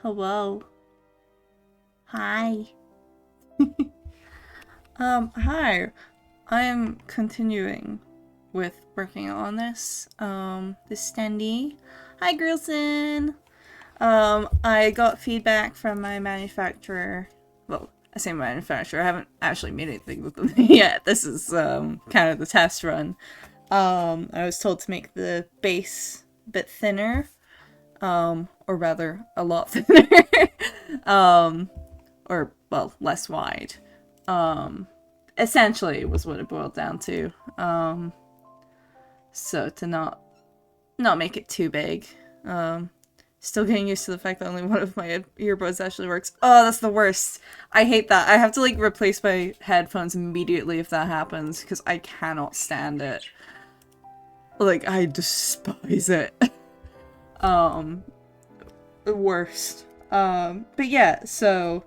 Hello. Hi. Hi. I'm continuing with working on this standee. Hi, Grilson. I got feedback from my manufacturer. Well, I say manufacturer, I haven't actually made anything with them yet. This is, kind of the test run. I was told to make the base a bit thinner. Or rather, a lot thinner. um, or, well, less wide. Essentially was what it boiled down to. So to not make it too big. Still getting used to the fact that only one of my earbuds actually works. Oh, that's the worst. I hate that. I have to like replace my headphones immediately if that happens because I cannot stand it. Like I despise it. The worst. But yeah, so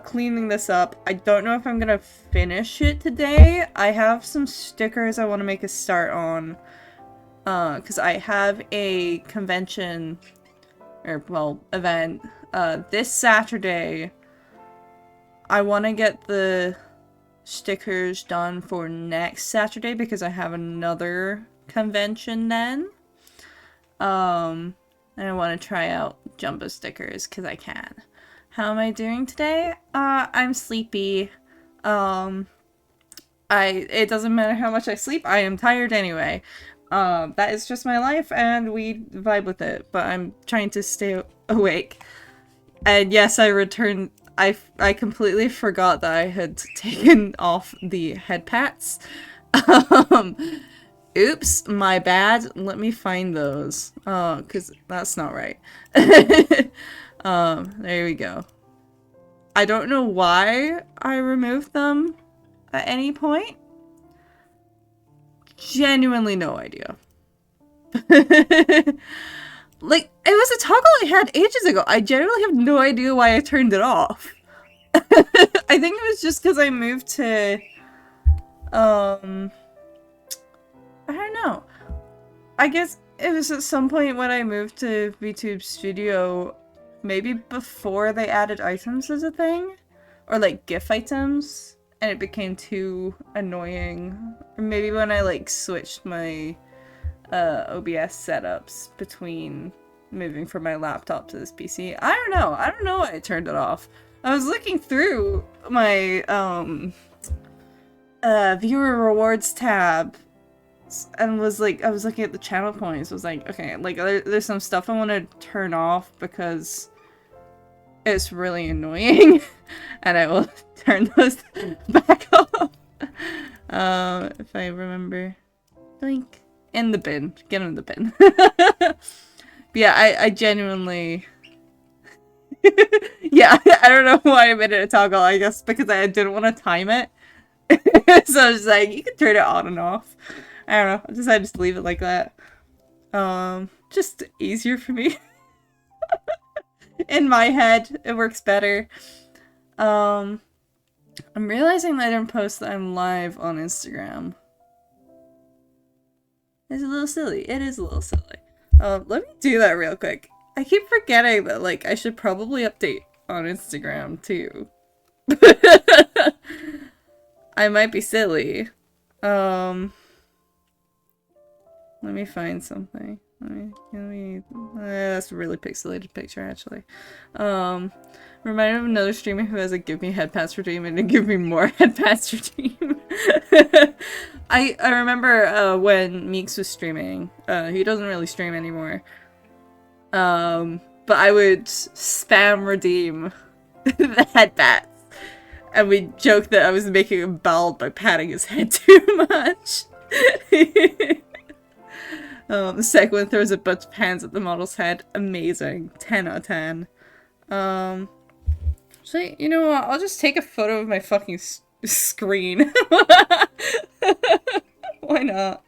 cleaning this up. I don't know if I'm gonna finish it today. I have some stickers I want to make a start on. Because I have a convention, or, well, event, this Saturday. I want to get the stickers done for next Saturday because I have another convention then. And I want to try out jumbo stickers because I can. How am I doing today? I'm sleepy. It doesn't matter how much I sleep, I am tired anyway. That is just my life, and we vibe with it, but I'm trying to stay awake. And yes, I returned. I completely forgot that I had taken off the head pats. Um, Oops, my bad. Let me find those. Because that's not right. There we go. I don't know why I removed them at any point. Genuinely no idea. Like, it was a toggle I had ages ago. I genuinely have no idea why I turned it off. I think it was just because I moved to, I don't know. I guess it was at some point when I moved to VTube Studio, maybe before they added items as a thing? Or like GIF items, and it became too annoying. Or maybe when I like switched my OBS setups between moving from my laptop to this PC. I don't know. I don't know why I turned it off. I was looking through my viewer rewards tab and was like, I was looking at the channel points. Was like, okay, like there's some stuff I want to turn off because it's really annoying, and I will turn those back off. If I remember, blink. In the bin. Get in the bin. But yeah, I genuinely... yeah, I don't know why I made it a toggle, I guess because I didn't want to time it. So I was like, you can turn it on and off. I don't know, I decided just to leave it like that. Just easier for me. In my head, it works better. I'm realizing that I didn't post that I'm live on Instagram. It's a little silly. It is a little silly. Let me do that real quick. I keep forgetting that, like, I should probably update on Instagram, too. I might be silly. Let me find something. That's a really pixelated picture, actually. Reminded of another streamer who has a give me head pass redeem and a give me more head pass redeem. I remember when Meeks was streaming. He doesn't really stream anymore. But I would spam redeem the head pats. And we joked that I was making him bald by patting his head too much. The second one throws a bunch of pans at the model's head. Amazing. 10 out of 10. So, you know what? I'll just take a photo of my fucking screen. Why not?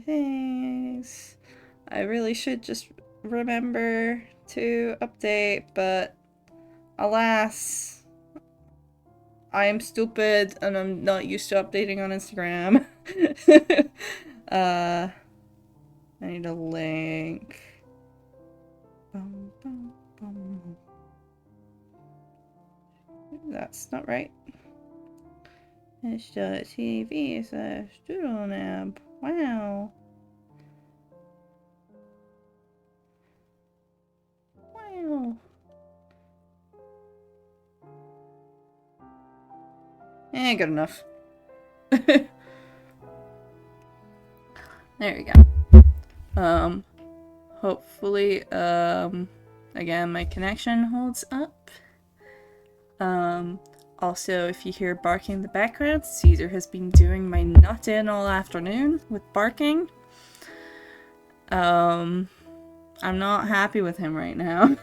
Thanks. I really should just remember to update, but alas, I'm stupid and I'm not used to updating on Instagram. I need a link. Bum, bum, bum. That's not right. It's TV/Doodle Nab. Wow. Wow. Good enough. There we go. Hopefully, again, my connection holds up. Also, if you hear barking in the background, Caesar has been doing my nut in all afternoon with barking. I'm not happy with him right now.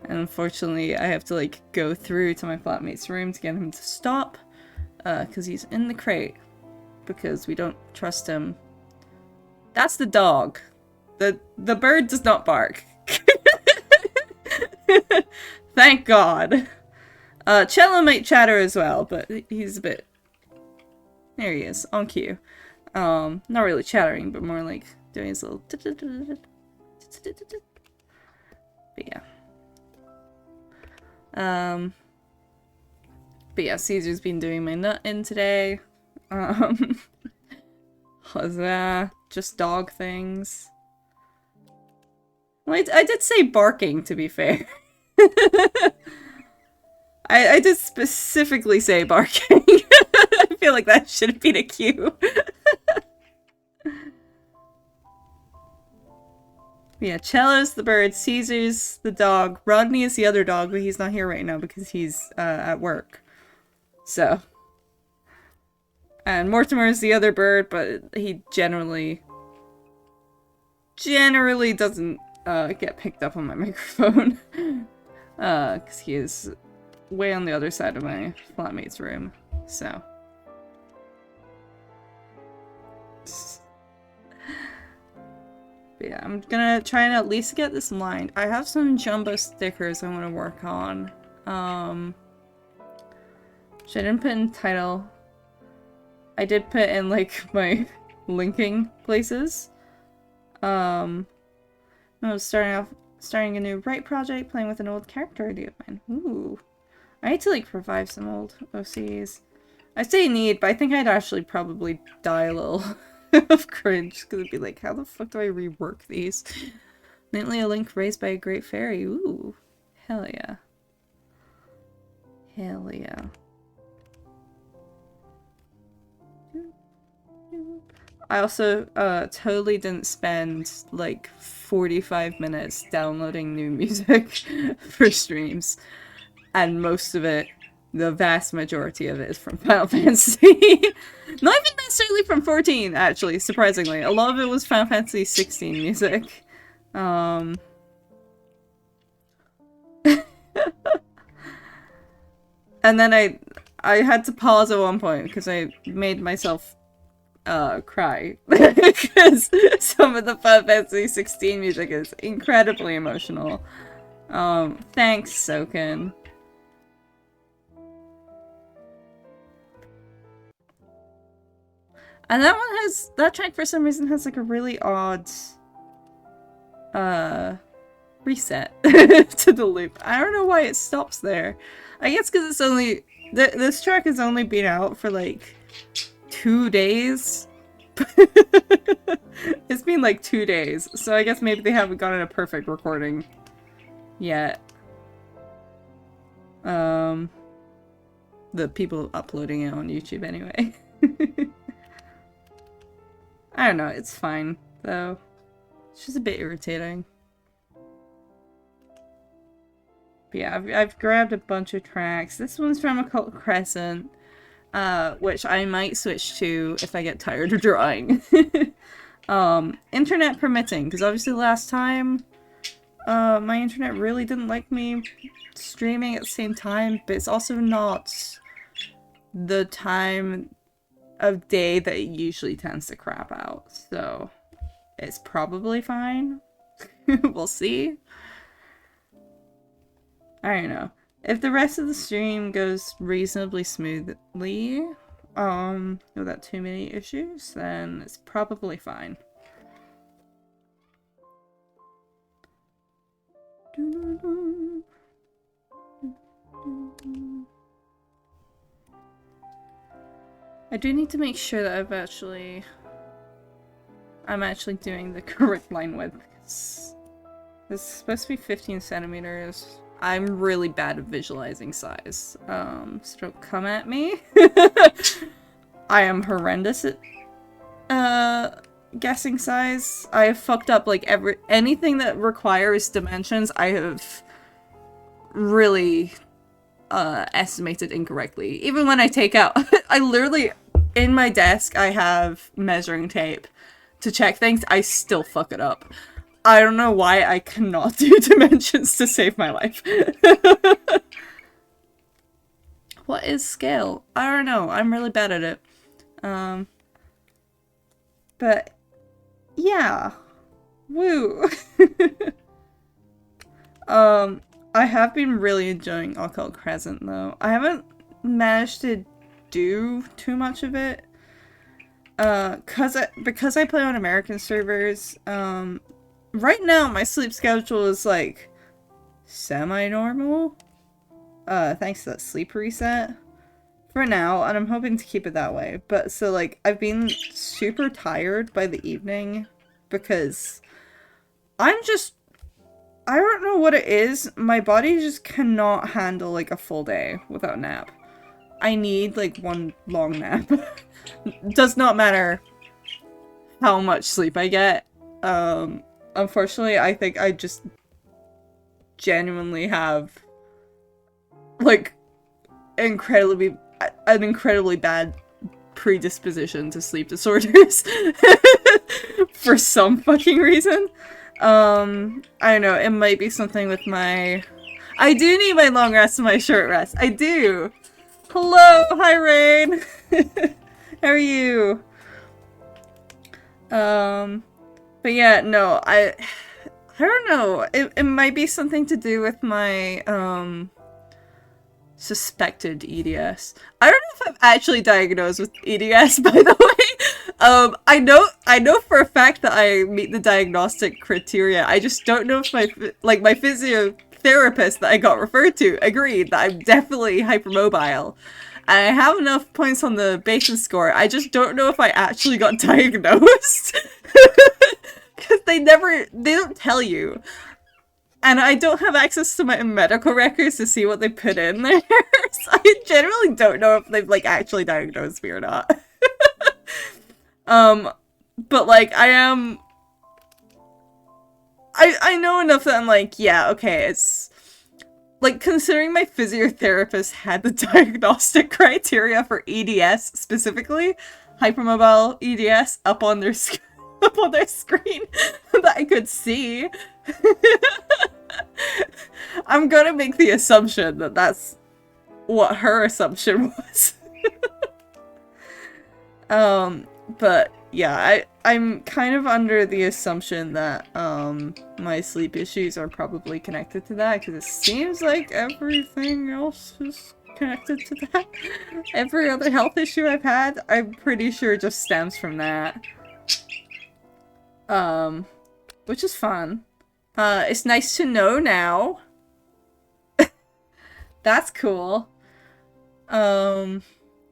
And unfortunately, I have to, like, go through to my flatmate's room to get him to stop, because he's in the crate, because we don't trust him. That's the dog. The bird does not bark. Thank God. Cello might chatter as well, but he's a bit... There he is, on cue. Not really chattering, but more like doing his little... But yeah. But yeah, Caesar's been doing my nut in today. Just dog things. Well, I did say barking, to be fair. I did specifically say barking. I feel like that should have been a cue. Yeah, Cello's the bird, Caesar's the dog, Rodney is the other dog, but he's not here right now because he's at work. So. And Mortimer is the other bird, but he generally doesn't get picked up on my microphone. Because he is way on the other side of my flatmate's room. So. But yeah, I'm gonna try and at least get this lined. I have some jumbo stickers I want to work on. Which I didn't put in title. I did put in, like, my linking places. I was starting a new write project, playing with an old character idea of mine. Ooh. I need to, like, revive some old OCs. I say need, but I think I'd actually probably die a little of cringe, because it'd be like, how the fuck do I rework these? Nightly a link raised by a great fairy. Ooh. Hell yeah. Hell yeah. I also totally didn't spend like 45 minutes downloading new music for streams. And most of it, the vast majority of it, is from Final Fantasy. Not even necessarily from 14, actually, surprisingly. A lot of it was Final Fantasy 16 music. And then I had to pause at one point because I made myself cry. Because some of the Final Fantasy 16 music is incredibly emotional. Thanks, Soken. And that track for some reason has like a really odd reset to the loop. I don't know why it stops there. I guess because it's only this track has only been out for like 2 days. It's been like 2 days, so I guess maybe they haven't gotten a perfect recording yet. The people uploading it on YouTube anyway. I don't know, it's fine, though. It's just a bit irritating. But yeah, I've grabbed a bunch of tracks. This one's from Occult Crescent, which I might switch to if I get tired of drawing. Internet permitting, because obviously last time, my internet really didn't like me streaming at the same time, but it's also not the time of day that it usually tends to crap out, so it's probably fine. We'll see. I don't know. If the rest of the stream goes reasonably smoothly, without too many issues, then it's probably fine. I do need to make sure that I'm actually doing the correct line width. It's supposed to be 15 centimeters. I'm really bad at visualizing size. So don't come at me. I am horrendous at guessing size. I have fucked up like anything that requires dimensions. I have really estimated incorrectly. Even when I take out, I literally, in my desk, I have measuring tape to check things. I still fuck it up. I don't know why I cannot do dimensions to save my life. What is scale? I don't know. I'm really bad at it. But yeah. Woo. I have been really enjoying Occult Crescent though. I haven't managed to do too much of it. Because I play on American servers, right now my sleep schedule is like semi-normal. Thanks to that sleep reset. For now, and I'm hoping to keep it that way. But so like I've been super tired by the evening because I don't know what it is. My body just cannot handle like a full day without a nap. I need like one long nap. Does not matter how much sleep I get. Unfortunately, I think I just genuinely have like an incredibly bad predisposition to sleep disorders for some fucking reason. I don't know, it might be something with my... I do need my long rest and my short rest. I do! Hello! Hi, Rain! How are you? But yeah, no, I don't know. It might be something to do with my, suspected EDS. I don't know if I'm actually diagnosed with EDS, by the way. I know for a fact that I meet the diagnostic criteria. I just don't know if my physiotherapist that I got referred to agreed that I'm definitely hypermobile. And I have enough points on the basis score. I just don't know if I actually got diagnosed. Because they don't tell you. And I don't have access to my medical records to see what they put in there. So I generally don't know if they've, like, actually diagnosed me or not. But, like, I know enough that I'm like, yeah, okay, it's... Like, considering my physiotherapist had the diagnostic criteria for EDS specifically, hypermobile EDS, up on their screen that I could see. I'm gonna make the assumption that that's what her assumption was. But yeah, I'm kind of under the assumption that my sleep issues are probably connected to that, because it seems like everything else is connected to that. Every other health issue I've had, I'm pretty sure just stems from that. Which is fun. It's nice to know now. That's cool. My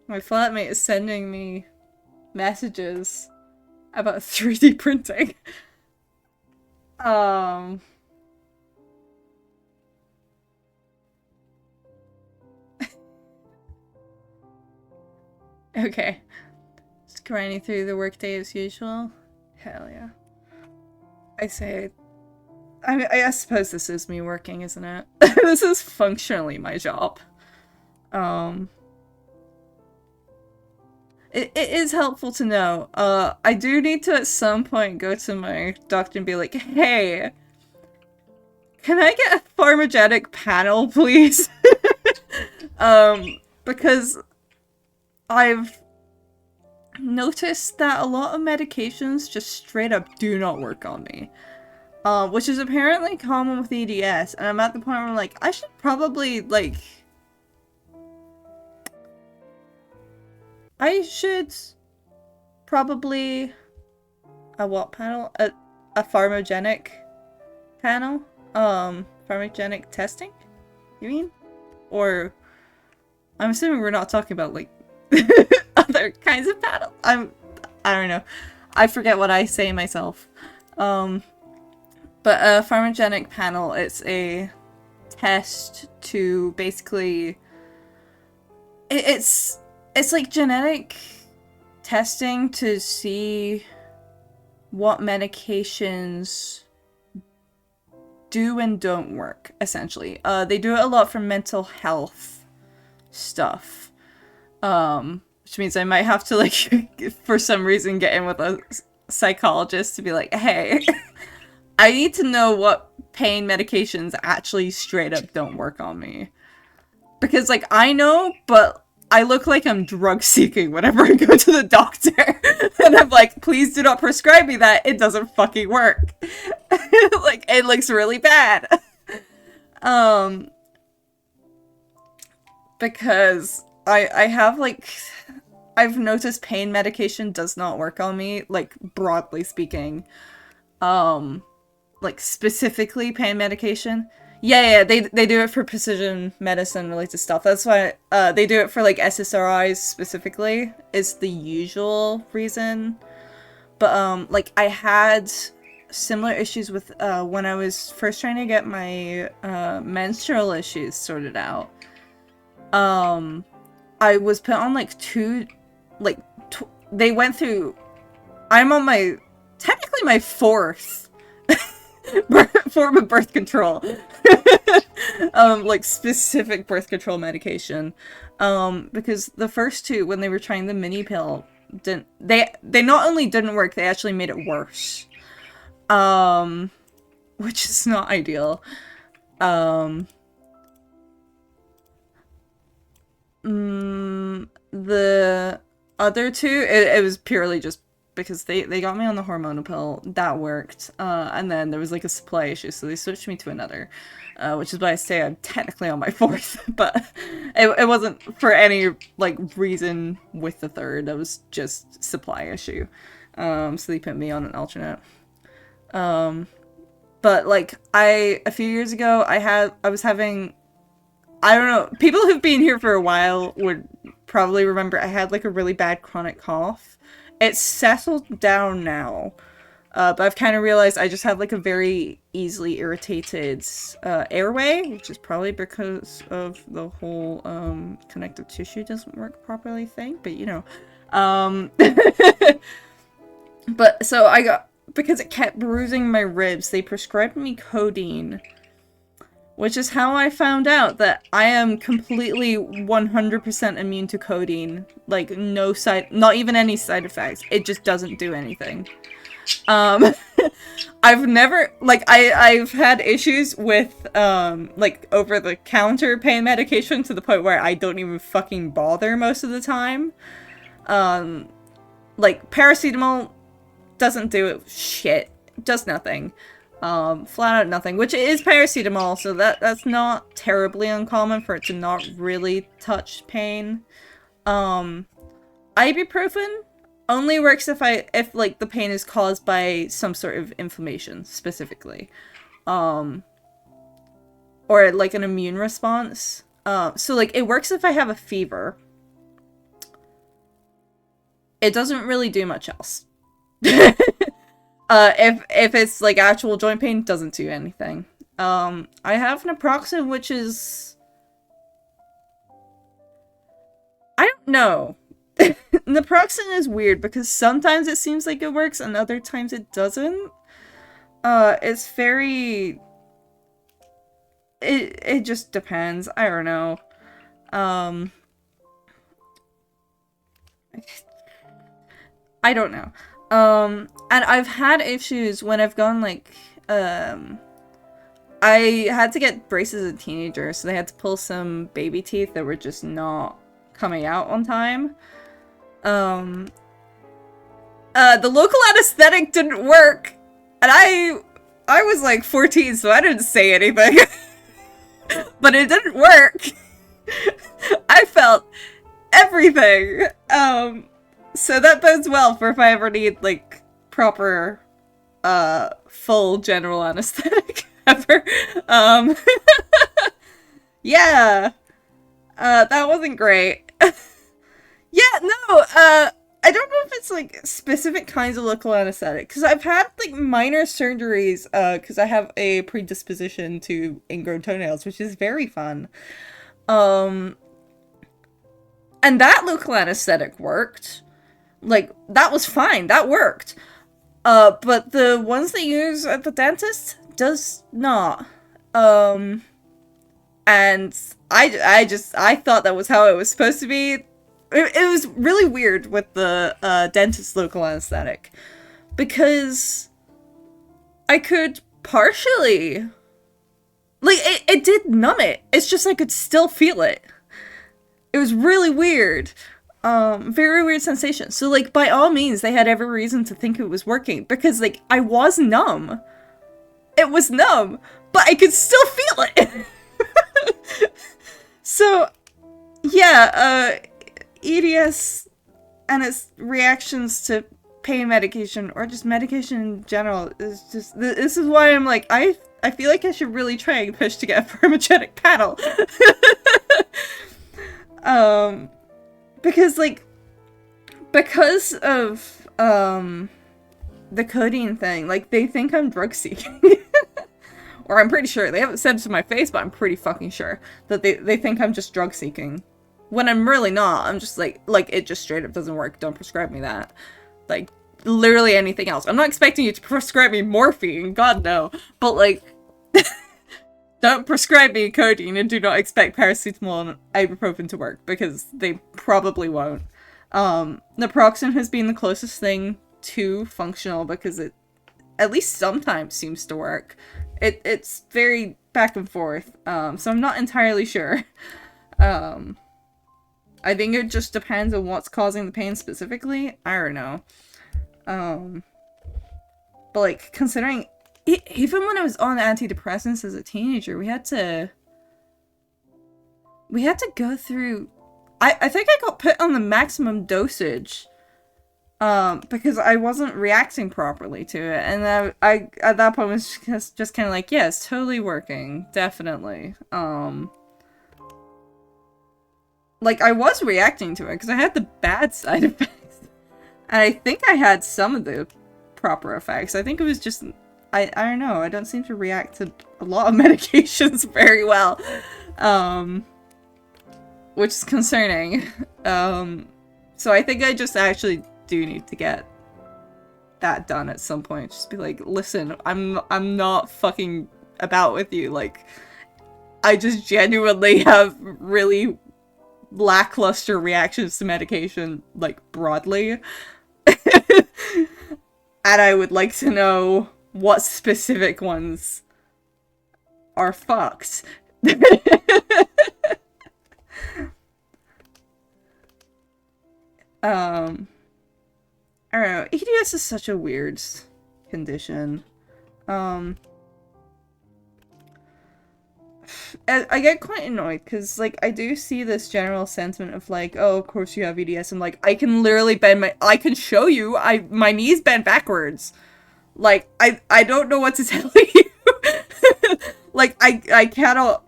flatmate is sending me messages about 3D printing. Okay. Just grinding through the workday as usual. Hell yeah. I suppose this is me working, isn't it? This is functionally my job. It is helpful to know. I do need to at some point go to my doctor and be like, hey, can I get a pharmaceutic panel, please? Because I've noticed that a lot of medications just straight up do not work on me. which is apparently common with EDS, and I'm at the point where I'm like, I should probably, like... I should probably... A what panel? A pharmacogenic panel? Pharmacogenic testing? You mean? Or... I'm assuming we're not talking about, like, other kinds of panel. I don't know. I forget what I say myself. But a pharmacogenic panel, it's a test to basically... It's like genetic testing to see what medications do and don't work, essentially. They do it a lot for mental health stuff. Which means I might have to, like, for some reason get in with a psychologist to be like, hey, I need to know what pain medications actually straight up don't work on me. Because, like, I know, but I look like I'm drug seeking whenever I go to the doctor. And I'm like, please do not prescribe me that. It doesn't fucking work. Like, it looks really bad. Because I have, like, I've noticed pain medication does not work on me, like, broadly speaking. Like, specifically pain medication. Yeah, they do it for precision medicine related stuff. That's why, they do it for, like, SSRIs specifically, is the usual reason. But, like, I had similar issues with, when I was first trying to get my, menstrual issues sorted out. I was put on, like, they went through, I'm on technically my 4th form of birth control. Like, specific birth control medication. Because the first 2, when they were trying the mini pill, they not only didn't work, they actually made it worse. Which is not ideal. The other 2, it was purely just because they got me on the hormonal pill. That worked. And then there was, like, a supply issue, so they switched me to another. Which is why I say I'm technically on my 4th, but it wasn't for any, like, reason with the 3rd. It was just supply issue. So they put me on an alternate. But, like, a few years ago, I was having, I don't know, people who've been here for a while would probably remember I had, like, a really bad chronic cough. It's settled down now, but I've kind of realized I just have, like, a very easily irritated airway, which is probably because of the whole connective tissue doesn't work properly thing, but, you know. But, so because it kept bruising my ribs, they prescribed me codeine. Which is how I found out that I am completely 100% immune to codeine. Like, not even any side effects. It just doesn't do anything. I've never, like, I've had issues with, like, over-the-counter pain medication to the point where I don't even fucking bother most of the time. Like, paracetamol doesn't do shit. Does nothing. Flat out nothing, which is paracetamol, so that's not terribly uncommon for it to not really touch pain. Ibuprofen only works if like the pain is caused by some sort of inflammation specifically. Or like an immune response. So like it works if I have a fever. It doesn't really do much else. If it's like actual joint pain, doesn't do anything. I have naproxen, which is, I don't know. Naproxen is weird because sometimes it seems like it works and other times it doesn't. It's very, it just depends. I don't know. I don't know. And I've had issues when I've gone, like, I had to get braces as a teenager, so they had to pull some baby teeth that were just not coming out on time. The local anesthetic didn't work, and I was like 14, so I didn't say anything. But it didn't work. I felt everything. So that bodes well for if I ever need, like, proper, full general anesthetic ever. Yeah. That wasn't great. Yeah, no, I don't know if it's, like, specific kinds of local anesthetic, because I've had, like, minor surgeries, because I have a predisposition to ingrown toenails, which is very fun. And that local anesthetic worked. Like, that was fine, that worked. But the ones they use at the dentist does not. And I thought that was how it was supposed to be. It was really weird with the dentist local anesthetic, because I could partially, like, it did numb it. It's just I could still feel it. It was really weird. Very weird sensation. So, like, by all means, they had every reason to think it was working, because, like, I was numb. It was numb, but I could still feel it. So, yeah, EDS and its reactions to pain medication, or just medication in general, is just, this is why I'm like, I feel like I should really try and push to get a pharmaceutic panel. Because, like, because of, the codeine thing, like, they think I'm drug seeking. Or I'm pretty sure, they haven't said it to my face, but I'm pretty fucking sure that they think I'm just drug seeking. When I'm really not. I'm just like, it just straight up doesn't work. Don't prescribe me that. Like, literally anything else. I'm not expecting you to prescribe me morphine. God, no. But, like, don't prescribe me codeine, and do not expect paracetamol and ibuprofen to work, because they probably won't. Naproxen has been the closest thing to functional, because it at least sometimes seems to work. It's very back and forth, so I'm not entirely sure. I think it just depends on what's causing the pain specifically. I don't know. But, like, considering, even when I was on antidepressants as a teenager, we had to go through, I think I got put on the maximum dosage, because I wasn't reacting properly to it, and I at that point was just kind of like, yeah, it's totally working, definitely. Like, I was reacting to it, because I had the bad side effects. And I think I had some of the proper effects. I think it was just, I don't know, I don't seem to react to a lot of medications very well. Which is concerning. So I think I just actually do need to get that done at some point. Just be like, listen, I'm not fucking about with you. Like, I just genuinely have really lackluster reactions to medication, like, broadly. And I would like to know what specific ones are fucked. I don't know, EDS is such a weird condition. I get quite annoyed, because, like, I do see this general sentiment of, like, oh, of course you have EDS, and, like, I can literally bend I can show you, my knees bend backwards. Like, I don't know what to tell you. Like, I cannot...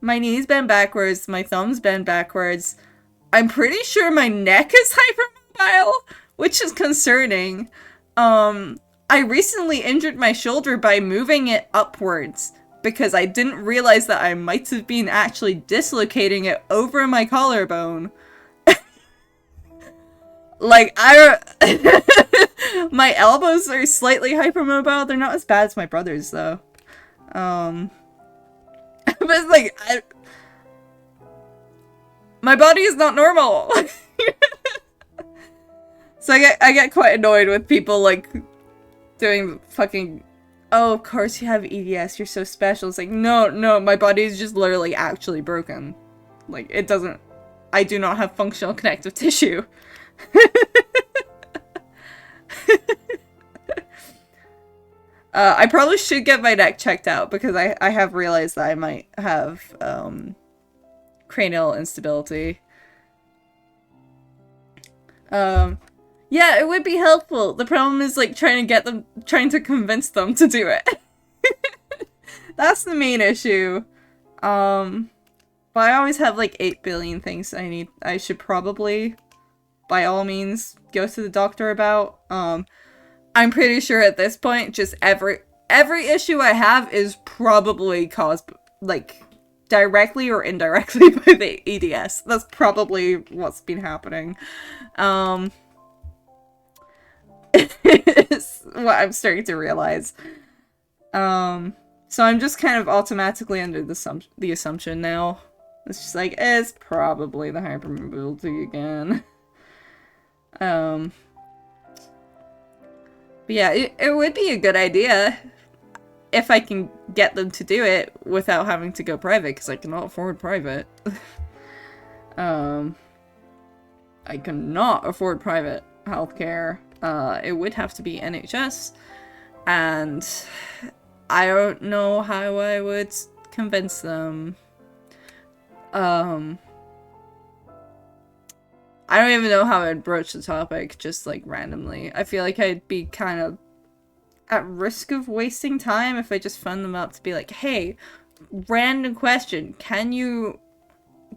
My knees bend backwards, my thumbs bend backwards. I'm pretty sure my neck is hypermobile, which is concerning. I recently injured my shoulder by moving it upwards, because I didn't realize that I might have been actually dislocating it over my collarbone. Like, my elbows are slightly hypermobile. They're not as bad as my brother's, though. But it's like, my body is not normal. So I get quite annoyed with people, like, doing fucking, oh, of course you have EDS, you're so special. It's like, no, my body is just literally actually broken. Like, it doesn't, I do not have functional connective tissue. I probably should get my neck checked out because I have realized that I might have cranial instability. Yeah, it would be helpful. The problem is like trying to convince them to do it. That's the main issue. But I always have like 8 billion things I should probably, by all means, go to the doctor about. I'm pretty sure at this point, just every issue I have is probably caused, like, directly or indirectly by the EDS. That's probably what's been happening. Is what I'm starting to realize. So I'm just kind of automatically under the assumption now. It's just like, it's probably the hypermobility again. But yeah, it would be a good idea if I can get them to do it without having to go private, because I cannot afford private. I cannot afford private healthcare. It would have to be NHS, and I don't know how I would convince them. I don't even know how I'd broach the topic, just like randomly. I feel like I'd be kind of at risk of wasting time if I just phoned them up to be like, hey, random question, can you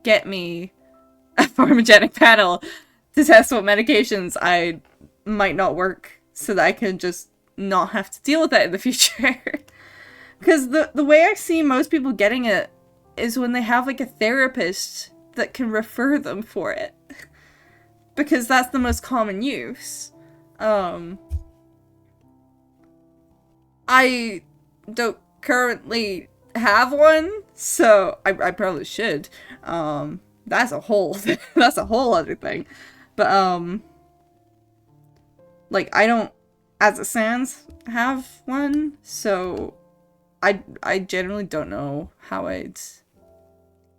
get me a pharmacogenic panel to test what medications I might not work so that I can just not have to deal with that in the future? Because the way I see most people getting it is when they have like a therapist that can refer them for it. Because that's the most common use. I don't currently have one, so I probably should. That's a whole that's a whole other thing. But like I don't, as it stands, have one, so I generally don't know how I'd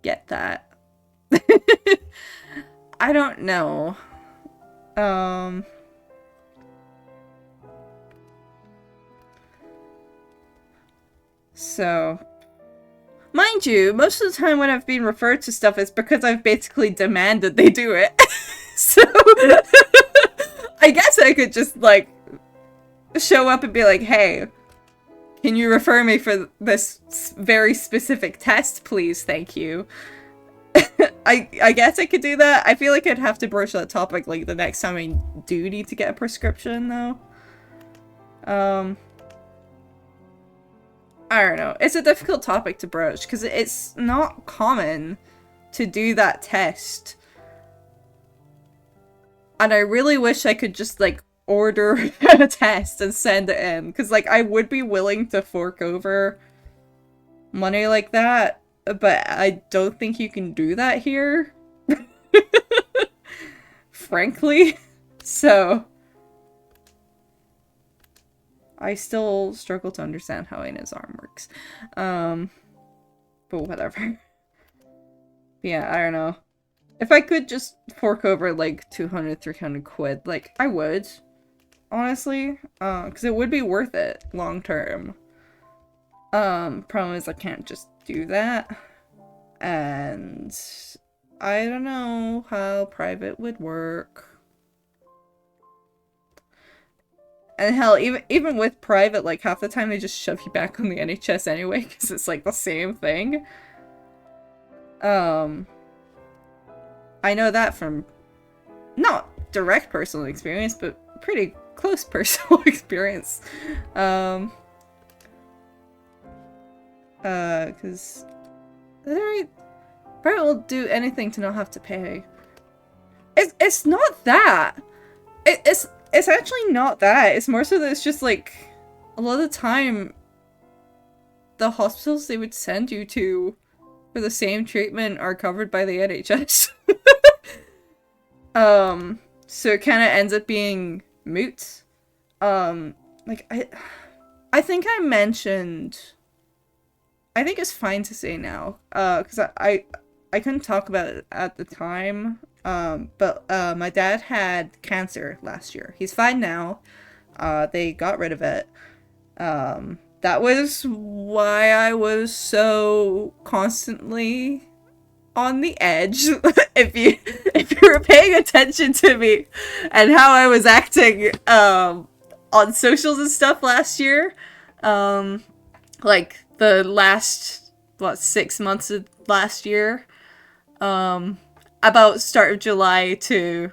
get that. I don't know. So, mind you, most of the time when I've been referred to stuff, it's because I've basically demanded they do it. So, I guess I could just, like, show up and be like, hey, can you refer me for this very specific test, please? Thank you. I guess I could do that. I feel like I'd have to broach that topic, like, the next time I do need to get a prescription, though. I don't know. It's a difficult topic to broach, because it's not common to do that test. And I really wish I could just, like, order a test and send it in, because, like, I would be willing to fork over money like that, but I don't think you can do that here. Frankly. So, I still struggle to understand how ENA's arm works. But whatever. Yeah, I don't know. If I could just fork over like 200, 300 quid, like, I would. Honestly. Because it would be worth it long term. Problem is I can't just do that. And I don't know how private would work. And hell, even with private, like, half the time they just shove you back on the NHS anyway, because it's, like, the same thing. I know that from not direct personal experience, but pretty close personal experience. Because private will do anything to not have to pay. It's not that. It's actually not that. It's more so that it's just, like, a lot of the time, the hospitals they would send you to for the same treatment are covered by the NHS. So it kind of ends up being moot. Like, I think I mentioned, I think it's fine to say now, because I couldn't talk about it at the time. But my dad had cancer last year. He's fine now. They got rid of it. That was why I was so constantly on the edge. If you were paying attention to me and how I was acting on socials and stuff last year, like the last 6 months of last year, about start of July to,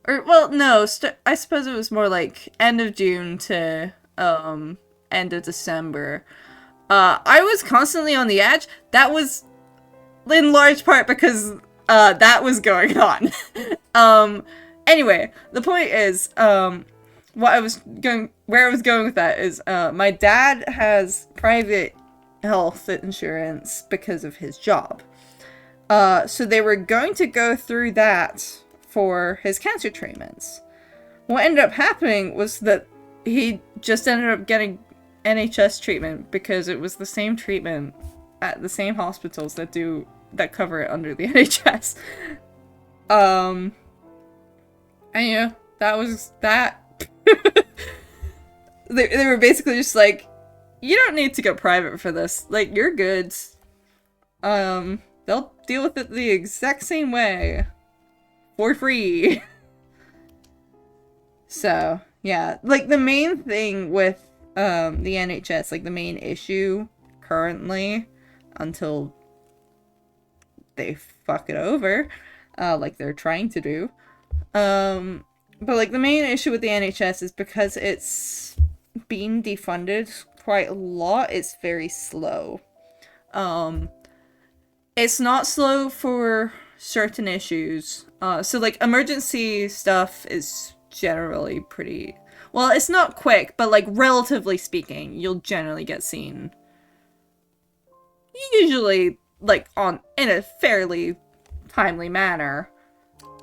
or well, no, I suppose it was more like end of June to end of December. I was constantly on the edge. That was in large part because that was going on. Anyway, the point is, where I was going with that is, my dad has private health insurance because of his job. So they were going to go through that for his cancer treatments. What ended up happening was that he just ended up getting NHS treatment because it was the same treatment at the same hospitals that cover it under the NHS. And yeah, that was that. They were basically just like, you don't need to go private for this. Like, you're good. They'll deal with it the exact same way. For free. So, yeah. Like, the main thing with the NHS, like, the main issue currently, until they fuck it over, like they're trying to do. But, like, the main issue with the NHS is because it's being defunded quite a lot, it's very slow. It's not slow for certain issues. So, like, emergency stuff is generally pretty... Well, it's not quick, but, like, relatively speaking, you'll generally get seen. Usually, like, in a fairly timely manner.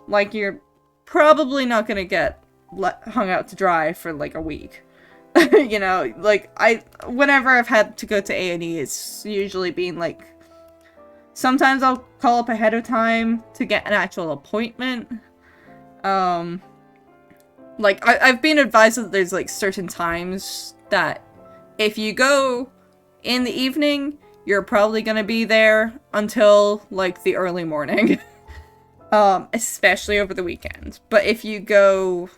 Like, you're probably not gonna get hung out to dry for, like, a week. You know, like, whenever I've had to go to E, it's usually been, like, sometimes I'll call up ahead of time to get an actual appointment. Like, I've been advised that there's, like, certain times that if you go in the evening, you're probably gonna be there until, like, the early morning. Especially over the weekend. But if you go...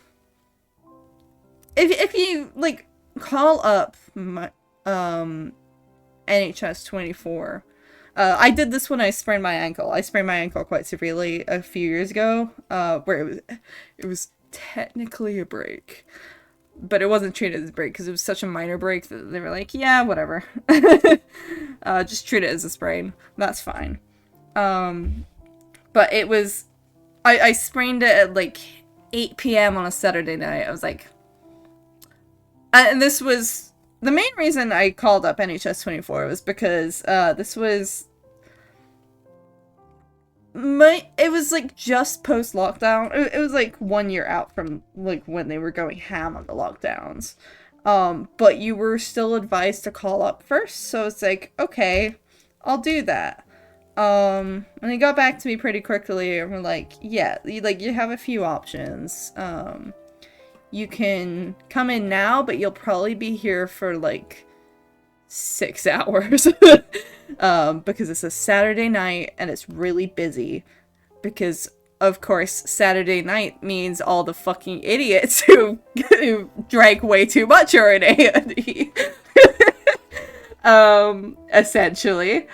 If you, like, call up my, NHS 24... I did this when I sprained my ankle. I sprained my ankle quite severely a few years ago, where it was technically a break. But it wasn't treated as a break because it was such a minor break that they were like, yeah, whatever. Just treat it as a sprain. That's fine. But it was... I sprained it at, like, 8 p.m. on a Saturday night. I was like... and this was... The main reason I called up NHS 24 was because, this was... It was, like, just post-lockdown. It was, like, 1 year out from, like, when they were going ham on the lockdowns. But you were still advised to call up first, so it's like, okay, I'll do that. And they got back to me pretty quickly, and were like, yeah, you have a few options. You can come in now, but you'll probably be here for, like, 6 hours. Because it's a Saturday night, and it's really busy. Because, of course, Saturday night means all the fucking idiots who drank way too much are in A&E. Essentially.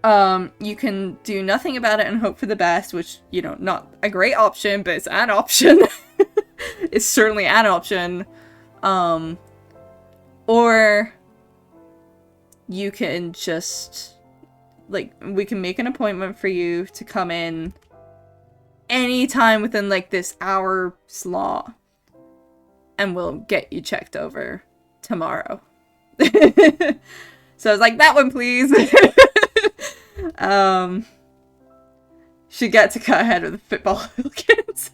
You can do nothing about it and hope for the best, which, you know, not a great option, but it's an option. It's certainly an option. Or you can just, like, we can make an appointment for you to come in anytime within, like, this hour slot, and we'll get you checked over tomorrow. So I was like, that one, please. Should get to cut ahead of the football hooligans.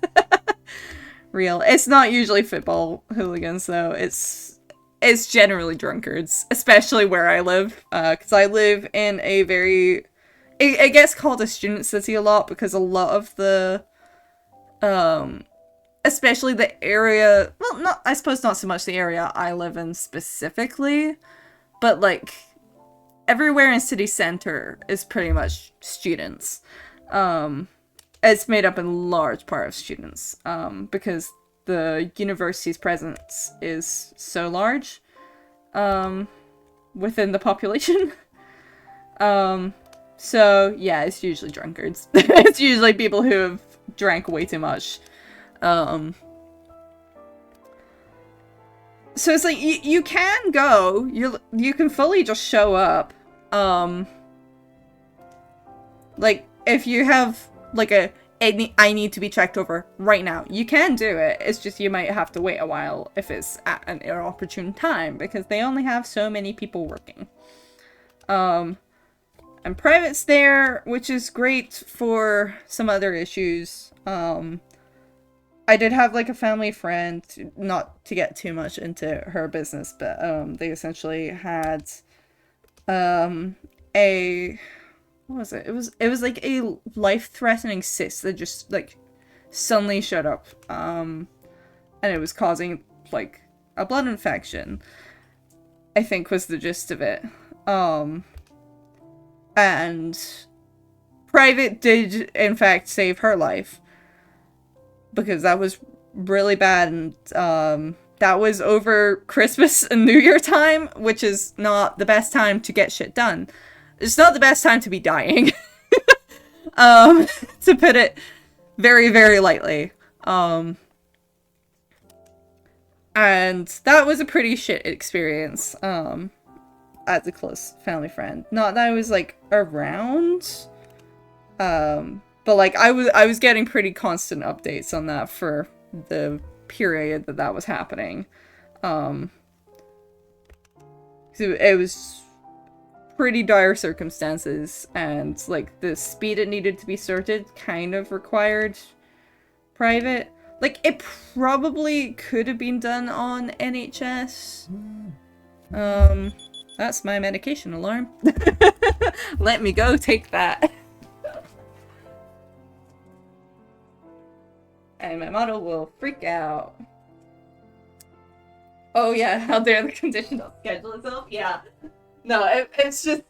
Real. It's not usually football hooligans, though. It's generally drunkards, especially where I live. Because I live in a very... It gets called a student city a lot, because a lot of the... especially the area, well, not, I suppose not so much the area I live in specifically, but like everywhere in city center is pretty much students. It's made up in large part of students, because the university's presence is so large, within the population. So yeah, it's usually drunkards. It's usually people who have drank way too much. So it's like you can go, you can fully just show up. Like if you have like I need to be checked over right now, you can do it. It's just you might have to wait a while if it's at an inopportune time, because they only have so many people working. And private's there, which is great for some other issues. I did have like a family friend, not to get too much into her business, but they essentially had a, what was it? It was like a life-threatening cyst that just like suddenly showed up, and it was causing like a blood infection, I think was the gist of it. And private did in fact save her life, because that was really bad, and that was over Christmas and New Year time, which is not the best time to get shit done. It's not the best time to be dying. To put it very, very lightly. And that was a pretty shit experience, as a close family friend. Not that I was, like, around, but, like, I was getting pretty constant updates on that for the period that was happening. So it was pretty dire circumstances, and like the speed it needed to be sorted kind of required private. Like it probably could have been done on NHS. That's my medication alarm. Let me go take that. And my model will freak out. Oh yeah, how dare the condition not schedule itself? Yeah. No, it's just,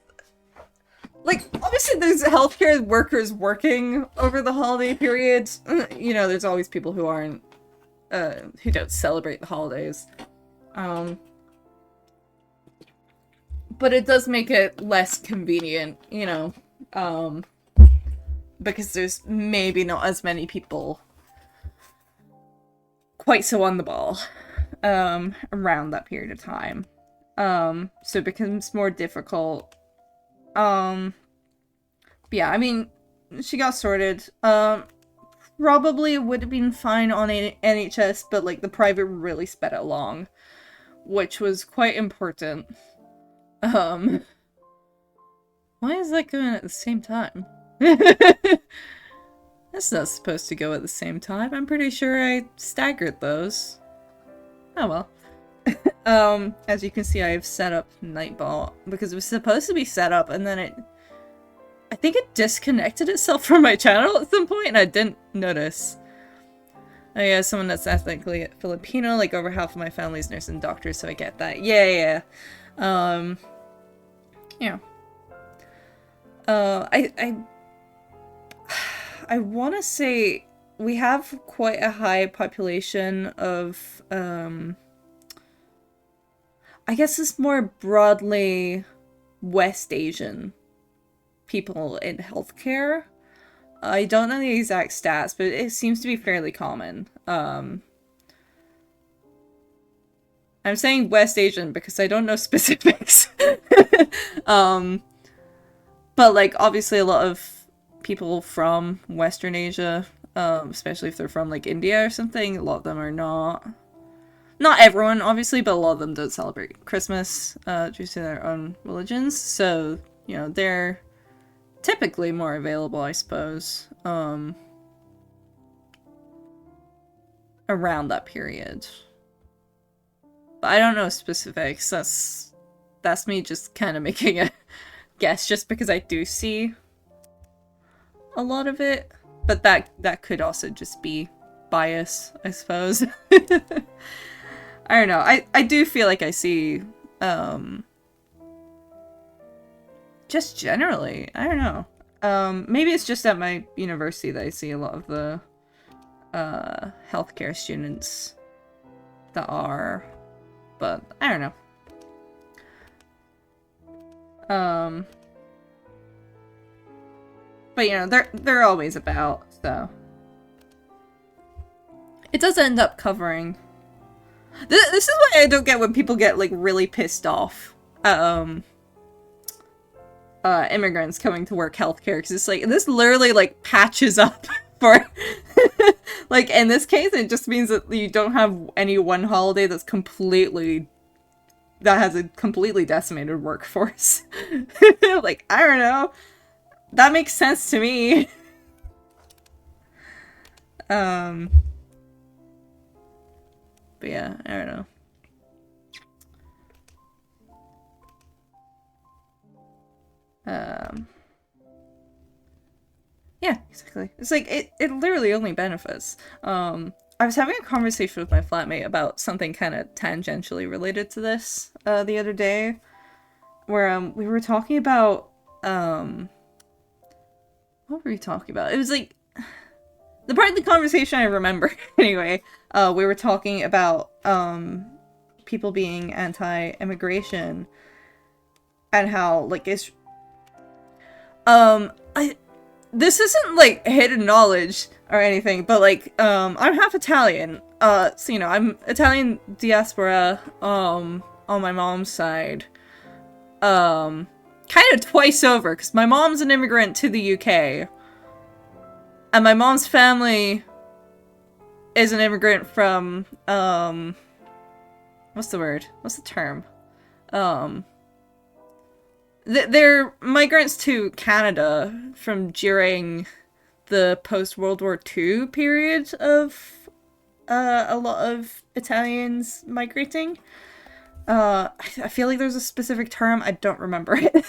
like, obviously there's healthcare workers working over the holiday period. You know, there's always people who aren't, who don't celebrate the holidays. But it does make it less convenient, you know, because there's maybe not as many people quite so on the ball, around that period of time. So it becomes more difficult. But yeah, I mean, she got sorted. Probably would have been fine on NHS, but like the private really sped it along, which was quite important. Why is that going at the same time? That's not supposed to go at the same time. I'm pretty sure I staggered those. Oh well. As you can see, I have set up Nightball because it was supposed to be set up, and then I think it disconnected itself from my channel at some point, and I didn't notice. Oh yeah, someone that's ethnically Filipino, like over half of my family's nurse and doctor, so I get that. Yeah. Yeah. I want to say we have quite a high population of, I guess it's more broadly West Asian people in healthcare. I don't know the exact stats, but it seems to be fairly common. I'm saying West Asian because I don't know specifics. But like obviously a lot of people from Western Asia, especially if they're from like India or something, a lot of them are not everyone obviously, but a lot of them don't celebrate Christmas due to their own religions, so you know they're typically more available, I suppose, around that period. But I don't know specifics. That's me just kind of making a guess, just because I do see a lot of it, but that could also just be bias, I suppose. I don't know. I do feel like I see, just generally, I don't know. Maybe it's just at my university that I see a lot of the, healthcare students that are, but I don't know. But you know, they're always about, so. It does end up covering. This is why I don't get when people get, like, really pissed off at, immigrants coming to work healthcare, because it's like, this literally, like, patches up for, like, in this case, it just means that you don't have any one holiday that has a completely decimated workforce. Like, I don't know. That makes sense to me. But yeah, I don't know. Yeah, exactly. It's like, it literally only benefits. I was having a conversation with my flatmate about something kind of tangentially related to this, the other day, where, we were talking about, what were we talking about? It was like, the part of the conversation I remember, anyway, we were talking about, people being anti-immigration, and how, like, it's, this isn't, like, hidden knowledge or anything, but, like, I'm half Italian, so, you know, I'm Italian diaspora, on my mom's side, kind of twice over, because my mom's an immigrant to the UK, and my mom's family is an immigrant from, what's the word? What's the term? They're migrants to Canada from during the post-World War II period of, a lot of Italians migrating. I feel like there's a specific term, I don't remember it.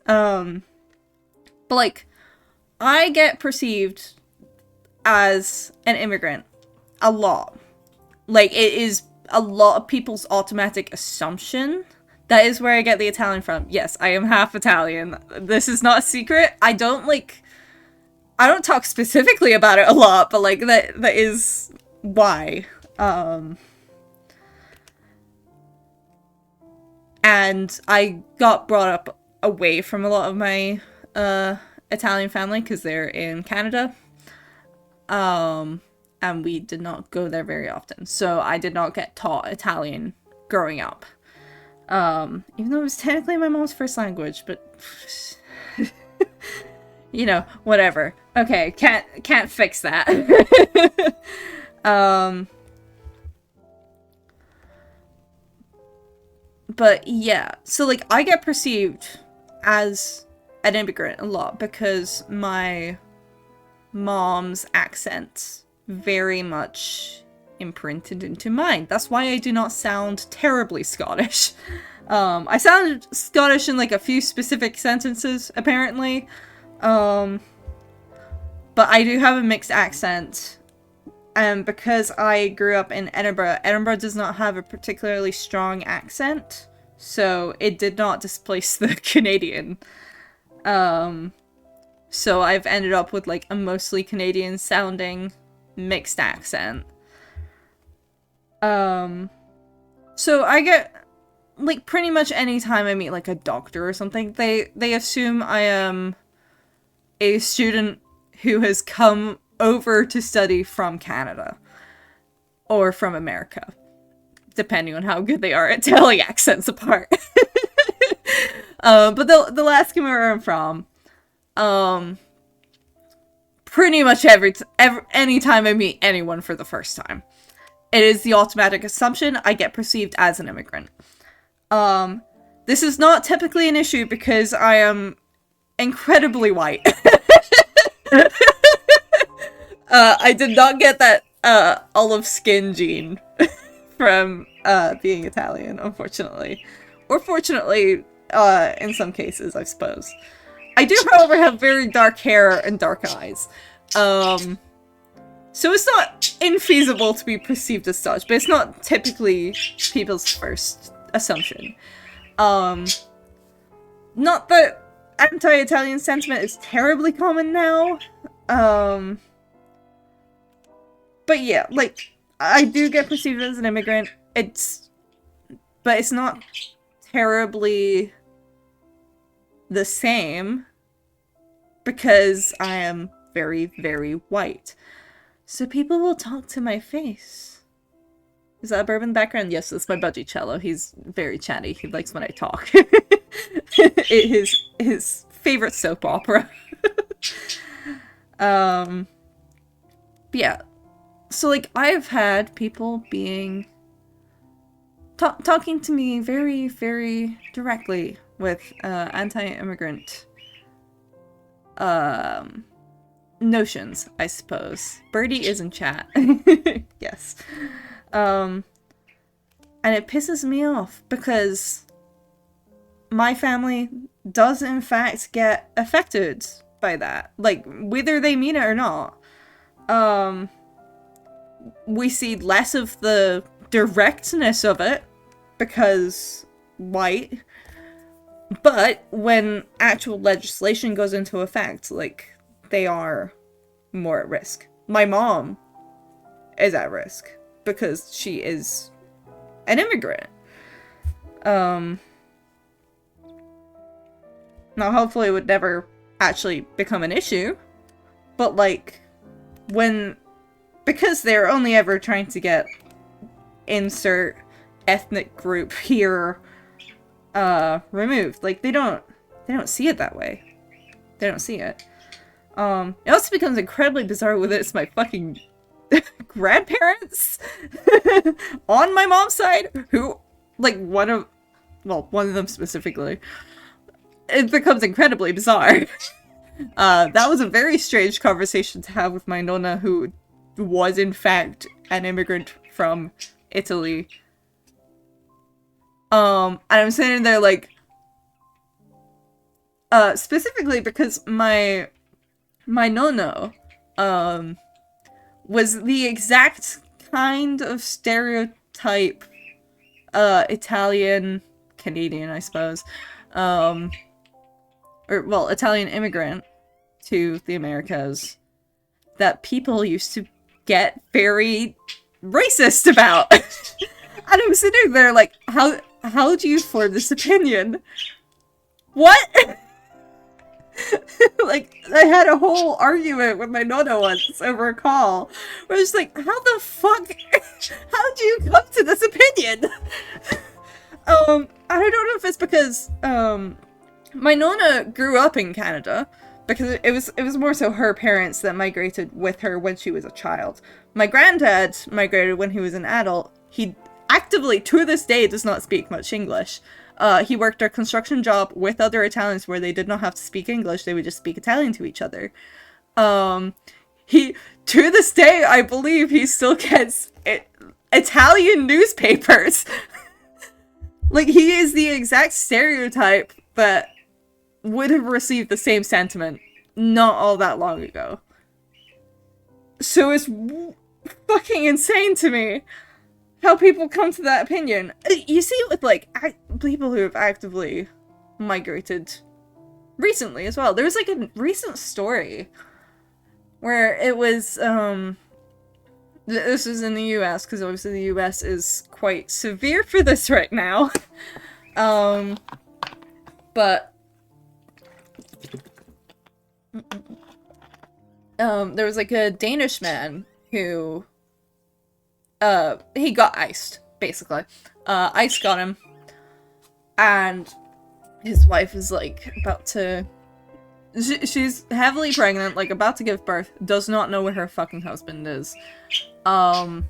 But, like, I get perceived as an immigrant a lot. Like, it is a lot of people's automatic assumption. That is where I get the Italian from. Yes, I am half Italian. This is not a secret. I don't talk specifically about it a lot, but, like, that is why. And I got brought up away from a lot of my, Italian family, because they're in Canada. And we did not go there very often, so I did not get taught Italian growing up. Even though it was technically my mom's first language, but you know, whatever. Okay, can't fix that. But yeah, so, like, I get perceived as an immigrant a lot because my mom's accent very much imprinted into mine. That's why I do not sound terribly Scottish. I sound Scottish in, like, a few specific sentences, apparently. But I do have a mixed accent. And because I grew up in Edinburgh, Edinburgh does not have a particularly strong accent, so it did not displace the Canadian. So I've ended up with, like, a mostly Canadian sounding mixed accent. So I get, like, pretty much any time I meet, like, a doctor or something, they assume I am a student who has come over to study from Canada. Or from America. Depending on how good they are at telling accents apart. But they'll ask me where I'm from. Pretty much any time I meet anyone for the first time. It is the automatic assumption I get perceived as an immigrant. This is not typically an issue because I am incredibly white. I did not get that olive skin gene from being Italian, unfortunately. Or fortunately, in some cases, I suppose. I do, however, have very dark hair and dark eyes. So it's infeasible to be perceived as such, but it's not typically people's first assumption. Not that anti-Italian sentiment is terribly common now, but yeah, like, I do get perceived as an immigrant, but it's not terribly the same, because I am very, very white. So people will talk to my face. Is that a bourbon background? Yes, that's my budgie cello. He's very chatty. He likes when I talk. his favorite soap opera. But yeah. So, like, I've had people talking to me very, very directly with anti-immigrant notions, I suppose. Birdie is in chat. Yes. And it pisses me off because my family does in fact get affected by that. Like, whether they mean it or not. We see less of the directness of it because white, but when actual legislation goes into effect, like, they are more at risk. My mom is at risk because she is an immigrant. Now hopefully it would never actually become an issue, but like, because they're only ever trying to get insert ethnic group here removed. Like, they don't see it that way. They don't see it. It also becomes incredibly bizarre with it's my fucking grandparents on my mom's side who, like, one of them specifically. It becomes incredibly bizarre. That was a very strange conversation to have with my nonna, who was in fact an immigrant from Italy. And I'm sitting there like, specifically because my nonno, was the exact kind of stereotype, Italian, Canadian, I suppose, Italian immigrant to the Americas that people used to get very racist about. And I'm sitting there like, how do you form this opinion? What? Like, I had a whole argument with my nonna once over a call where I was like, how the fuck, how do you come to this opinion? I don't know if it's because, my nonna grew up in Canada, because it was more so her parents that migrated with her when she was a child. My granddad migrated when he was an adult. He actively, to this day, does not speak much English. He worked a construction job with other Italians where they did not have to speak English, they would just speak Italian to each other. To this day, I believe he still gets Italian newspapers. Like, he is the exact stereotype that would have received the same sentiment not all that long ago. So it's fucking insane to me how people come to that opinion. You see it with, like, people who have actively migrated recently as well. There was, like, a recent story where it was, this was in the US, because obviously the US is quite severe for this right now. But there was, like, a Danish man who, he got iced, basically. Ice got him, and his wife is, like, about to... She's heavily pregnant, like, about to give birth, does not know where her fucking husband is. And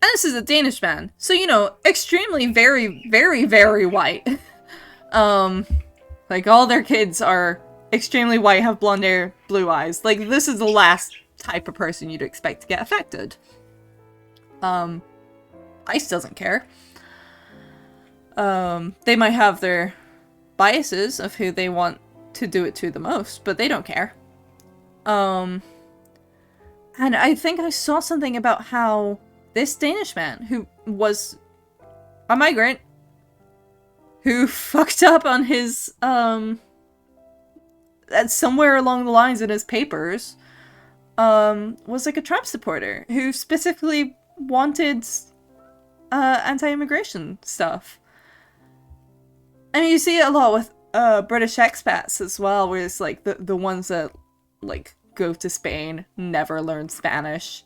this is a Danish man, so, you know, extremely, very, very, very white. Like, all their kids are extremely white, have blonde hair, blue eyes. Like, this is the last type of person you'd expect to get affected. ICE doesn't care. They might have their biases of who they want to do it to the most, but they don't care. And And I think I saw something about how this Danish man, who was a migrant, who fucked up on his, somewhere along the lines in his papers, was like a Trump supporter who specifically wanted anti-immigration stuff. I mean, you see it a lot with British expats as well, where it's like the ones that like go to Spain, never learn Spanish.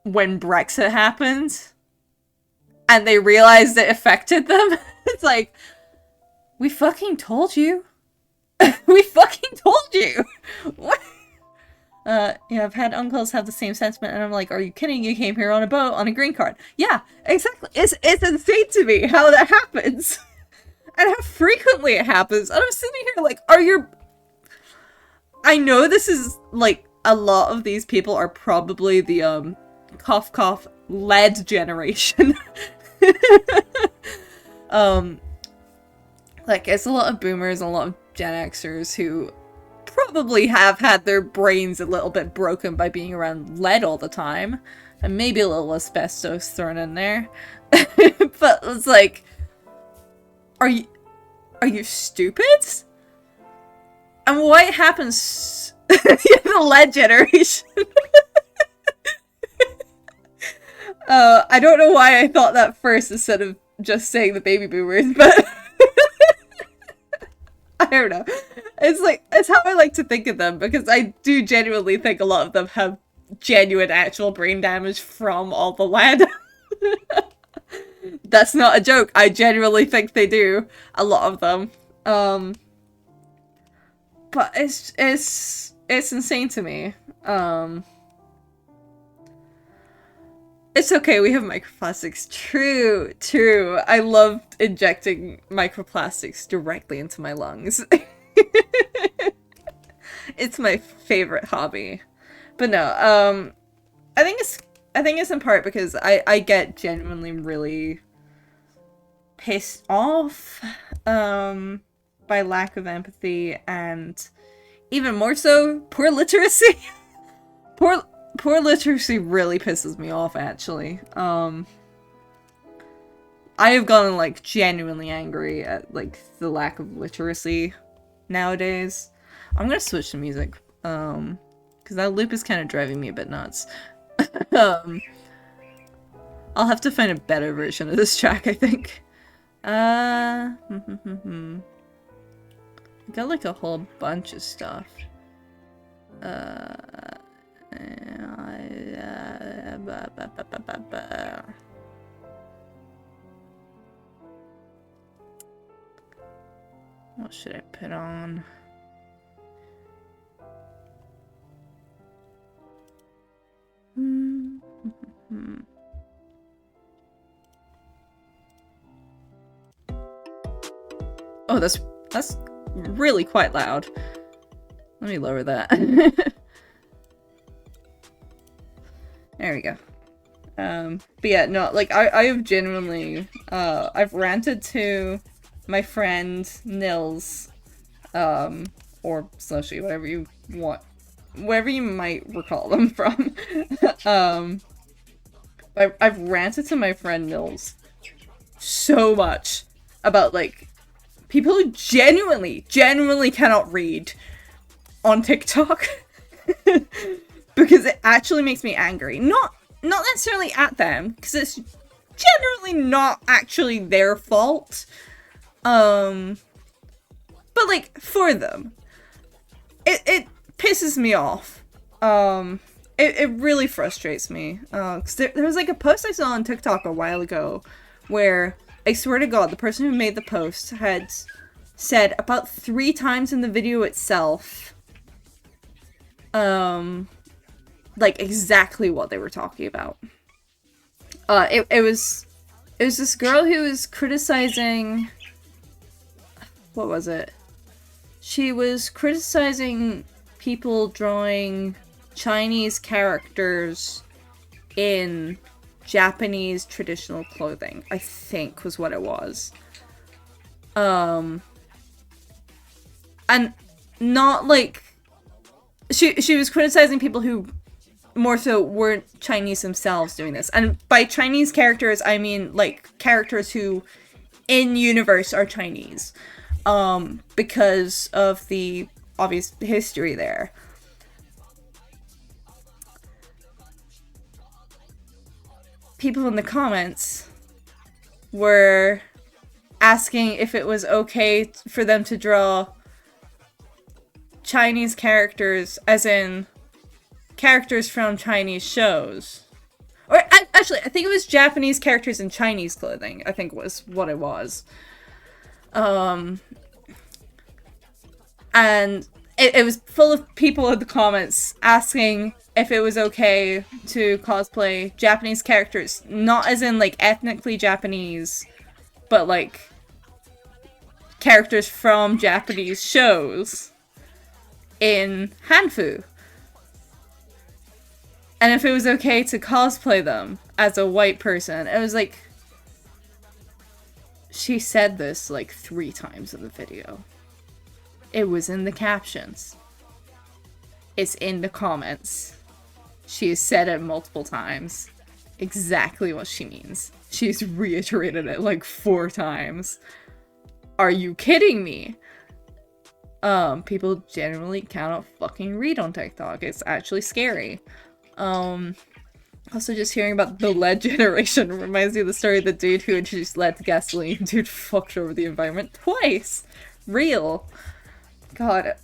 When Brexit happened and they realized it affected them, it's like, we fucking told you. We fucking told you. What? Yeah, I've had uncles have the same sentiment, and I'm like, are you kidding? You came here on a boat on a green card. Yeah, exactly. It's insane to me how that happens. And how frequently it happens. And I'm sitting here like, I know this is, like, a lot of these people are probably the, cough cough lead generation. Like, it's a lot of boomers, a lot of Gen Xers who probably have had their brains a little bit broken by being around lead all the time. And maybe a little asbestos thrown in there. But it's like, are you stupid? And what happens? The lead generation. I don't know why I thought that first instead of just saying the baby boomers, but I don't know. It's how I like to think of them, because I do genuinely think a lot of them have genuine actual brain damage from all the lead. That's not a joke. I genuinely think they do. A lot of them. But it's insane to me. It's okay, we have microplastics. True. I loved injecting microplastics directly into my lungs. It's my favorite hobby. But no, I think it's in part because I get genuinely really pissed off by lack of empathy, and even more so, poor literacy. Poor literacy really pisses me off, actually. I have gotten, like, genuinely angry at, like, the lack of literacy nowadays. I'm gonna switch to music, because that loop is kind of driving me a bit nuts. I'll have to find a better version of this track, I think. I got, like, a whole bunch of stuff. What should I put on? Oh, that's really quite loud. Let me lower that. There we go. But yeah, no, like, I have genuinely, I've ranted to my friend Nils, or Slushy, whatever you want, wherever you might recall them from. I've ranted to my friend Nils so much about, like, people who genuinely cannot read on TikTok. Because it actually makes me angry. Not necessarily at them, because it's generally not actually their fault. But, like, for them. It pisses me off. It really frustrates me. Because there was, like, a post I saw on TikTok a while ago where, I swear to God, the person who made the post had said about 3 times in the video itself, like, exactly what they were talking about. It was this girl who was criticizing... What was it? She was criticizing people drawing Chinese characters in Japanese traditional clothing, I think was what it was. And not, like... She was criticizing people who more so weren't Chinese themselves doing this. And by Chinese characters, I mean, like, characters who, in universe, are Chinese. Because of the obvious history there. People in the comments were asking if it was okay for them to draw Chinese characters, as in characters from Chinese shows. Or, actually, I think it was Japanese characters in Chinese clothing, I think was what it was. And it was full of people in the comments asking if it was okay to cosplay Japanese characters. Not as in, like, ethnically Japanese, but, like, characters from Japanese shows in Hanfu. And if it was okay to cosplay them as a white person. It was like... She said this, like, 3 times in the video. It was in the captions. It's in the comments. She has said it multiple times. Exactly what she means. She's reiterated it, like, 4 times. Are you kidding me? People generally cannot fucking read on TikTok. It's actually scary. Also just hearing about the lead generation reminds me of the story of the dude who introduced lead to gasoline. Dude fucked over the environment twice. Real. God,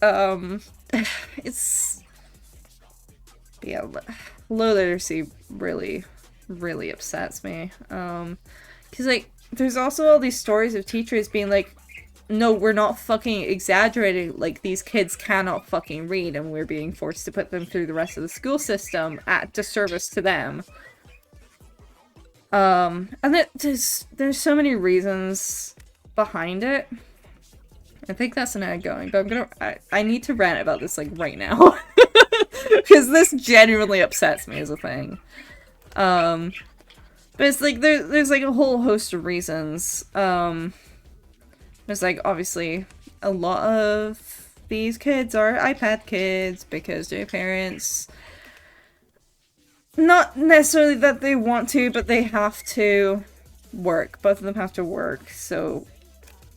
it's... Yeah, low literacy really, really upsets me. Cause, like, there's also all these stories of teachers being like, no, we're not fucking exaggerating, like, these kids cannot fucking read and we're being forced to put them through the rest of the school system at disservice to them. And there's so many reasons behind it. I think that's an ad going, but I need to rant about this, like, right now. Because this genuinely upsets me as a thing. But it's like, there's like a whole host of reasons. There's, like, obviously a lot of these kids are iPad kids because their parents, not necessarily that they want to, but they have to work. Both of them have to work, so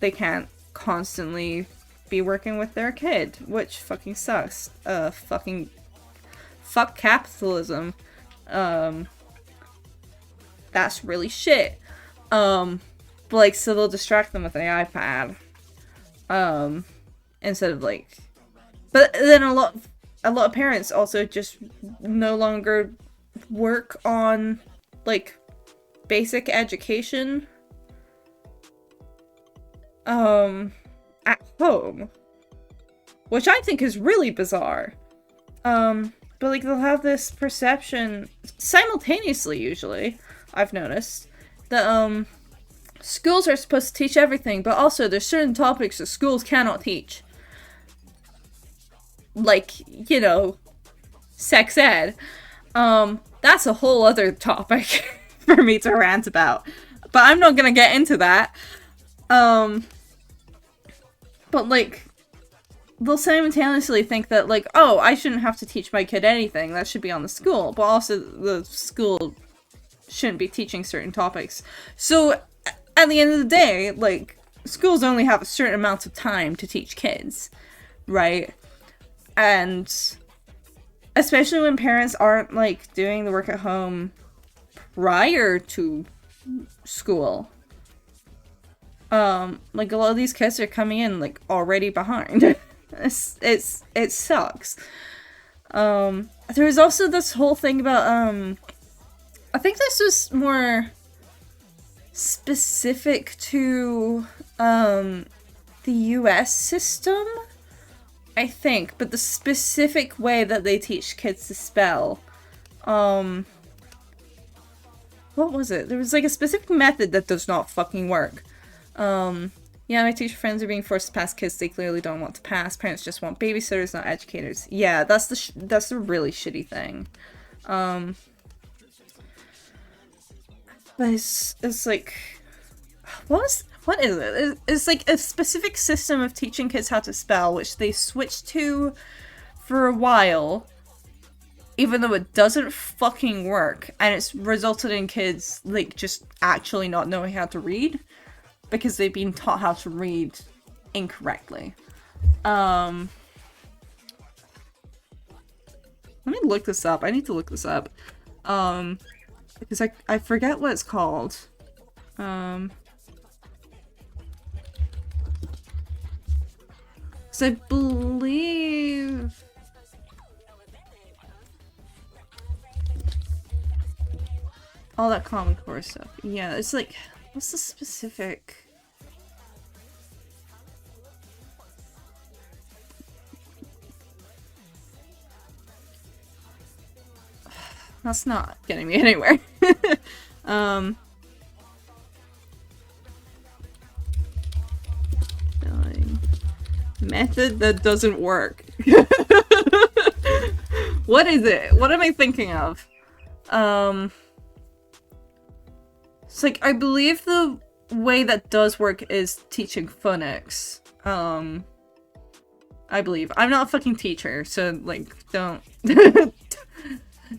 they can't constantly be working with their kid, which fucking sucks. Fuck capitalism. That's really shit. But, like, so they'll distract them with the iPad. Instead of, like... But then a lot of parents also just no longer work on, like, basic education. At home. Which I think is really bizarre. But, like, they'll have this perception, simultaneously usually, I've noticed, that, schools are supposed to teach everything, but also there's certain topics that schools cannot teach. Like, you know, sex ed. That's a whole other topic for me to rant about. But I'm not gonna get into that. But, like, they'll simultaneously think that, like, oh, I shouldn't have to teach my kid anything. That should be on the school. But also, the school shouldn't be teaching certain topics. So, at the end of the day, like, schools only have a certain amount of time to teach kids, right? And especially when parents aren't, like, doing the work at home prior to school. Like, a lot of these kids are coming in, like, already behind. It sucks. There was also this whole thing about, I think this was more specific to, the US system, I think, but the specific way that they teach kids to spell, what was it? There was, like, a specific method that does not fucking work. Yeah, my teacher friends are being forced to pass kids they clearly don't want to pass. Parents just want babysitters, not educators. Yeah, that's the really shitty thing. But it's like, what is it? It's like a specific system of teaching kids how to spell, which they switched to for a while even though it doesn't fucking work, and it's resulted in kids, like, just actually not knowing how to read, because they've been taught how to read incorrectly. Let me look this up. I need to look this up. Because I forget what it's called. Because I believe... all that Common Core stuff. Yeah, it's like... what's the specific... That's not getting me anywhere. Method that doesn't work. What is it? What am I thinking of? It's like, I believe the way that does work is teaching phonics. I believe. I'm not a fucking teacher, so, like, don't...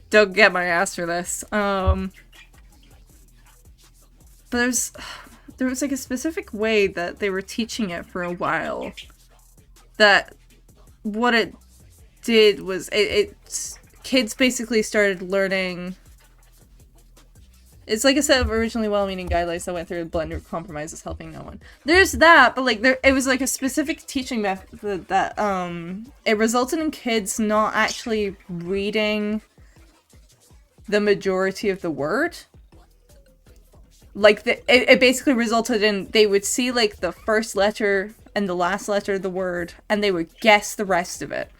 don't get my ass for this. But there was like a specific way that they were teaching it for a while. That what it did was kids basically started learning. It's like a set of originally well-meaning guidelines that went through a blend of compromises, helping no one. There's that, but like it was like a specific teaching method that it resulted in kids not actually reading the majority of the word. Like, it basically resulted in they would see, like, the first letter and the last letter of the word, and they would guess the rest of it.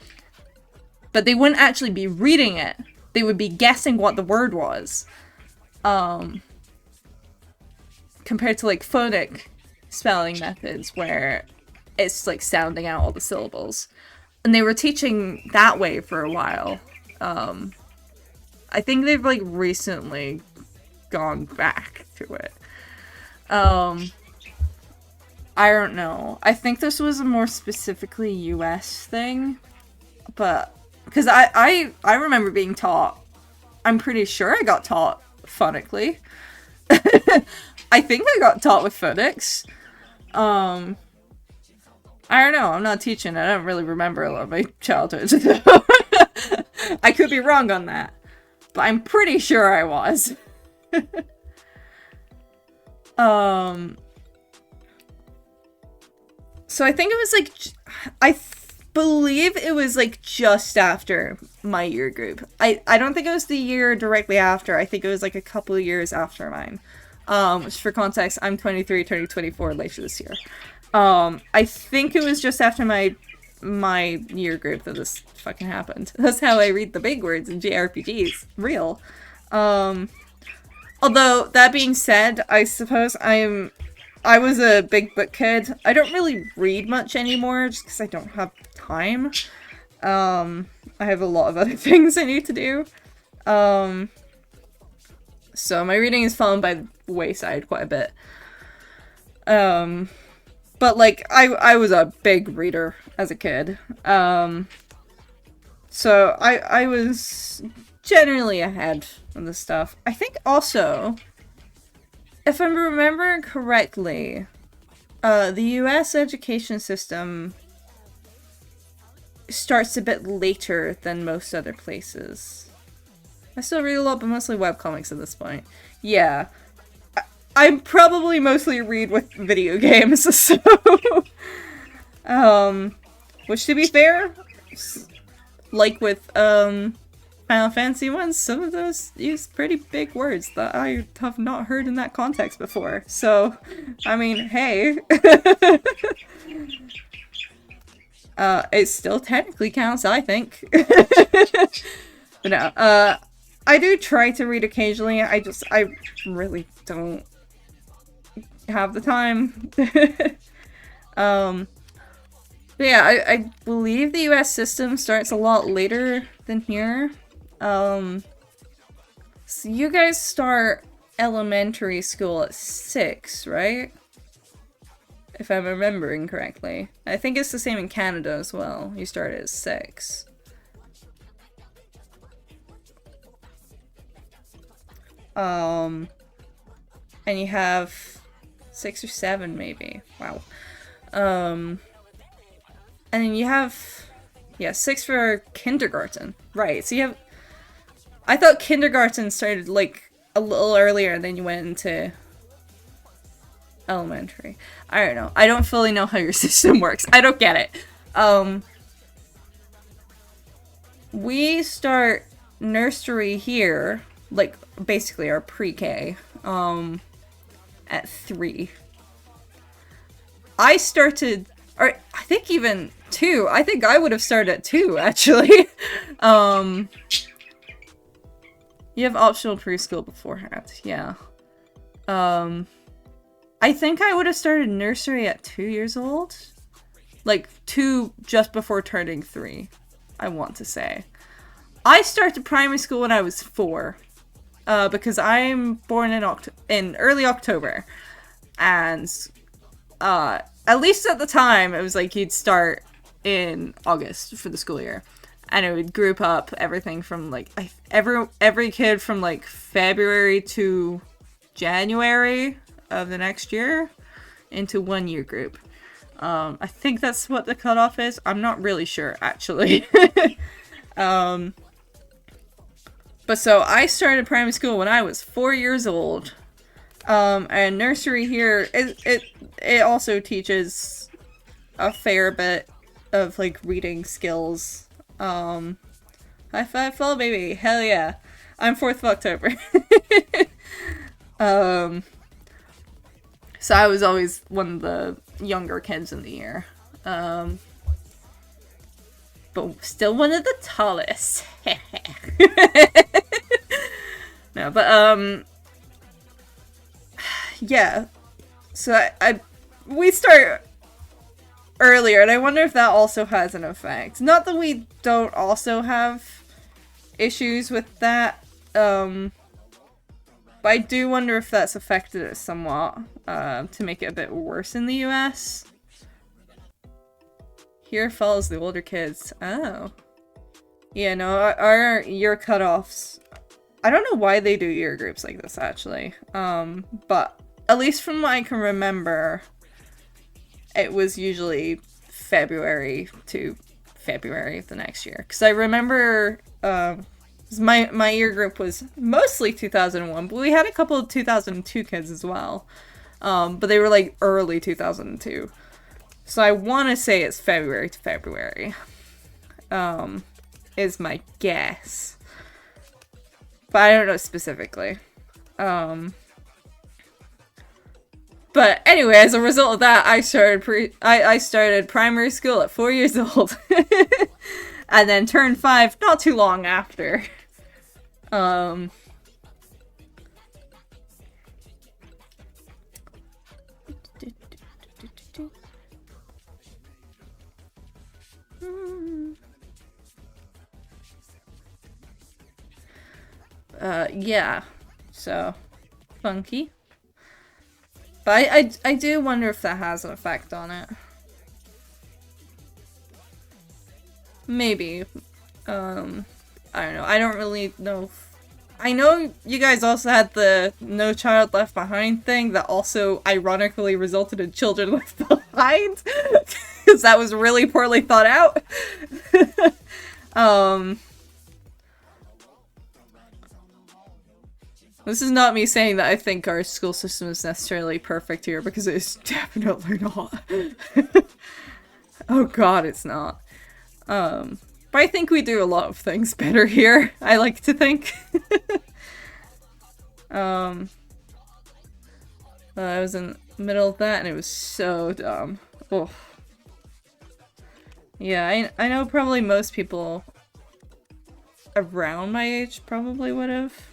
But they wouldn't actually be reading it. They would be guessing what the word was. Compared to, like, phonic spelling methods, where it's, like, sounding out all the syllables. And they were teaching that way for a while. I think they've, like, recently gone back to it. I don't know. I think this was a more specifically US thing. But, because I remember being taught, I'm pretty sure I got taught phonically. I think I got taught with phonics. I don't know. I'm not teaching. I don't really remember a lot of my childhood. I could be wrong on that. But I'm pretty sure I was. So I think it was like, believe it was like just after my year group. I don't think it was the year directly after. I think it was like a couple of years after mine. Which for context, I'm 23, turning 24 later this year. I think it was just after my year group that this fucking happened. That's how I read the big words in JRPGs. Real. Although, that being said, I suppose I was a big book kid. I don't really read much anymore, just because I don't have time. I have a lot of other things I need to do. So my reading is fallen by the wayside quite a bit. But, like, I was a big reader as a kid. So I was generally ahead on this stuff. I think also, if I'm remembering correctly, the US education system starts a bit later than most other places. I still read a lot, but mostly webcomics at this point. Yeah. I probably mostly read with video games, so... which, to be fair, like with, Final Fantasy ones, some of those use pretty big words that I have not heard in that context before. So, I mean, hey. It still technically counts, I think. But no, I do try to read occasionally, I really don't have the time. But yeah, I believe the US system starts a lot later than here. So you guys start elementary school at 6, right? If I'm remembering correctly. I think it's the same in Canada as well. You start at 6. And you have 6 or 7 maybe. Wow. And then you have, yeah, 6 for kindergarten. Right, so you have, I thought kindergarten started like a little earlier and then you went into elementary. I don't know. I don't fully know how your system works. I don't get it. We start nursery here, like basically our pre-K, at 3. I started, or I think even 2. I think I would have started at 2, actually. You have optional preschool beforehand, yeah. I think I would have started nursery at 2 years old. Like, 2 just before turning 3, I want to say. I started primary school when I was 4. Because I'm born in early October. And, at least at the time, it was like you'd start in August for the school year. And it would group up everything from, like, every kid from, like, February to January of the next year into 1 year group. I think that's what the cutoff is. I'm not really sure, actually. But so I started primary school when I was 4 years old. And nursery here, it also teaches a fair bit of, like, reading skills. High five, fellow baby. Hell yeah. I'm 4th of October. So I was always one of the younger kids in the year. But still one of the tallest. No, but, yeah. So we start earlier, and I wonder if that also has an effect. Not that we don't also have issues with that, but I do wonder if that's affected it somewhat, to make it a bit worse in the US. Here follows the older kids. Oh. Yeah, no, our year cutoffs, I don't know why they do year groups like this, actually. But at least from what I can remember, it was usually February to February of the next year. Because I remember, my year group was mostly 2001, but we had a couple of 2002 kids as well. But they were like early 2002. So I want to say it's February to February. Is my guess. But I don't know specifically. But anyway, as a result of that, I started primary school at 4 years old. And then turned 5 not too long after. Yeah. So, funky. But I do wonder if that has an effect on it. Maybe. I don't know. I don't really know. I know you guys also had the No Child Left Behind thing that also ironically resulted in Children Left Behind. Because that was really poorly thought out. This is not me saying that I think our school system is necessarily perfect here, because it is definitely not. Oh god, it's not. But I think we do a lot of things better here, I like to think. I was in the middle of that and it was so dumb. Oh. Yeah, I know probably most people around my age probably would have.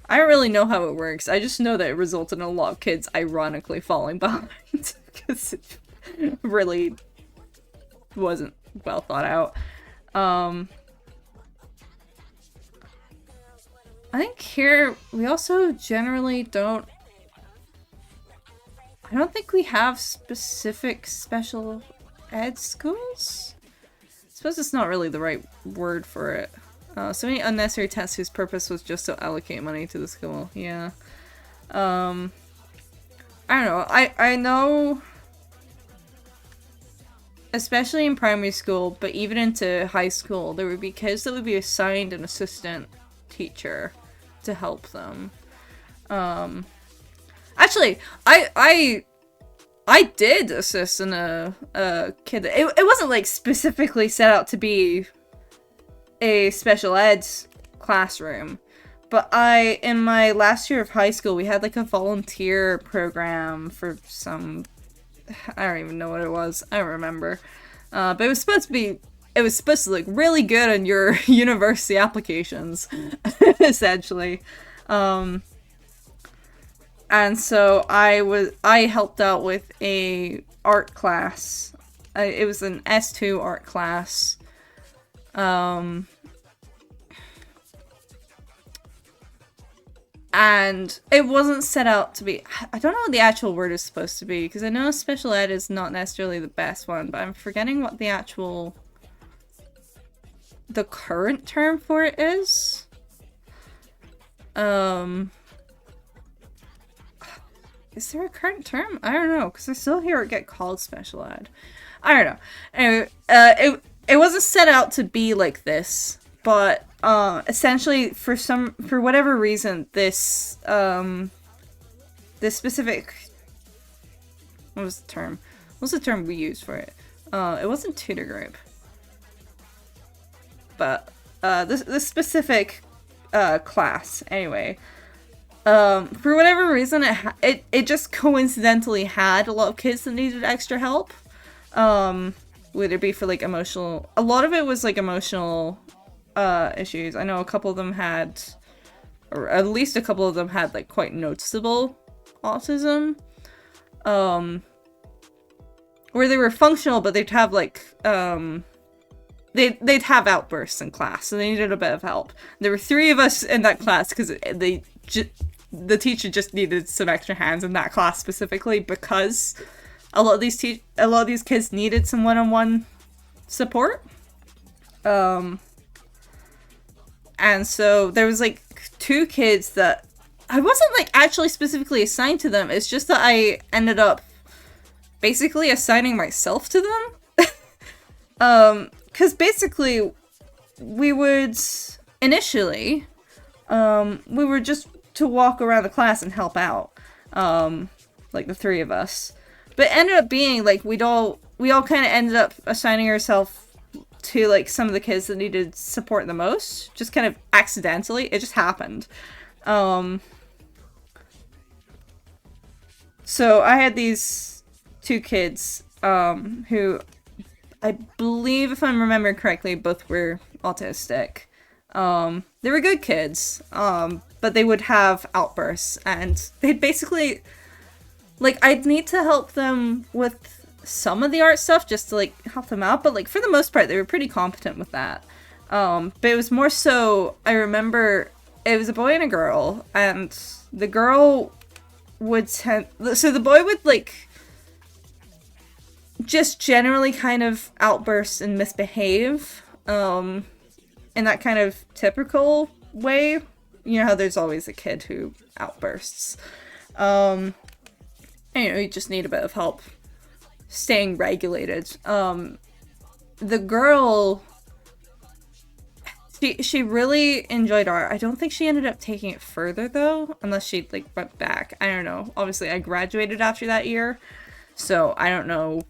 I don't really know how it works. I just know that it resulted in a lot of kids ironically falling behind. Because it really wasn't well thought out. I think here we also generally don't... I don't think we have specific special ed schools? I suppose it's not really the right word for it. So many unnecessary tests whose purpose was just to allocate money to the school. Yeah. I don't know. I know, especially in primary school, but even into high school, there would be kids that would be assigned an assistant teacher to help them. Actually, I did assist in a kid. It wasn't like specifically set out to be a special ed classroom, but in my last year of high school, we had like a volunteer program for some, I don't even know what it was. I don't remember. But it was supposed to look really good on your university applications, essentially. And so I helped out with a art class. It was an S2 art class. And it wasn't set out to be, I don't know what the actual word is supposed to be, because I know special ed is not necessarily the best one, but I'm forgetting what the current term for it is. Is there a current term? I don't know, because I still hear it get called special ed. I don't know. Anyway, it wasn't set out to be like this, but essentially for whatever reason, this specific, what was the term? What was the term we used for it? It wasn't tutor group, but this specific class anyway. For whatever reason, it just coincidentally had a lot of kids that needed extra help. Would it be for like emotional? A lot of it was like emotional issues. I know a couple of them had, or at least a couple of them had like quite noticeable autism. Where they were functional, but they'd have like they'd have outbursts in class, so they needed a bit of help. There were 3 of us in that class because the teacher just needed some extra hands in that class specifically because a lot of these kids needed some one-on-one support. And so there was like 2 kids that I wasn't like actually specifically assigned to them. It's just that I ended up basically assigning myself to them. Because basically we would initially we were just to walk around the class and help out, like the 3 of us. But it ended up being like we all kind of ended up assigning ourselves to like some of the kids that needed support the most, just kind of accidentally. It just happened. So I had these 2 kids who I believe, if I'm remembering correctly, both were autistic. They were good kids, but they would have outbursts, and they'd basically, like, I'd need to help them with some of the art stuff just to, like, help them out, but, like, for the most part, they were pretty competent with that. But it was more so, I remember, it was a boy and a girl, and the girl would so the boy would, like, just generally kind of outburst and misbehave, in that kind of typical way. You know how there's always a kid who outbursts. And, you know, you just need a bit of help staying regulated. The girl, she really enjoyed art. I don't think she ended up taking it further, though, unless she, like, went back. I don't know. Obviously, I graduated after that year, so I don't know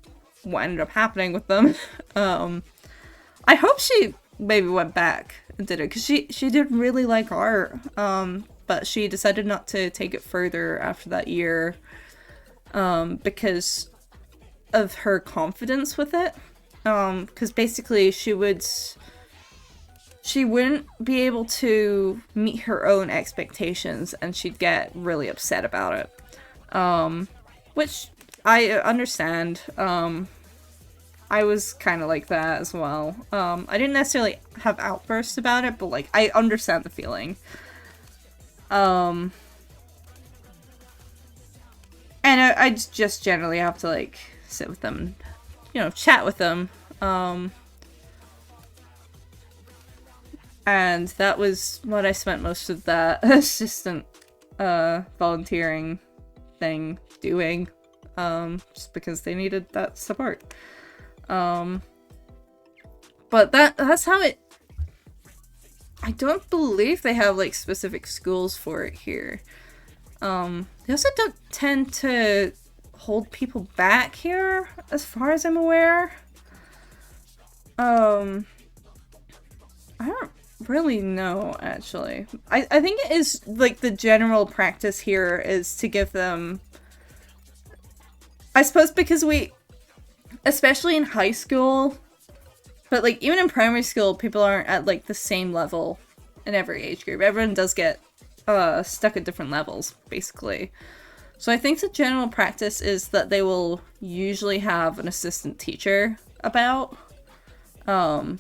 what ended up happening with them. I hope she maybe went back and did it, because she did really like art, but she decided not to take it further after that year, because of her confidence with it, because basically she wouldn't be able to meet her own expectations, and she'd get really upset about it, which I understand. I was kind of like that as well. I didn't necessarily have outbursts about it, but, like, I understand the feeling. And I just generally have to, like, sit with them and, you know, chat with them. And that was what I spent most of that assistant volunteering thing doing, just because they needed that support. But that's how it... I don't believe they have, like, specific schools for it here. They also don't tend to hold people back here, as far as I'm aware. I don't really know, actually. I think it is, like, the general practice here is to give them... I suppose because we... Especially in high school, but, like, even in primary school, people aren't at, like, the same level in every age group. Everyone does get stuck at different levels, basically. So I think the general practice is that they will usually have an assistant teacher about, to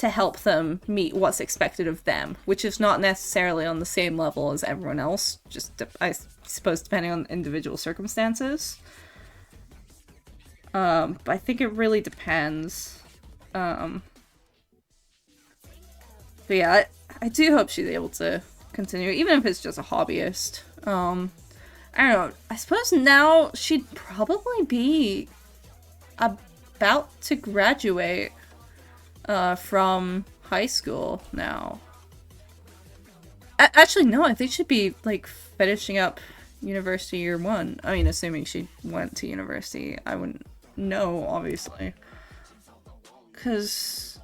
help them meet what's expected of them, which is not necessarily on the same level as everyone else, just, I suppose, depending on individual circumstances. But I think it really depends. But yeah, I do hope she's able to continue, even if it's just a hobbyist. I don't know, I suppose now she'd probably be about to graduate from high school now. Actually, no, I think she'd be, like, finishing up university year 1. I mean, assuming she went to university. I wouldn't know, obviously. Because...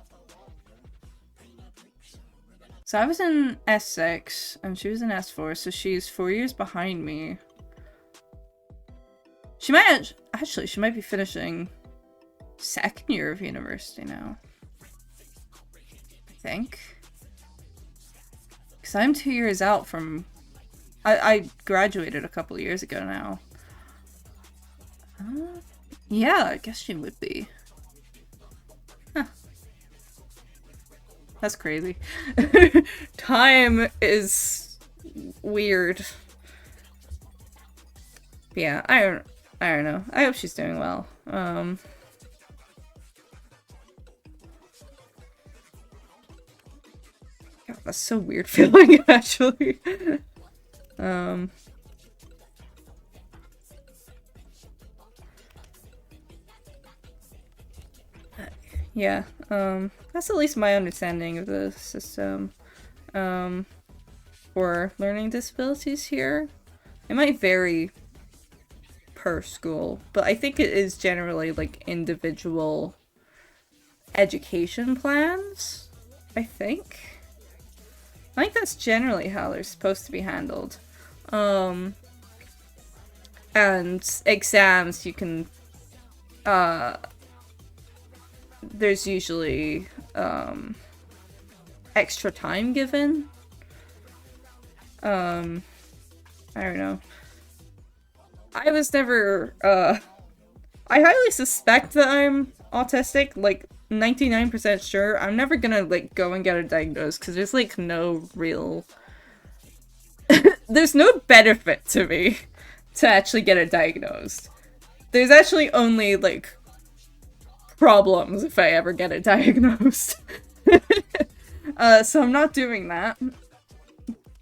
So I was in S6, and she was in S4, so she's 4 years behind me. She might actually, she might be finishing 2nd year of university now. I think. Because I'm 2 years out from... I graduated a couple years ago now. Yeah, I guess she would be. Huh. That's crazy. Time is weird. Yeah, I don't know. I hope she's doing well. God, that's so weird feeling, actually. Yeah, that's at least my understanding of the system, for learning disabilities here. It might vary per school, but I think it is generally, like, individual education plans, I think. I think that's generally how they're supposed to be handled. And exams, you can, there's usually, extra time given. I don't know. I was never, I highly suspect that I'm autistic, like, 99% sure. I'm never gonna, like, go and get a diagnosis, because there's, like, no real... There's no benefit to me to actually get it diagnosed. There's actually only, like, problems if I ever get it diagnosed. So I'm not doing that.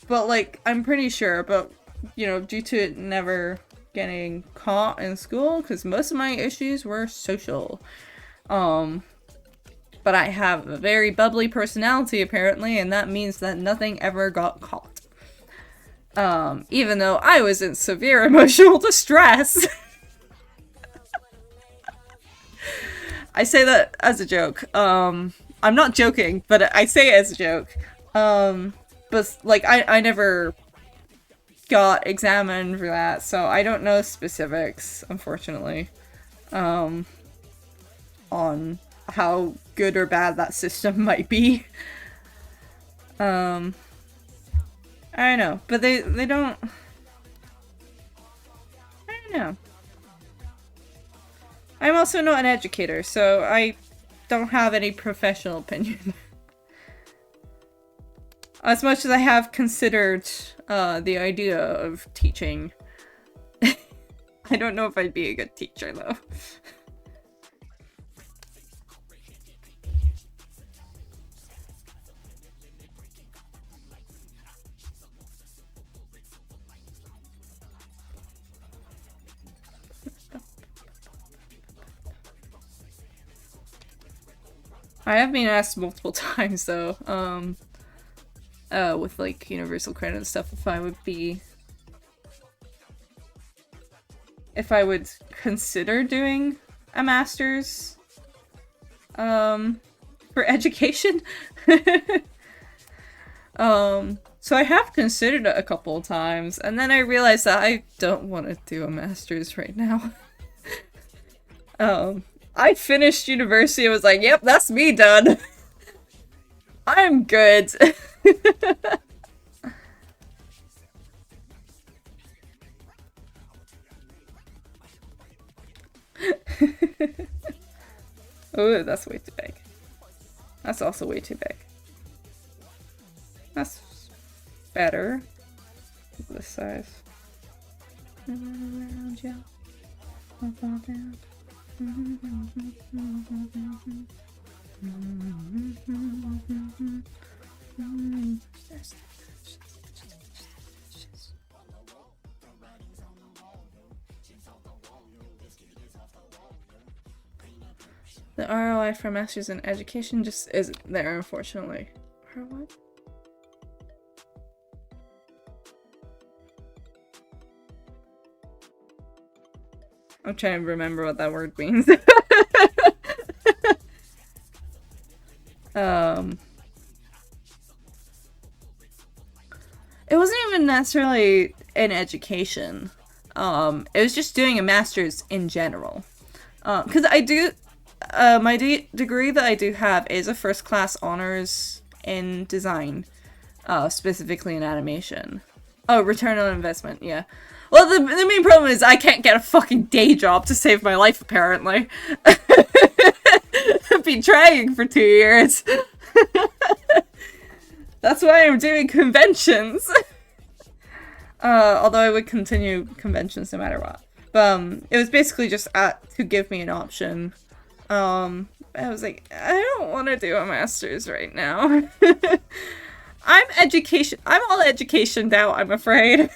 But, like, I'm pretty sure, but, you know, due to it never getting caught in school, because most of my issues were social. But I have a very bubbly personality, apparently, and that means that nothing ever got caught. Even though I was in severe emotional distress. I say that as a joke. I'm not joking, but I say it as a joke. But, like, I never got examined for that, so I don't know specifics, unfortunately, on how good or bad that system might be. I don't know, but they don't... I don't know. I'm also not an educator, so I don't have any professional opinion. As much as I have considered the idea of teaching. I don't know if I'd be a good teacher, though. I have been asked multiple times though, with like universal credit and stuff, if I would consider doing a master's, for education. So I have considered it a couple of times, and then I realized that I don't want to do a master's right now. I finished university and was like, yep, that's me done. I'm good. Oh, that's way too big. That's also way too big. That's better. This size. Around you. Up, up, down. The ROI for Masters in Education just isn't there, unfortunately. Or what? I'm trying to remember what that word means. It wasn't even necessarily in education. It was just doing a master's in general. Because I do, my degree that I do have is a first class honors in design, specifically in animation. Oh, return on investment, yeah. Well, the main problem is I can't get a fucking day job to save my life, apparently. I've been trying for 2 years. That's why I'm doing conventions. Although I would continue conventions no matter what. But, it was basically just to give me an option. I was like, I don't want to do a master's right now. I'm all education now, I'm afraid.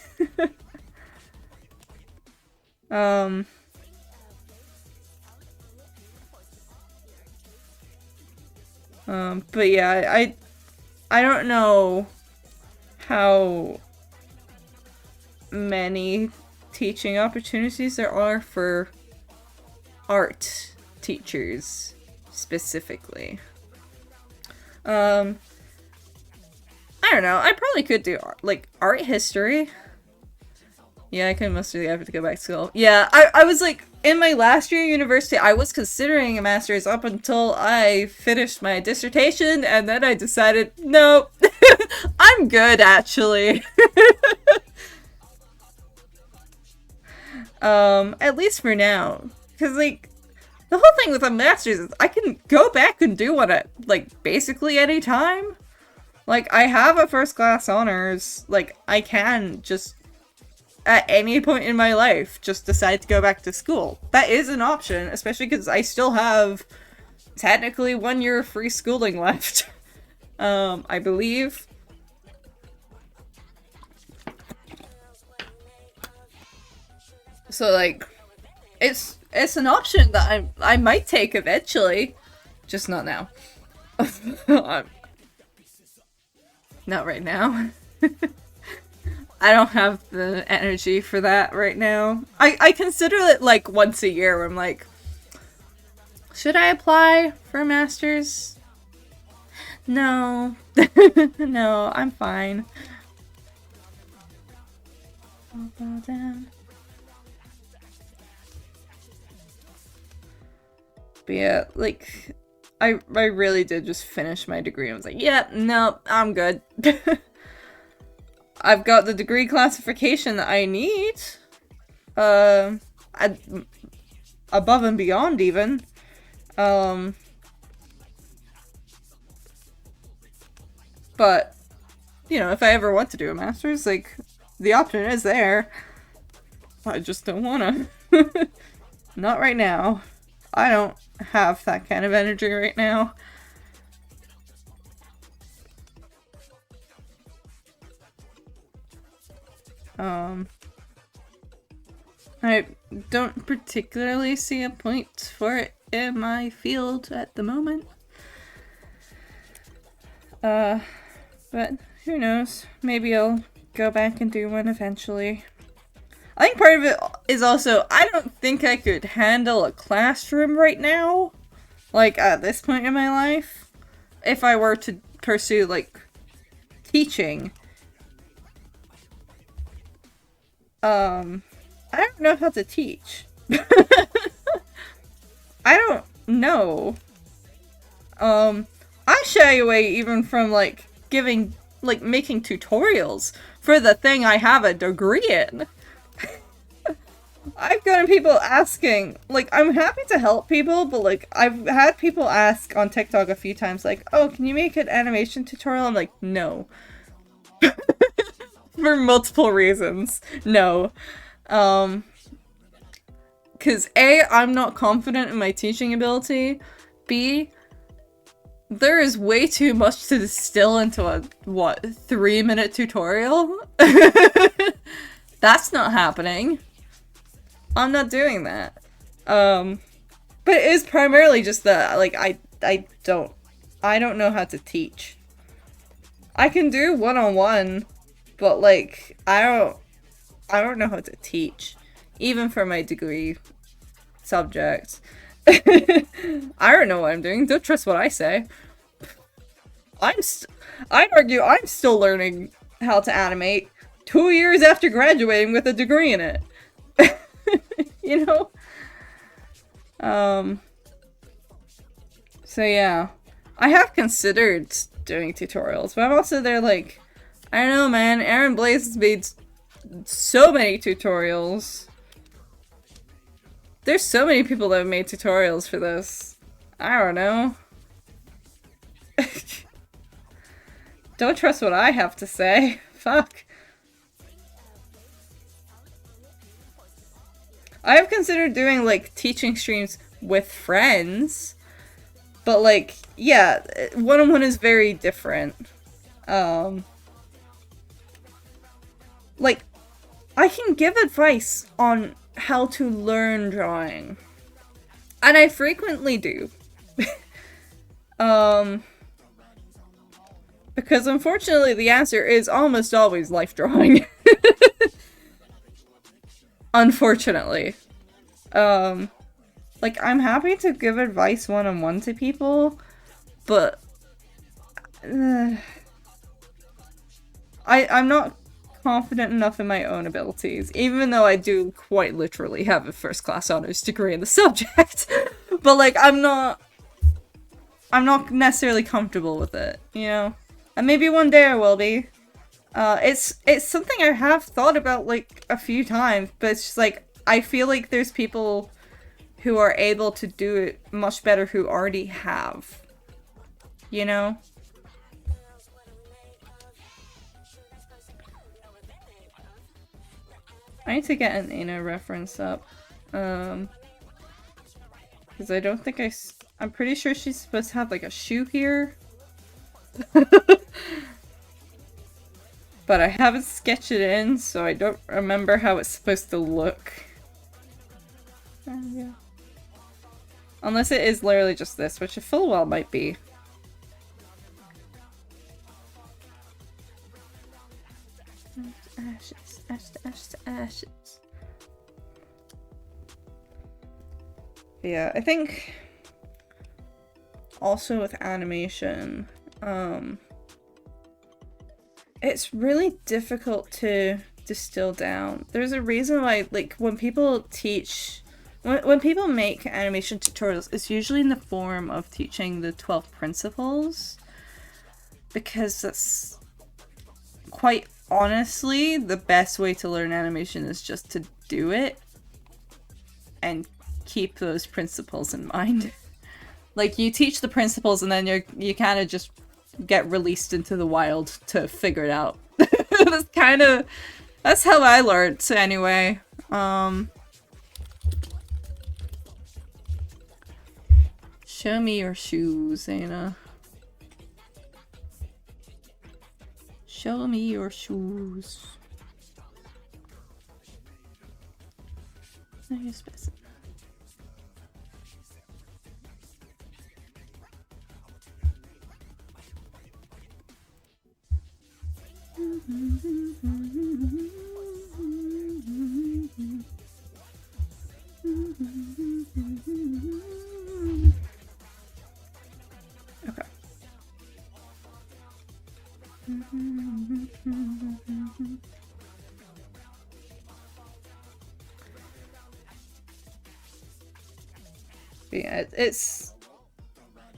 But yeah, I don't know how many teaching opportunities there are for art teachers specifically. I don't know, I probably could do art history. Yeah, I couldn't muster the effort to go back to school. Yeah, I was like, in my last year of university, I was considering a master's up until I finished my dissertation, and then I decided, nope, I'm good, actually. At least for now. Because, like, the whole thing with a master's is I can go back and do one at, like, basically any time. Like, I have a first class honors. Like, I can just, at any point in my life, just decide to go back to school. That is an option, especially because I still have technically 1 year of free schooling left. I believe. So, like, it's an option that I might take eventually. Just not now. Not right now. I don't have the energy for that right now. I consider it like once a year where I'm like, should I apply for a master's? No. No, I'm fine. I'll fall down. But yeah, like, I really did just finish my degree. I was like, yeah, no, I'm good. I've got the degree classification that I need. Above and beyond, even. But, you know, if I ever want to do a master's, like, the option is there. I just don't wanna. Not right now. I don't have that kind of energy right now. I don't particularly see a point for it in my field at the moment. But who knows? Maybe I'll go back and do one eventually. I think part of it is also, I don't think I could handle a classroom right now. Like, at this point in my life. If I were to pursue, like, teaching. I don't know how to teach. I don't know. I shy away even from, like, making tutorials for the thing I have a degree in. I've gotten people asking, like, I'm happy to help people, but, like, I've had people ask on TikTok a few times, like, oh, can you make an animation tutorial? I'm like, no. For multiple reasons. No. Because A, I'm not confident in my teaching ability. B, there is way too much to distill into a, 3-minute tutorial? That's not happening. I'm not doing that. But it is primarily just that, like, I don't know how to teach. I can do one-on-one, but, like, I don't know how to teach. Even for my degree subject. I don't know what I'm doing. Don't trust what I say. I'd argue I'm still learning how to animate 2 years after graduating with a degree in it. You know? So yeah. I have considered doing tutorials, but I'm also there like, I don't know, man. Aaron Blaze has made so many tutorials. There's so many people that have made tutorials for this. I don't know. Don't trust what I have to say. Fuck. I have considered doing, like, teaching streams with friends. But, like, yeah, one-on-one is very different. Like, I can give advice on how to learn drawing. And I frequently do. Because unfortunately the answer is almost always life drawing. Unfortunately. Like, I'm happy to give advice one-on-one to people, but I'm not confident enough in my own abilities, even though I do quite literally have a first-class honors degree in the subject. But, like, I'm not necessarily comfortable with it, you know? And maybe one day I will be. It's something I have thought about, like, a few times, but it's just, like, I feel like there's people who are able to do it much better who already have. You know? I need to get an ENA reference up. Because I don't think I'm pretty sure she's supposed to have, like, a shoe here. But I haven't sketched it in, so I don't remember how it's supposed to look. Yeah. Unless it is literally just this, which it full well might be. Ashes, ashes to ashes. Yeah, I think also with animation, it's really difficult to distill down. There's a reason why, like, when people teach, when people make animation tutorials, it's usually in the form of teaching the 12 principles, because that's quite honestly the best way to learn animation is just to do it and keep those principles in mind. Like, you teach the principles and then you kind of just get released into the wild to figure it out. That's how I learned, so anyway. Show me your shoes, ENA. Show me your shoes. No, you're specimen. Okay. Yeah, it's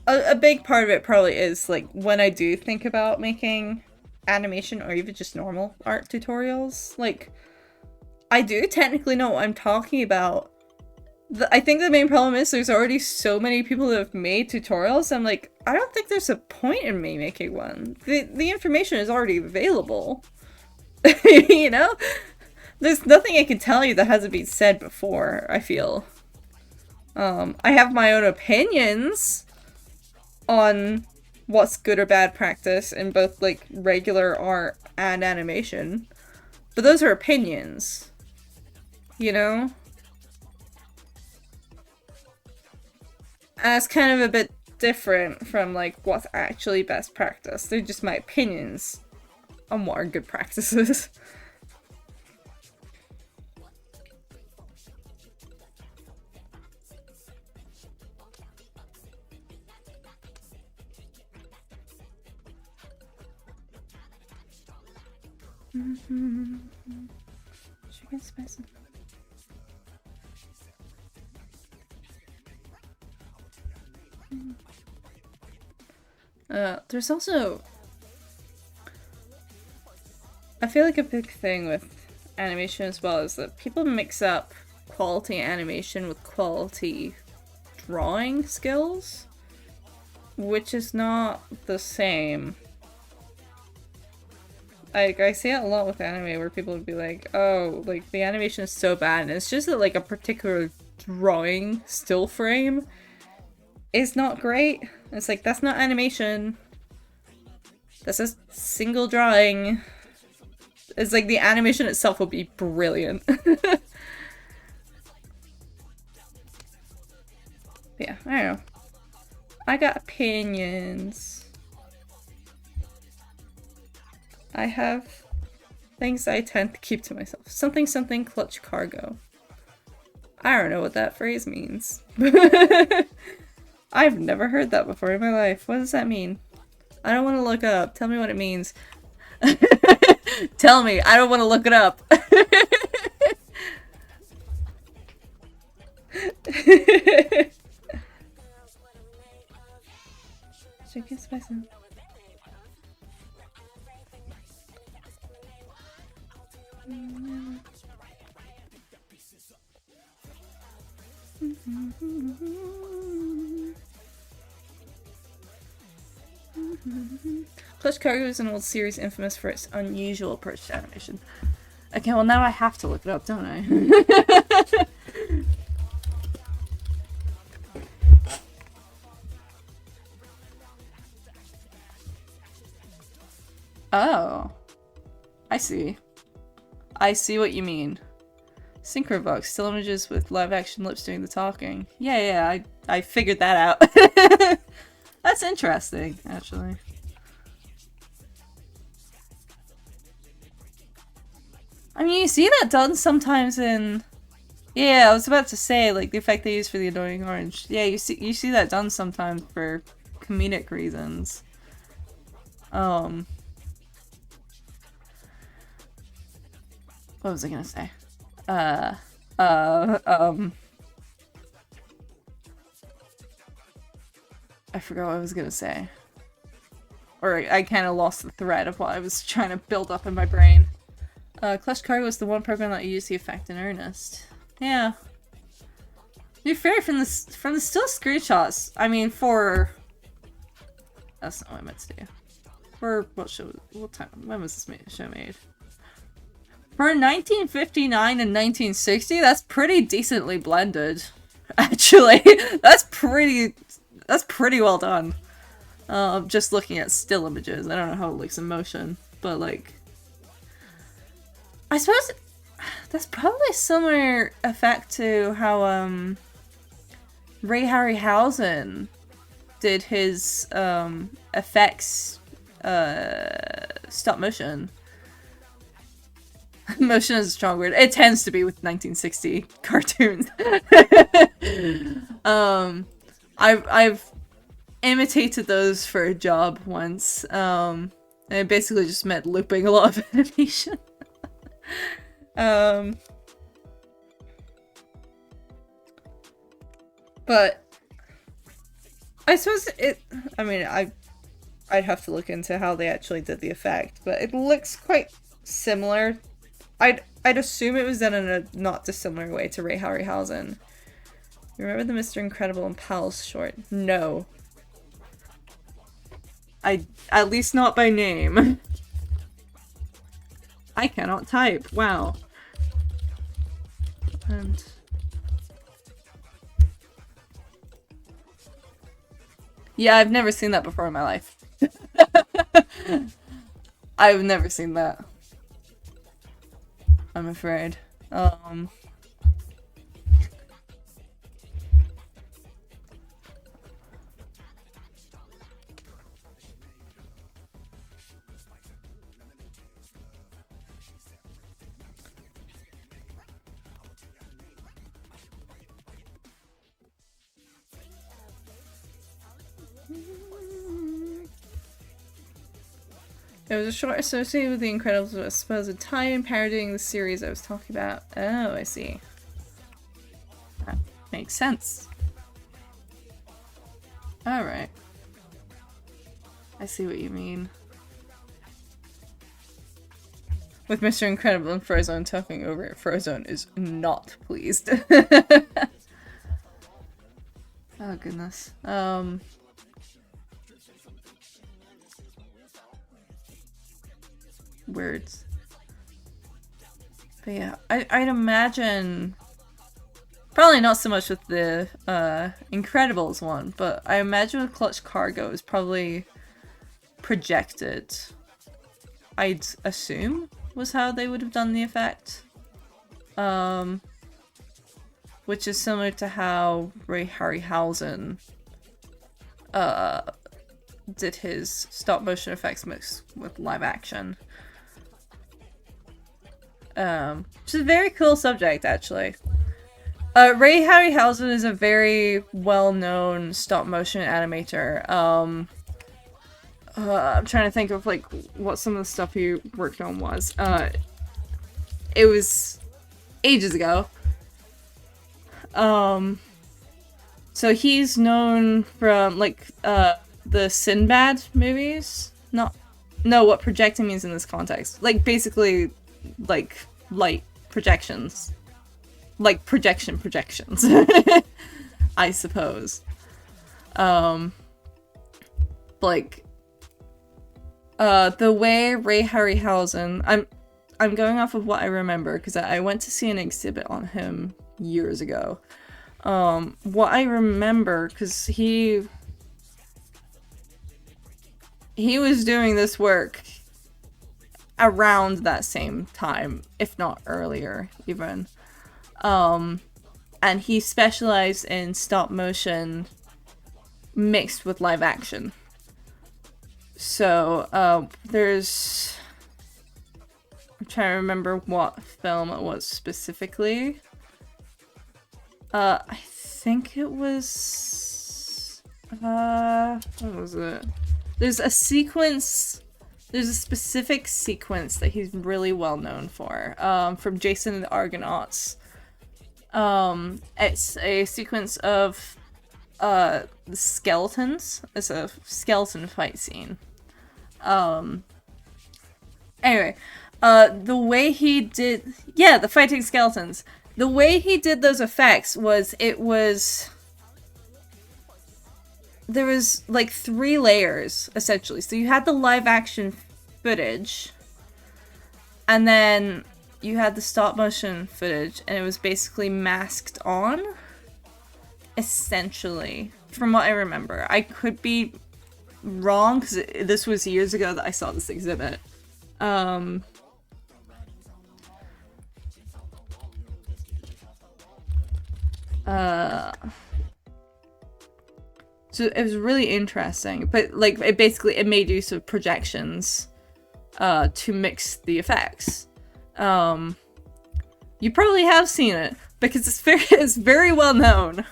a big part of it probably is like when I do think about making animation or even just normal art tutorials, like I do technically know what I'm talking about. I think the main problem is there's already so many people that have made tutorials. I'm like, I don't think there's a point in me making one. The information is already available. You know? There's nothing I can tell you that hasn't been said before, I feel. I have my own opinions on what's good or bad practice in both, like, regular art and animation. But those are opinions. You know? And it's kind of a bit different from, like, what's actually best practice. They're just my opinions on what are good practices. Chicken spicy. There's also... I feel like a big thing with animation as well is that people mix up quality animation with quality drawing skills, which is not the same. Like, I see it a lot with anime where people would be like, oh, like, the animation is so bad, and it's just that, like, a particular drawing still frame is not great. It's like, that's not animation. That's a single drawing. It's like, the animation itself will be brilliant. Yeah, I don't know. I got opinions. I have things I tend to keep to myself. Something something clutch cargo. I don't know what that phrase means. I've never heard that before in my life. What does that mean? I don't want to look up. Tell me what it means. Tell me. I don't want to look it up. Chicken spicy. Clutch Cargo is an old series infamous for its unusual approach to animation. Okay, well now I have to look it up, don't I? Oh. I see. I see what you mean. Synchrovox, still images with live action lips doing the talking. Yeah, I figured that out. That's interesting, actually. I mean, you see that done sometimes in... Yeah, I was about to say, like, the effect they use for the annoying orange. Yeah, you see that done sometimes for comedic reasons. What was I gonna say? I forgot what I was gonna say. Or I kind of lost the thread of what I was trying to build up in my brain. Clutch Cargo was the one program that used the effect in earnest. Yeah. To be fair, from the still screenshots, I mean, for... That's not what I meant to do. For what show? What time? When was this show made? For 1959 and 1960, that's pretty decently blended. Actually, that's pretty well done. Just looking at still images, I don't know how it looks in motion, but like, I suppose that's probably a similar effect to how Ray Harryhausen did his effects stop motion. Motion is a strong word. It tends to be with 1960 cartoons. I've imitated those for a job once. And it basically just meant looping a lot of animation. But I suppose I mean, I'd have to look into how they actually did the effect, but it looks quite similar. I'd assume it was done in a not dissimilar way to Ray Harryhausen. You remember the Mr. Incredible and Pals short? No. At least not by name. I cannot type. Wow. And yeah, I've never seen that before in my life. I've never seen that. I'm afraid. There was a short associated with The Incredibles with a supposed tie-in parodying the series I was talking about. Oh, I see. That makes sense. Alright. I see what you mean. With Mr. Incredible and Frozone talking over it, Frozone is not pleased. Oh goodness. Words. But yeah, I'd imagine probably not so much with the Incredibles one, but I imagine with Clutch Cargo is probably projected. I'd assume was how they would have done the effect. Which is similar to how Ray Harryhausen did his stop motion effects mix with live action. Which is a very cool subject, actually. Ray Harryhausen is a very well-known stop-motion animator. I'm trying to think of, like, what some of the stuff he worked on was. It was ages ago. So he's known from, like, the Sinbad movies? No, what projecting means in this context. Like, basically, light projections. Like, projections. I suppose. Like, the way Ray Harryhausen... I'm going off of what I remember, because I went to see an exhibit on him years ago. What I remember, because he was doing this work around that same time, if not earlier, even. And he specialized in stop motion mixed with live action. So, there's... I'm trying to remember what film it was specifically. I think it was... what was it? There's a specific sequence that he's really well known for, from Jason and the Argonauts. It's a sequence of, the skeletons. It's a skeleton fight scene. Anyway, the way he did... Yeah, the fighting skeletons. The way he did those effects was, there was, like, 3 layers, essentially. So you had the live-action footage, and then you had the stop-motion footage, and it was basically masked on, essentially, from what I remember. I could be wrong, because this was years ago that I saw this exhibit. So it was really interesting, but like it made use of projections to mix the effects. You probably have seen it because it's very well known.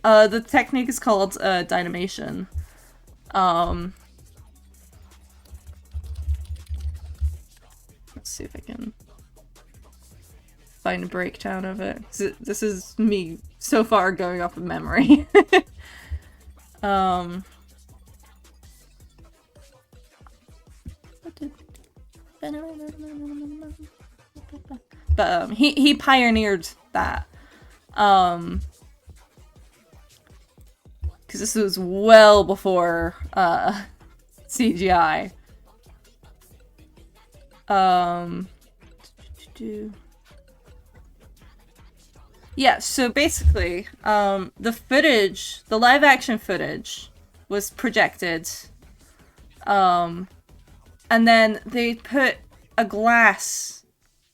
The technique is called dynamation. Let's see if I can find a breakdown of it. This is me so far going off of memory. But he pioneered that. Because this was well before CGI. Yeah, so basically, the footage, the live action footage was projected, and then they put a glass,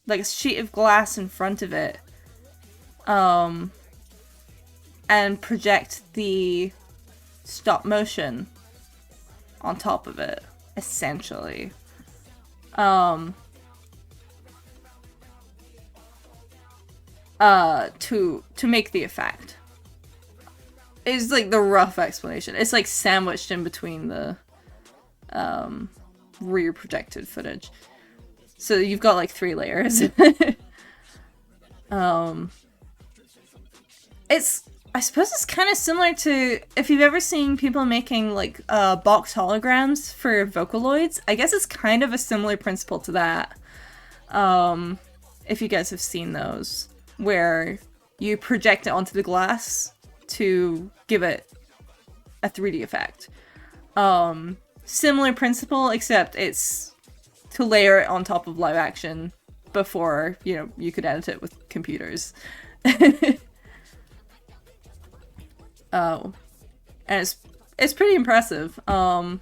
like a sheet of glass in front of it, and project the stop motion on top of it, essentially. To make the effect. It's like the rough explanation. It's like sandwiched in between the rear projected footage. So you've got like 3 layers. I suppose it's kind of similar to if you've ever seen people making like box holograms for Vocaloids. I guess it's kind of a similar principle to that. If you guys have seen those, where you project it onto the glass to give it a 3D effect. Similar principle, except it's to layer it on top of live action before, you know, you could edit it with computers. Oh. And it's pretty impressive. That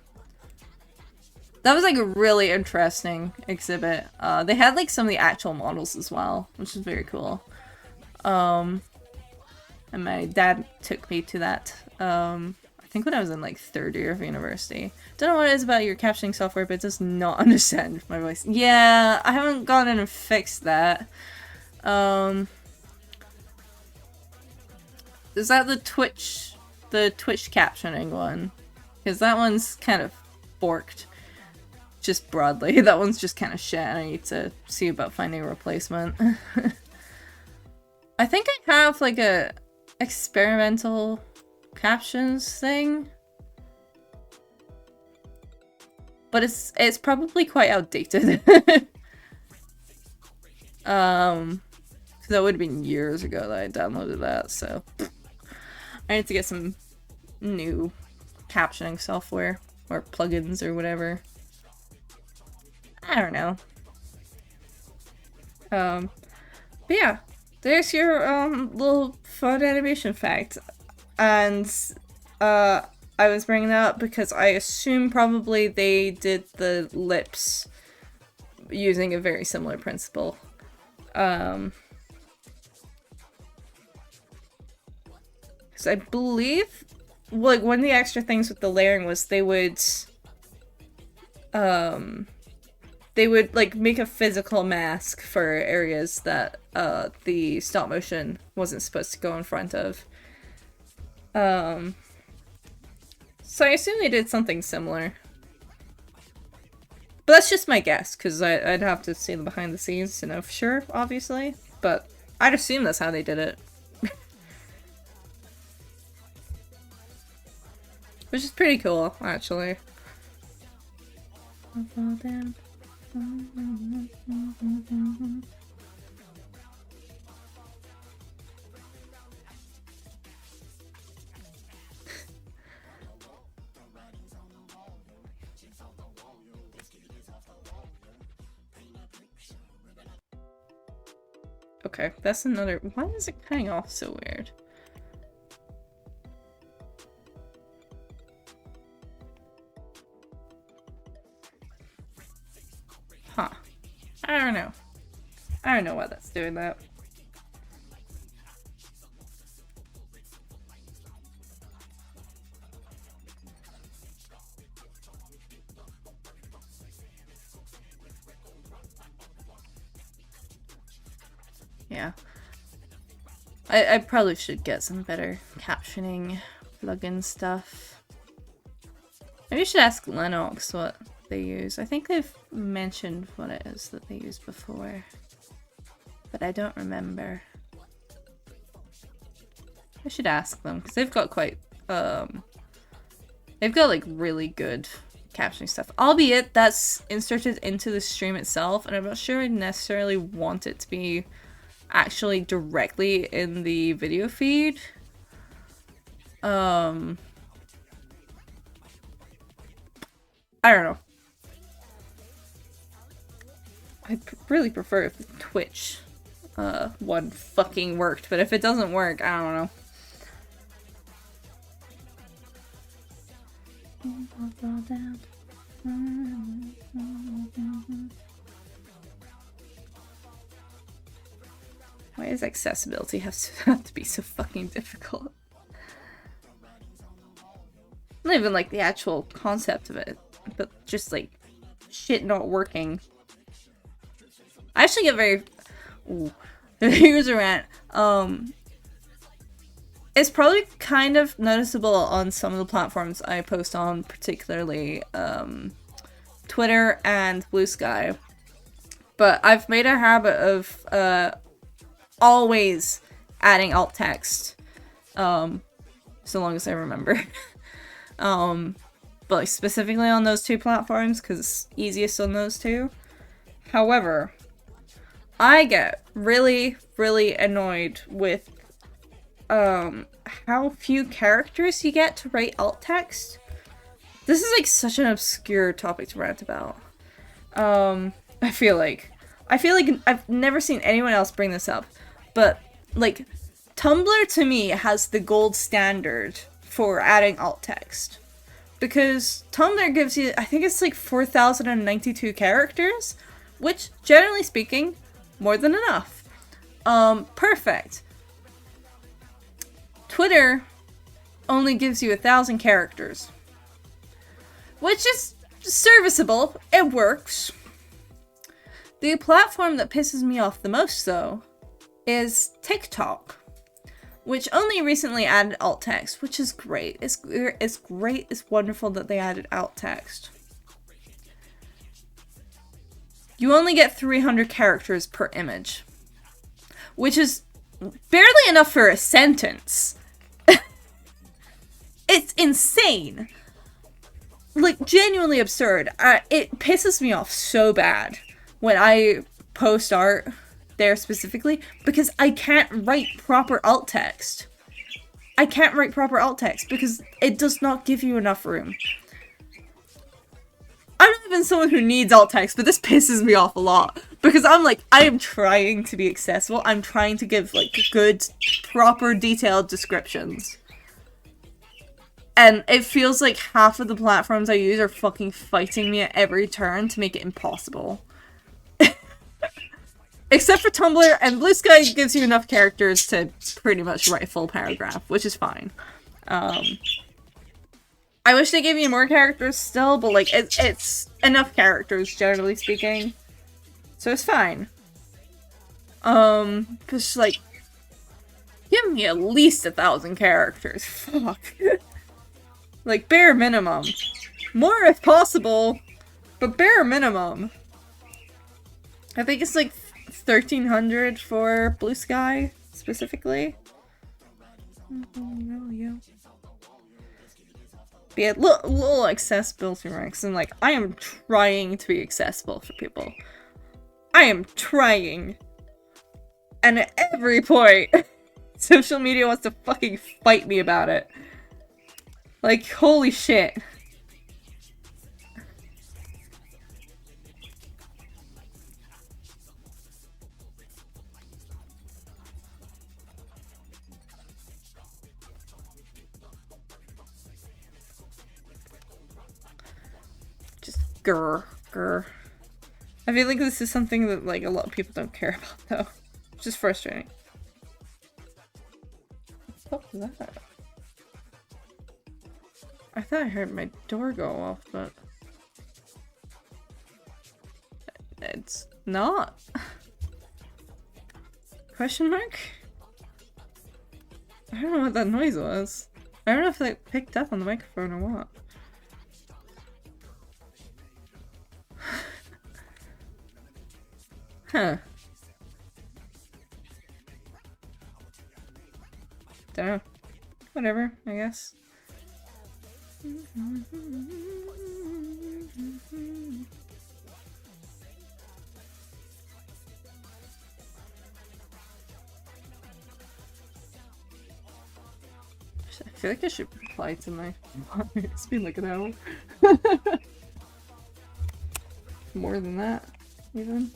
was like a really interesting exhibit. They had like some of the actual models as well, which is very cool. And my dad took me to that, I think when I was in like 3rd year of university. Don't know what it is about your captioning software, but it does not understand my voice. Yeah, I haven't gone in and fixed that. Is that the Twitch captioning one? Because that one's kind of forked. Just broadly. That one's just kind of shit, and I need to see about finding a replacement. I think I have like a experimental captions thing. But it's probably quite outdated. That would have been years ago that I downloaded that, so I need to get some new captioning software or plugins or whatever. I don't know. But yeah, there's your little fun animation fact. And I was bringing that up because I assume probably they did the lips using a very similar principle. Because I believe, like, one of the extra things with the layering was they would like make a physical mask for areas that the stop motion wasn't supposed to go in front of. So I assume they did something similar. But that's just my guess, because I'd have to see the behind the scenes to know for sure, obviously. But I'd assume that's how they did it. Which is pretty cool, actually. Okay, that's another. Why is it cutting off so weird? Huh. I don't know. I don't know why that's doing that. yeah. I probably should get some better captioning plugin stuff. Maybe you should ask Lennox what they use. I think they've mentioned what it is that they used before, but I don't remember. I should ask them because they've got quite they've got like really good captioning stuff, albeit that's inserted into the stream itself, and I'm not sure I necessarily want it to be actually directly in the video feed. I don't know. I really prefer if Twitch one fucking worked, but if it doesn't work, I don't know. Why does accessibility have to be so fucking difficult? Not even like the actual concept of it, but just like shit not working. I actually get very... Ooh. Here's a rant. It's probably kind of noticeable on some of the platforms I post on, particularly Twitter and Blue Sky. But I've made a habit of always adding alt text, so long as I remember. But like specifically on those two platforms, because it's easiest on those two. However, I get really, really annoyed with how few characters you get to write alt text. This is like such an obscure topic to rant about. I feel like I've never seen anyone else bring this up, but like Tumblr to me has the gold standard for adding alt text. Because Tumblr gives you, I think it's like 4,092 characters, which generally speaking, more than enough. Perfect. Twitter only gives you 1,000 characters, which is serviceable. It works. The platform that pisses me off the most, though, is TikTok, which only recently added alt text, which is great. It's great. It's wonderful that they added alt text. You only get 300 characters per image, which is barely enough for a sentence. It's insane. Like, genuinely absurd. It pisses me off so bad when I post art there specifically, because I can't write proper alt text. I can't write proper alt text because it does not give you enough room. I'm not even someone who needs alt text, but this pisses me off a lot. Because I'm like, I am trying to be accessible. I'm trying to give, like, good, proper, detailed descriptions. And it feels like half of the platforms I use are fucking fighting me at every turn to make it impossible. Except for Tumblr, and Blue Sky gives you enough characters to pretty much write a full paragraph, which is fine. I wish they gave you more characters still, but like, it's enough characters, generally speaking. So it's fine. Cause like, give me at least 1,000 characters. Fuck. Like, bare minimum. More if possible, but bare minimum. I think it's like 1,300 for Blue Sky, specifically. Oh, yeah. But yeah, little accessibility ranks, and like, I am trying to be accessible for people. I am trying. And at every point, social media wants to fucking fight me about it. Like, holy shit. Just grr. I feel like this is something that like a lot of people don't care about though. It's just frustrating. What the fuck was that? I thought I heard my door go off, but it's not. Question mark? I don't know what that noise was. I don't know if that picked up on the microphone or what. Huh. Dunno. Whatever, I guess. I feel like I should reply to my... It's been like an hour. More than that, even.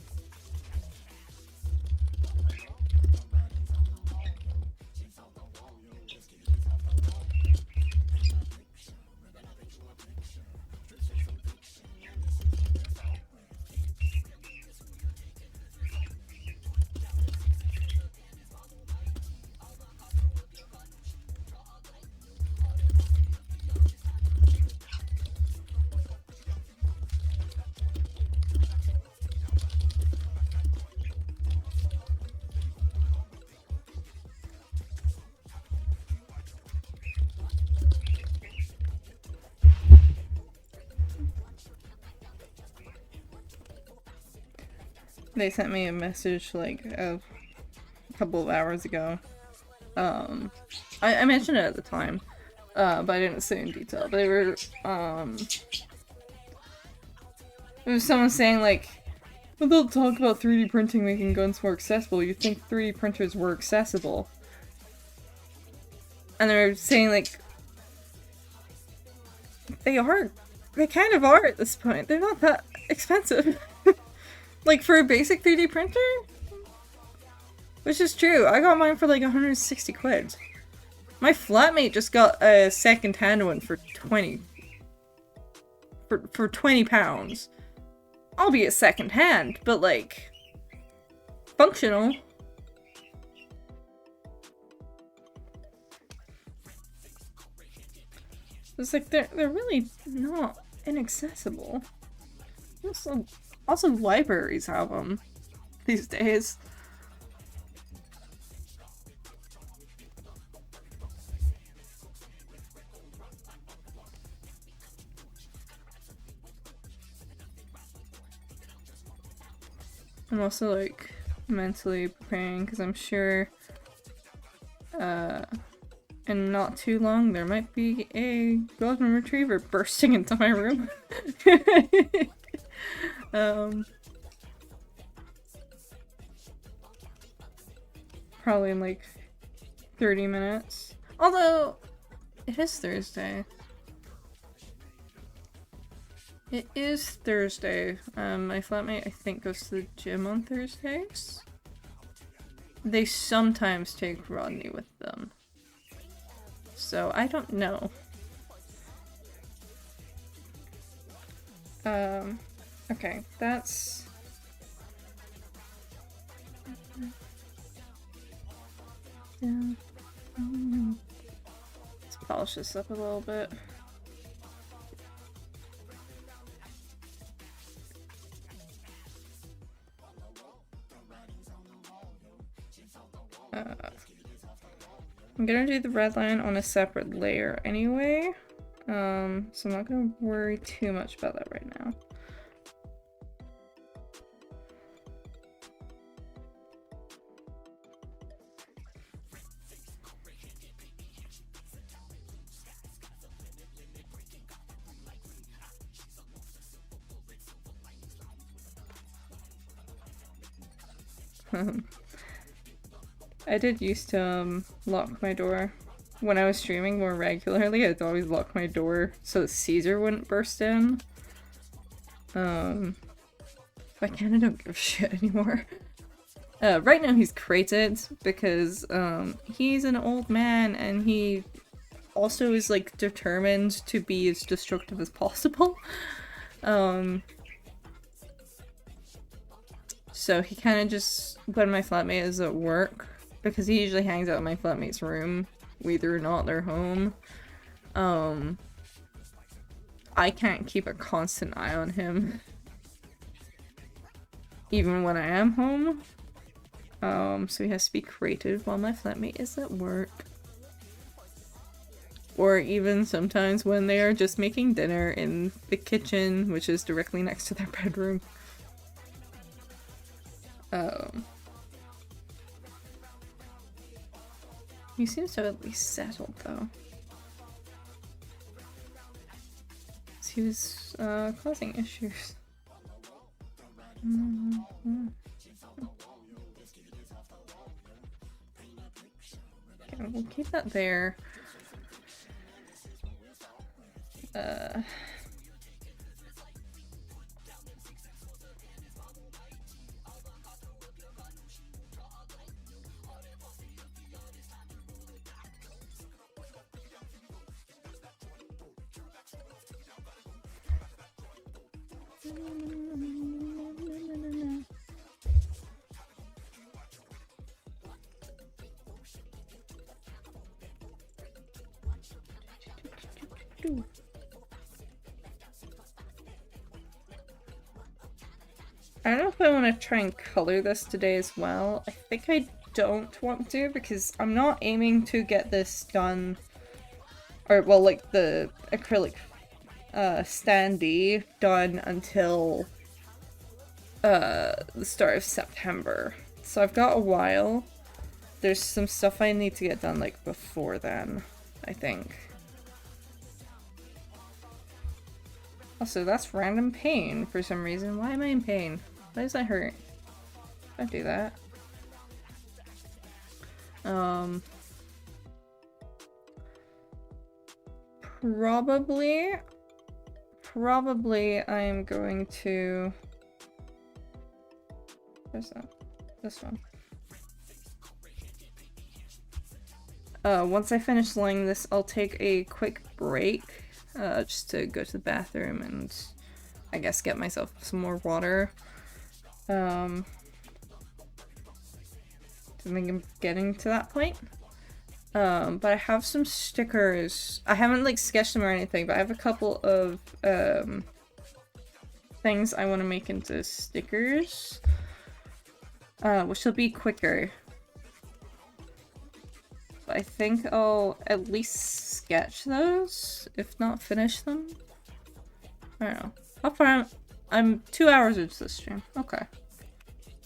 They sent me a message like a couple of hours ago. I mentioned it at the time, but I didn't say in detail. But they were, it was someone saying like, well, they'll talk about 3D printing making guns more accessible. You'd think 3D printers were accessible. And they were saying like, they are. They kind of are at this point. They're not that expensive. Like, for a basic 3D printer? Which is true. I got mine for like 160 quid. My flatmate just got a second-hand one for 20. For 20 pounds. Albeit second-hand, but like... functional. It's like, they're really not inaccessible. Also, libraries have them these days. I'm also like mentally preparing because I'm sure in not too long there might be a golden retriever bursting into my room. Probably in like 30 minutes. Although, it is Thursday. It is Thursday. My flatmate, I think, goes to the gym on Thursdays. They sometimes take Rodney with them. So, I don't know. Okay, that's... Let's polish this up a little bit. I'm gonna do the red line on a separate layer anyway, so I'm not gonna worry too much about that right now. I did used to lock my door. When I was streaming more regularly, I'd always lock my door so that Caesar wouldn't burst in. I kinda don't give a shit anymore. Right now he's crated because he's an old man and he also is like determined to be as destructive as possible. So he kind of just, when my flatmate is at work, because he usually hangs out in my flatmate's room, whether or not they're home, I can't keep a constant eye on him. Even when I am home. So he has to be creative while my flatmate is at work. Or even sometimes when they are just making dinner in the kitchen, which is directly next to their bedroom. He seems to have at least settled, though. He was causing issues. Okay, we'll keep that there. I don't know if I want to try and color this today as well. I think I don't want to because I'm not aiming to get this done, or well, like the acrylic standee done until the start of September. So I've got a while. There's some stuff I need to get done like before then, I think. Also, that's random pain for some reason. Why am I in pain? Why does that hurt? Don't do that. Probably I'm going to... Where's that? This one. Once I finish laying this, I'll take a quick break, just to go to the bathroom and I guess get myself some more water. I think I'm getting to that point. But I have some stickers. I haven't like sketched them or anything, but I have a couple of things I want to make into stickers, which will be quicker. But I think I'll at least sketch those, if not finish them. I don't know. How far I'm 2 hours into this stream. Okay.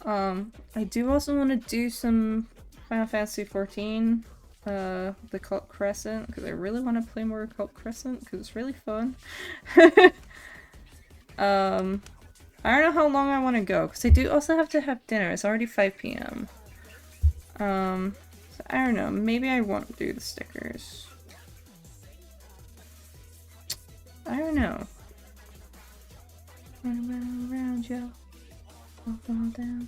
I do also want to do some Final Fantasy XIV, the Cult Crescent, because I really want to play more Cult Crescent, because it's really fun. I don't know how long I want to go, because I do also have to have dinner. It's already 5 p.m. So I don't know. Maybe I won't do the stickers. I don't know. Run around, yo. I'll fall down.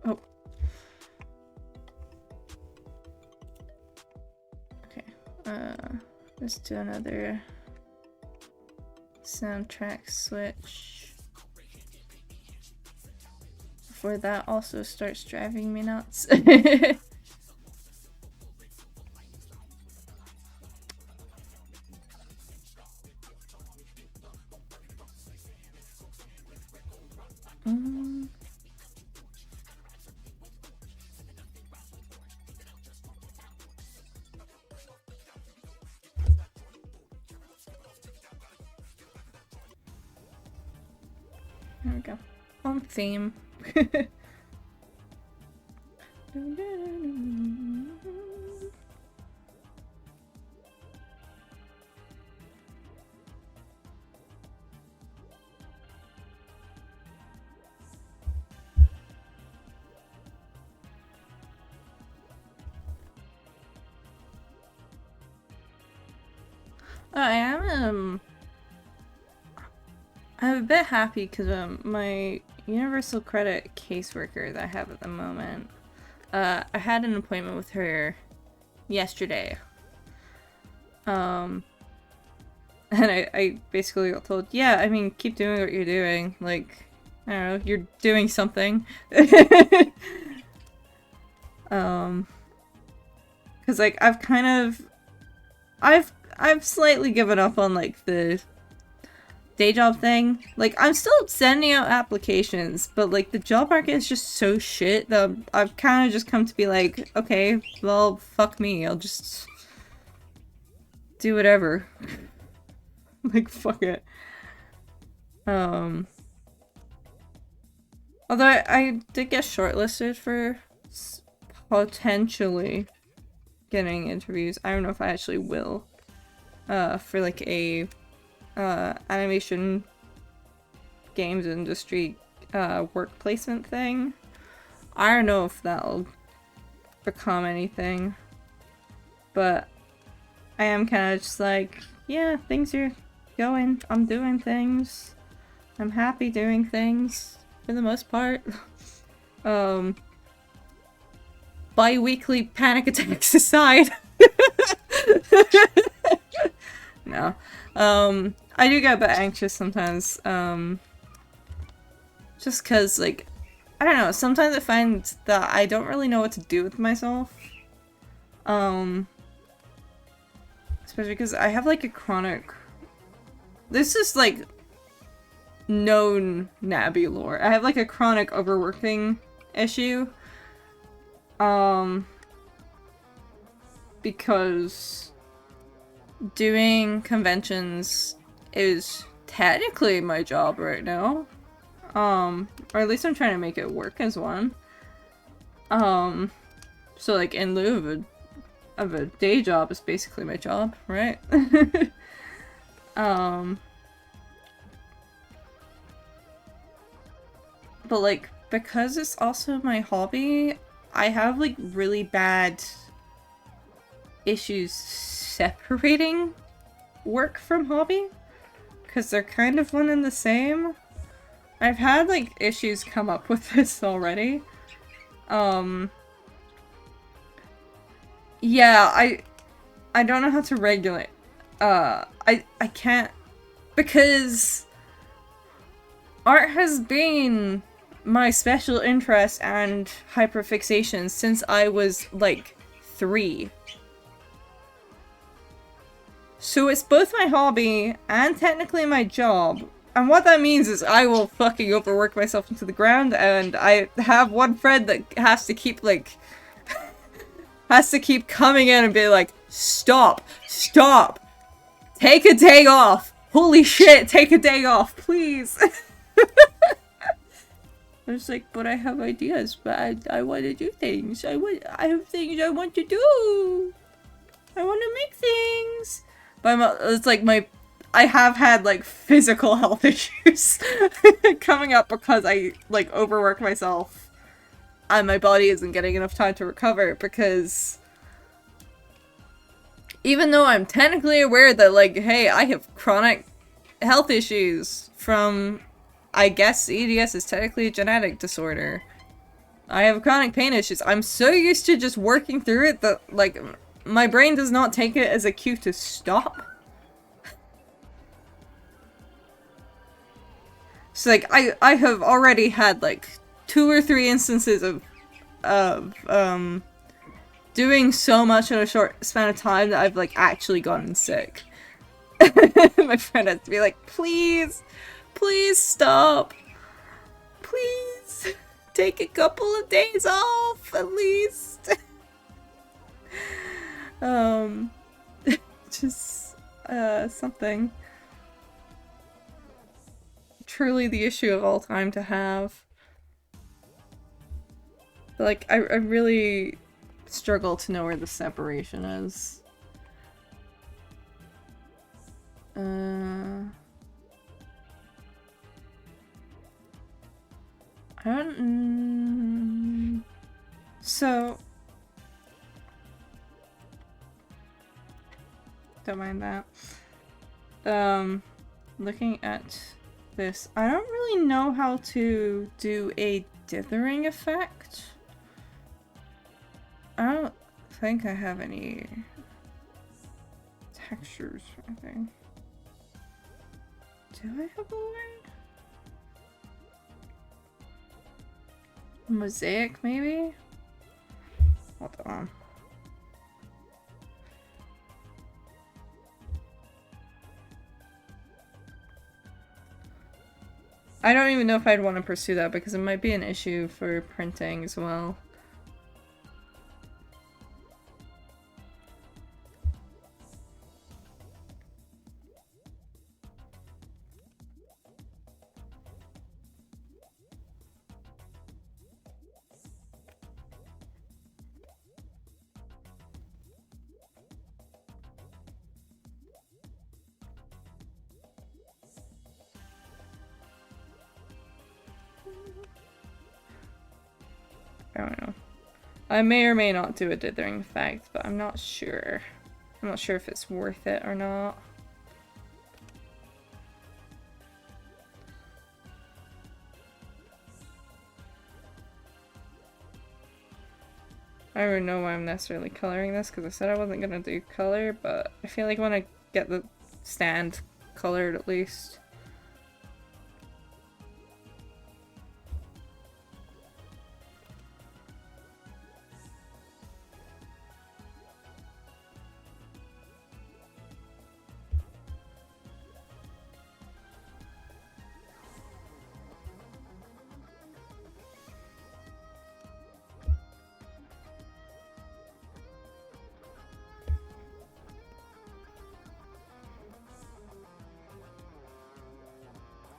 Oh. Okay. Let's do another soundtrack switch before that also starts driving me nuts. There we go. On theme. I'm a bit happy because my universal credit caseworker that I have at the moment, I had an appointment with her yesterday. And I basically got told, yeah, I mean, keep doing what you're doing. Like, I don't know, you're doing something. Cause like I've slightly given up on like the day job thing. Like I'm still sending out applications, but like the job market is just so shit that I've kind of just come to be like, okay, well, fuck me, I'll just do whatever. Like fuck it. Although I did get shortlisted for potentially getting interviews. I don't know if I actually will. For like a animation games industry work placement thing. I don't know if that'll become anything. But I am kind of just like, yeah, things are going. I'm doing things. I'm happy doing things for the most part. Bi-weekly panic attacks aside. No. I do get a bit anxious sometimes. Just cause, like, I don't know, sometimes I find that I don't really know what to do with myself. Especially because I have, like, a chronic... This is, like, known Nabby lore. I have, like, a chronic overworking issue. Because doing conventions is technically my job right now. Or at least I'm trying to make it work as one. So like in lieu of a day job is basically my job, right? But like, because it's also my hobby, I have like really bad issues separating work from hobby. Because they're kind of one and the same. I've had like issues come up with this already. Yeah, I don't know how to regulate. I can't, because art has been my special interest and hyperfixation since I was like 3. So it's both my hobby and technically my job. And what that means is I will fucking overwork myself into the ground, and I have one friend that has to keep like has to keep coming in and be like, stop, stop, take a day off, holy shit, take a day off, please. I was like, but I have ideas, but I want to do things. I have things I want to do. I want to make things. But it's like I have had like physical health issues coming up because I like overwork myself and my body isn't getting enough time to recover, because even though I'm technically aware that like, hey, I have chronic health issues from, I guess EDS is technically a genetic disorder. I have chronic pain issues. I'm so used to just working through it that like my brain does not take it as a cue to stop. So like I have already had like 2 or 3 instances of doing so much in a short span of time that I've like actually gotten sick. My friend has to be like, please, please stop. Please take a couple of days off at least. Just something. Truly the issue of all time to have. But, like, I really struggle to know where the separation is. I don't... So... Don't mind that. Looking at this, I don't really know how to do a dithering effect. I don't think I have any textures or anything. Do I have a way? Mosaic, maybe? Hold on. I don't even know if I'd want to pursue that because it might be an issue for printing as well. I don't know. I may or may not do a dithering effect, but I'm not sure. I'm not sure if it's worth it or not. I don't even know why I'm necessarily coloring this, because I said I wasn't gonna do color, but I feel like I want to get the stand colored at least.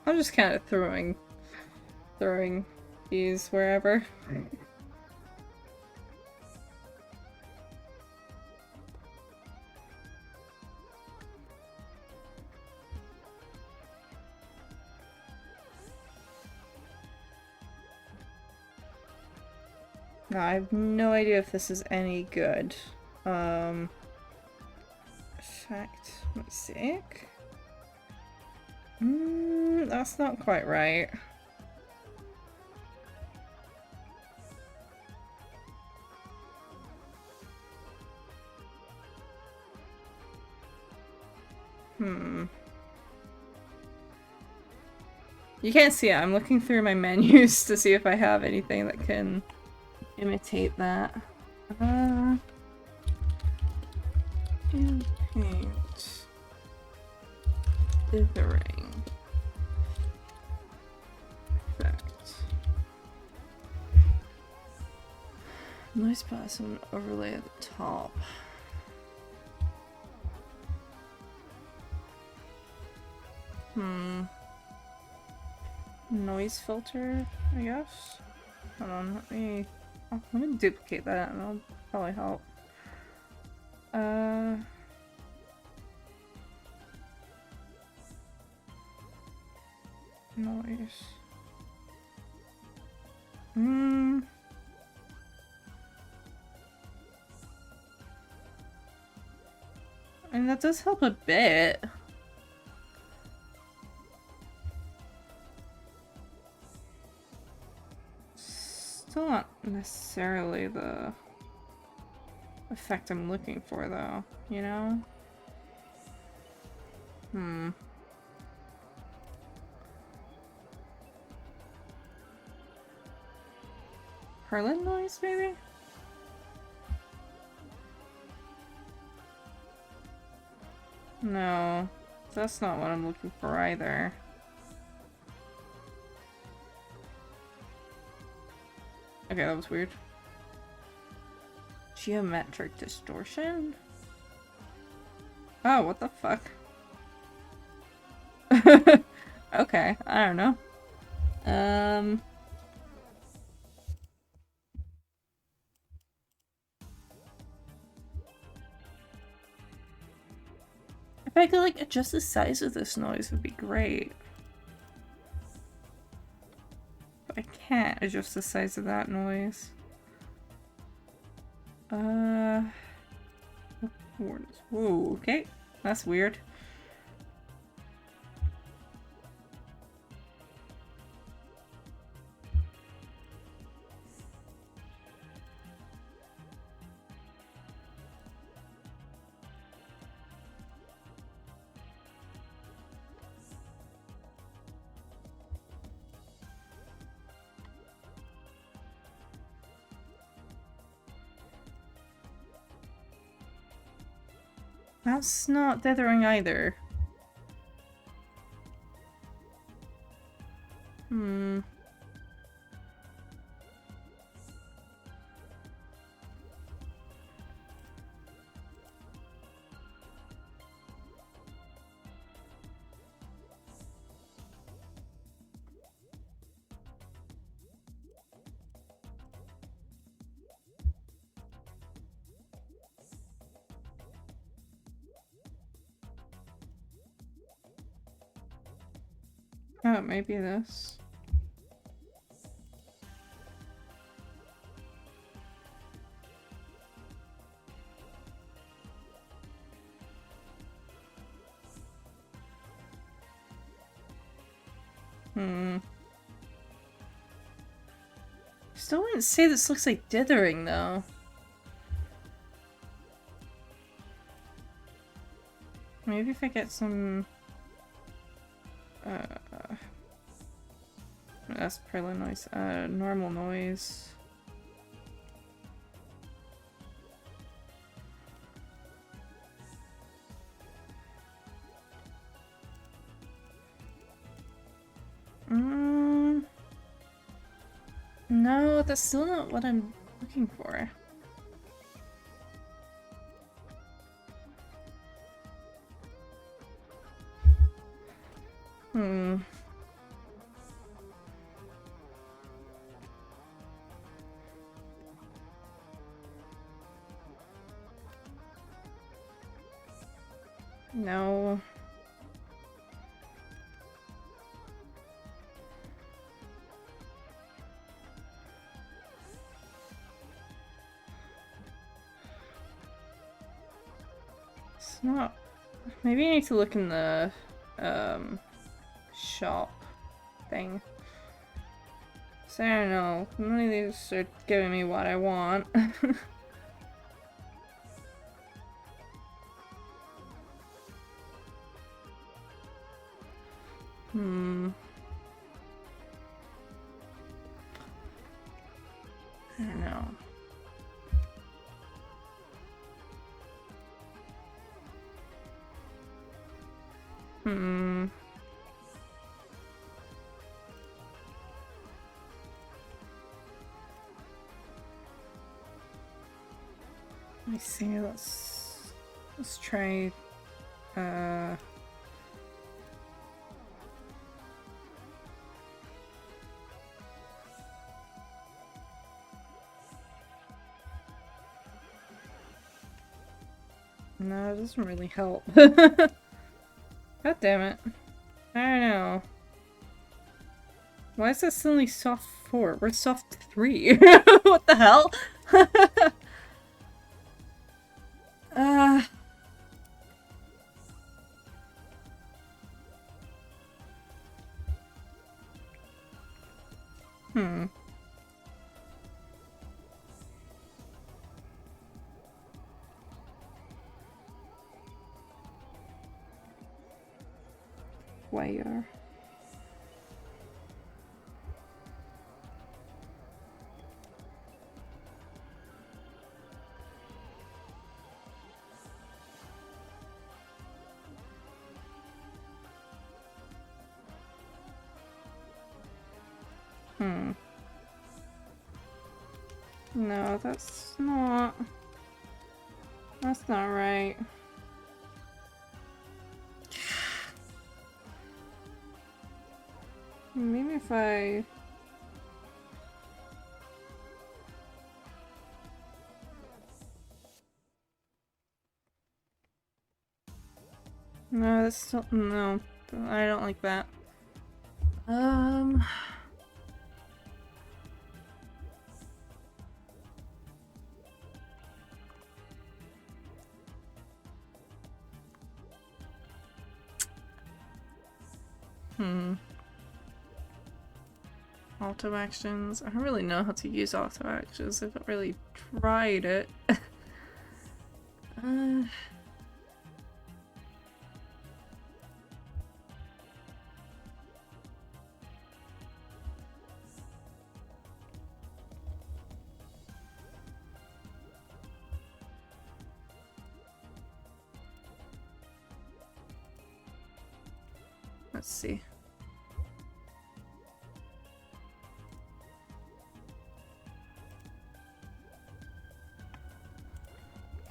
I'm just kind of throwing these wherever. No, I have no idea if this is any good. Effect mosaic? That's not quite right. You can't see it. I'm looking through my menus to see if I have anything that can imitate that. And paint. Dithering. Effect. Noise pass and overlay at the top. Noise filter, I guess? Hold on, let me duplicate that and that'll probably help. Noise. And that does help a bit. Still not necessarily the effect I'm looking for, though, you know? Perlin noise, maybe? No, that's not what I'm looking for either. Okay, that was weird. Geometric distortion? Oh, what the fuck? Okay, I don't know. If I could, like, adjust the size of this noise, would be great. But I can't adjust the size of that noise. Whoa, okay. That's weird. That's not dithering either. Hmm. Oh, it might be this. Still wouldn't say this looks like dithering, though. Maybe if I get some... that's probably noise. Normal noise. No, that's still not what I'm looking for. No. It's not... Maybe I need to look in the, shop thing. So I don't know. None of these are giving me what I want. I don't know. Let me see, let's try, no, it doesn't really help. God damn it. I don't know. Why is that suddenly soft 4? We're soft 3. What the hell? Wire. No, that's not right. Maybe if I... No, that's still... No, I don't like that. Auto actions. I don't really know how to use auto actions. I haven't really tried it. Let's see.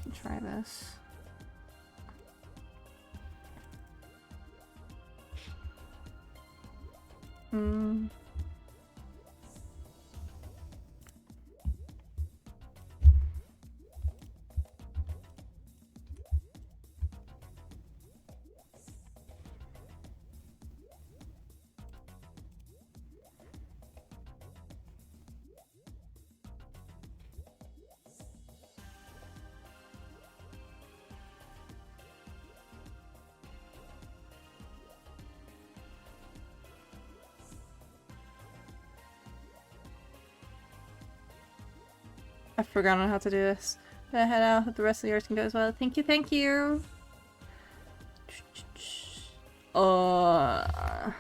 Can try this. I've forgotten how to do this. But head out. Hope the rest of yours can go as well. Thank you, thank you. I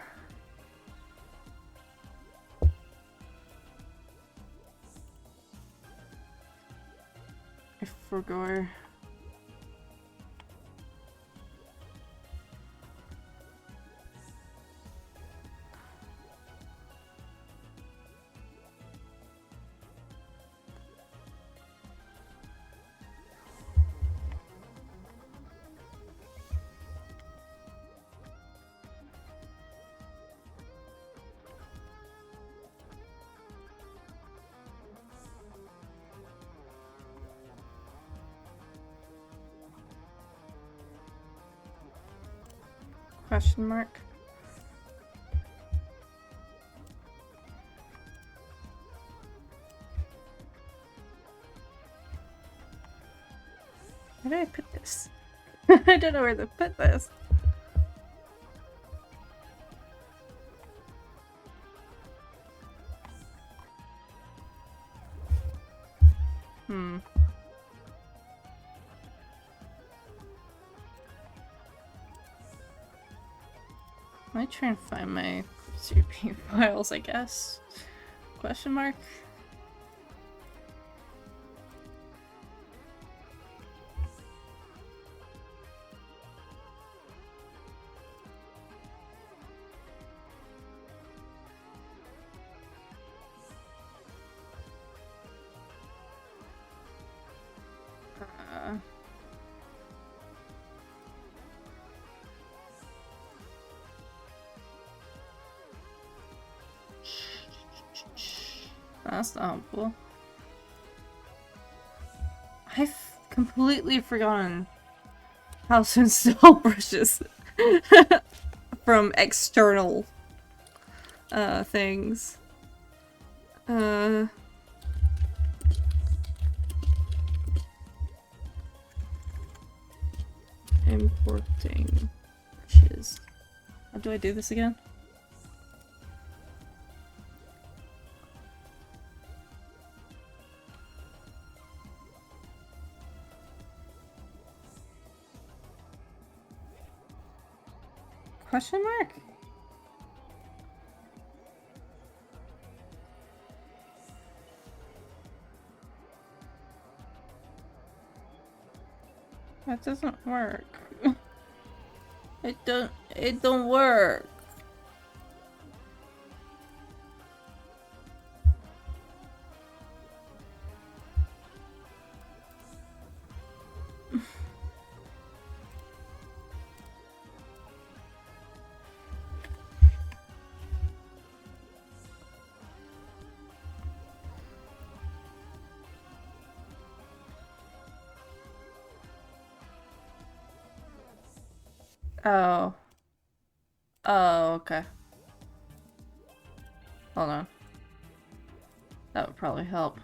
forgot. Question mark. Where did I put this? I don't know where to put this. Let me try and find my CP files, I guess. Question mark? That's not helpful. I've completely forgotten how to install brushes from external things. Importing brushes. How do I do this again? Question mark? That doesn't work. It don't work. Oh. Oh, okay. Hold on. That would probably help.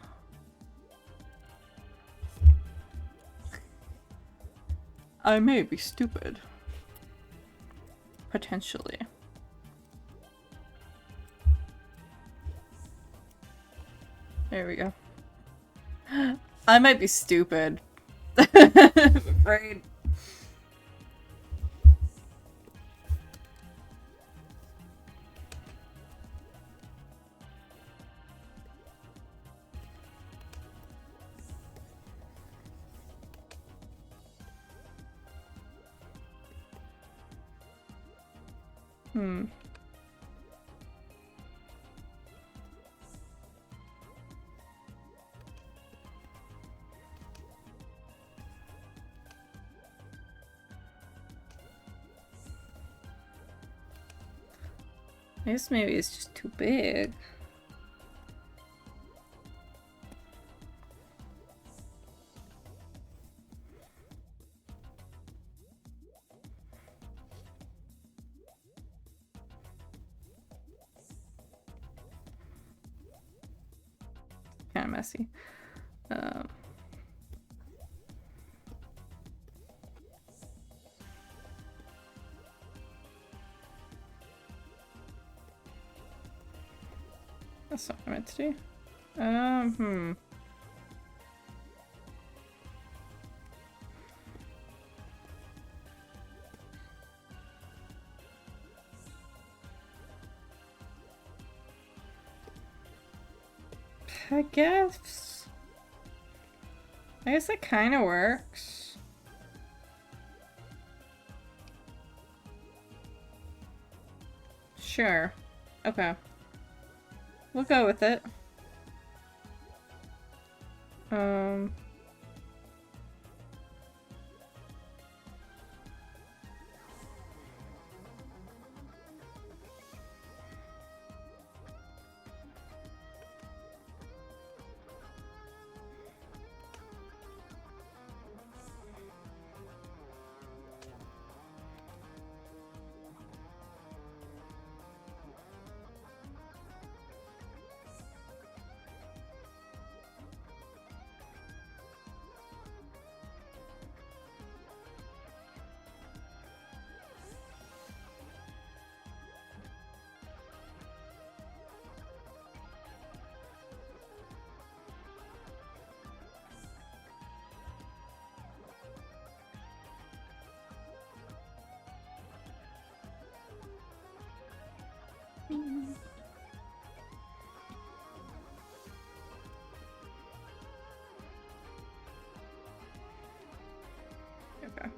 I may be stupid. Potentially. There we go. I might be stupid. I'm afraid. Hmm. I guess maybe it's just too big. Kind of messy. That's not what I meant to do. I guess that kind of works. Sure. Okay. We'll go with it. Okay.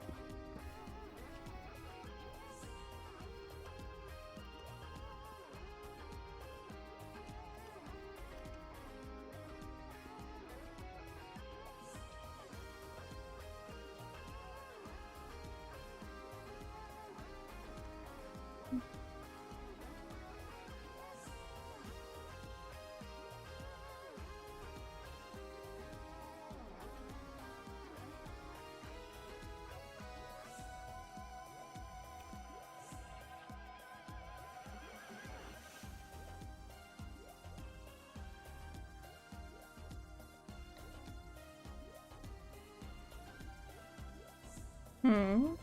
Hmm.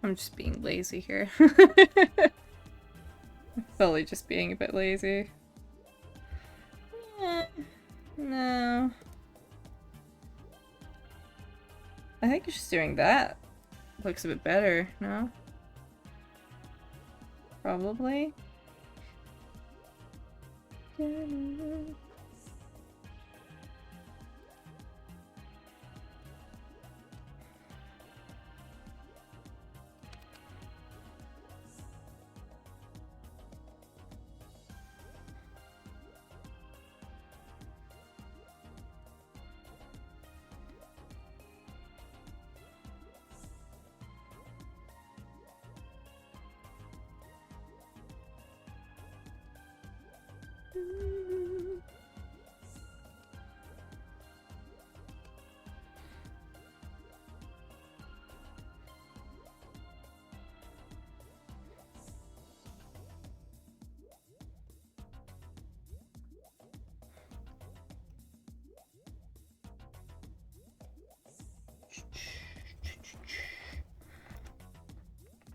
I'm just being lazy here. Fully just being a bit lazy. No. I think just doing that looks a bit better, no? Probably.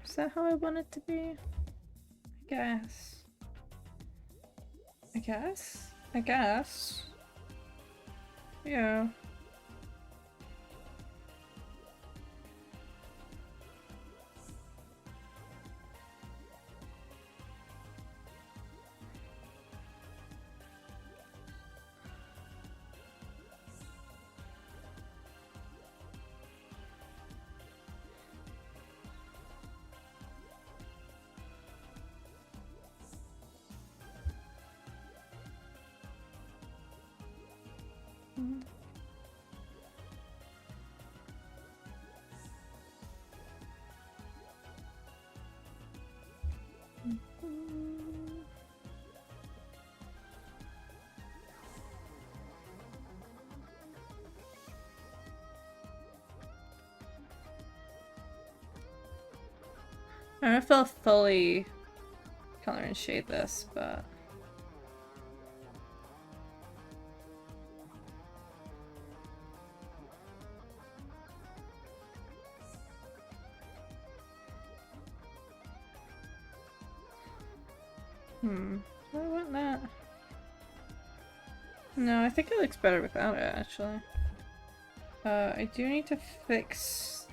Is that how I want it to be? I guess. I guess? I guess. Yeah. I don't know if I'll fully color and shade this, but... do I want that? No, I think it looks better without it, actually. I do need to fix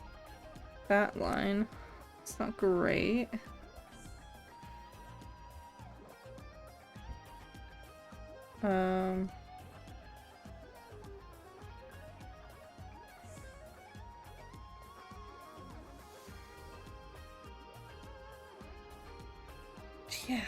that line. It's not great. Yeah.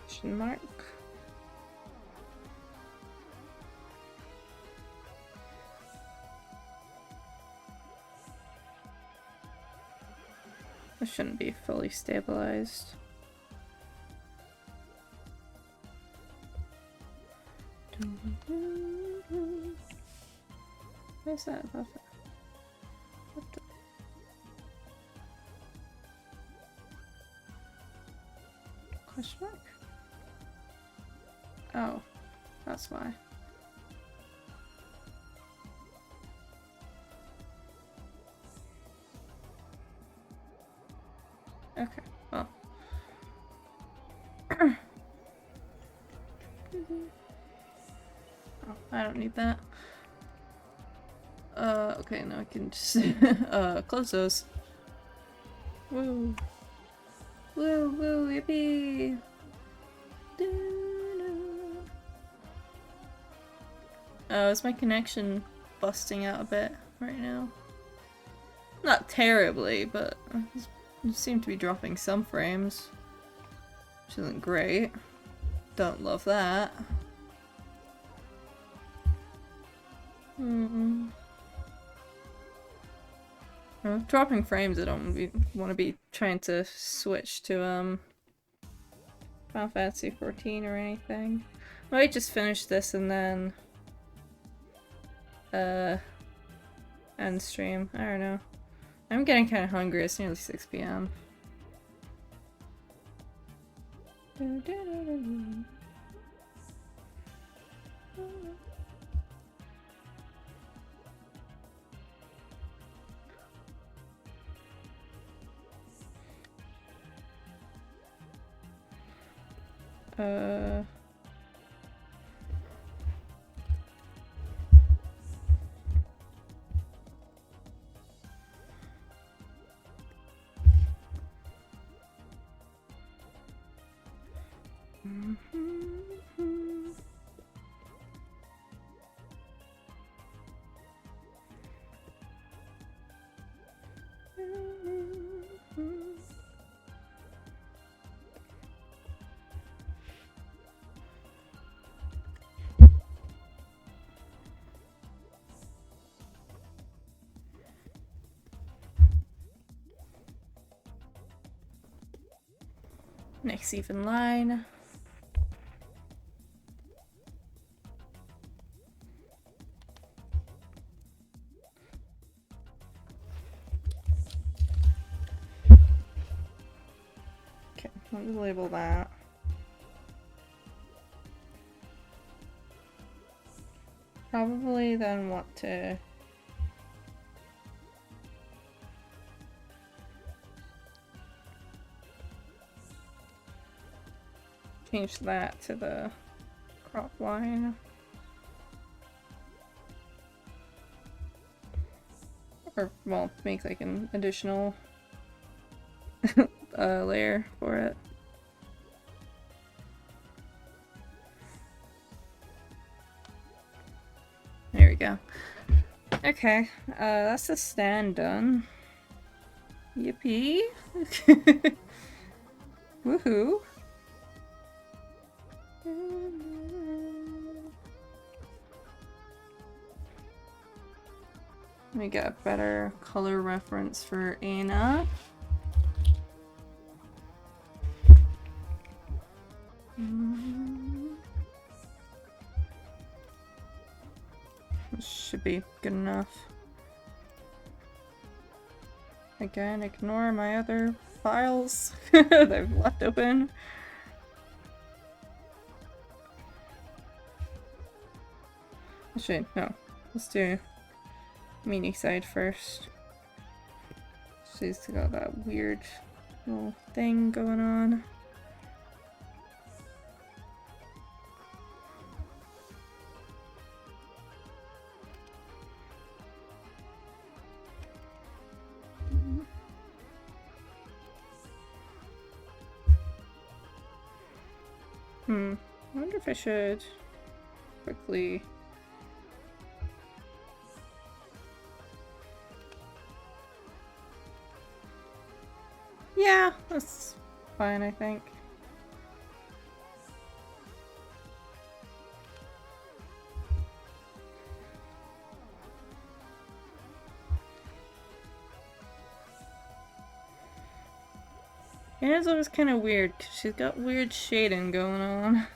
Question mark. This shouldn't be fully stabilized. Where's that above it? What the? Question mark? Oh, that's why. Okay, well. Oh, I don't need that. Okay, now I can just close those. Woo. Woo, woo, yippee! Oh, is my connection busting out a bit right now? Not terribly, but you seem to be dropping some frames. Which isn't great. Don't love that. Dropping frames, I don't want to be trying to switch to Final Fantasy 14 or anything. I might just finish this and then end stream. I don't know. I'm getting kind of hungry. It's nearly 6 p.m. Next even line. Okay, let me label that. Probably then want to change that to the crop line. Or, well, make like an additional layer for it. There we go. Okay, that's the stand done. Yippee! Woohoo! Let me get a better color reference for ENA. This should be good enough. Again, ignore my other files that I've left open. Actually, no. Let's do Meanie side first. She's got that weird little thing going on. I wonder if I should quickly... Yeah, that's fine, I think. Anna's always kind of weird, because she's got weird shading going on.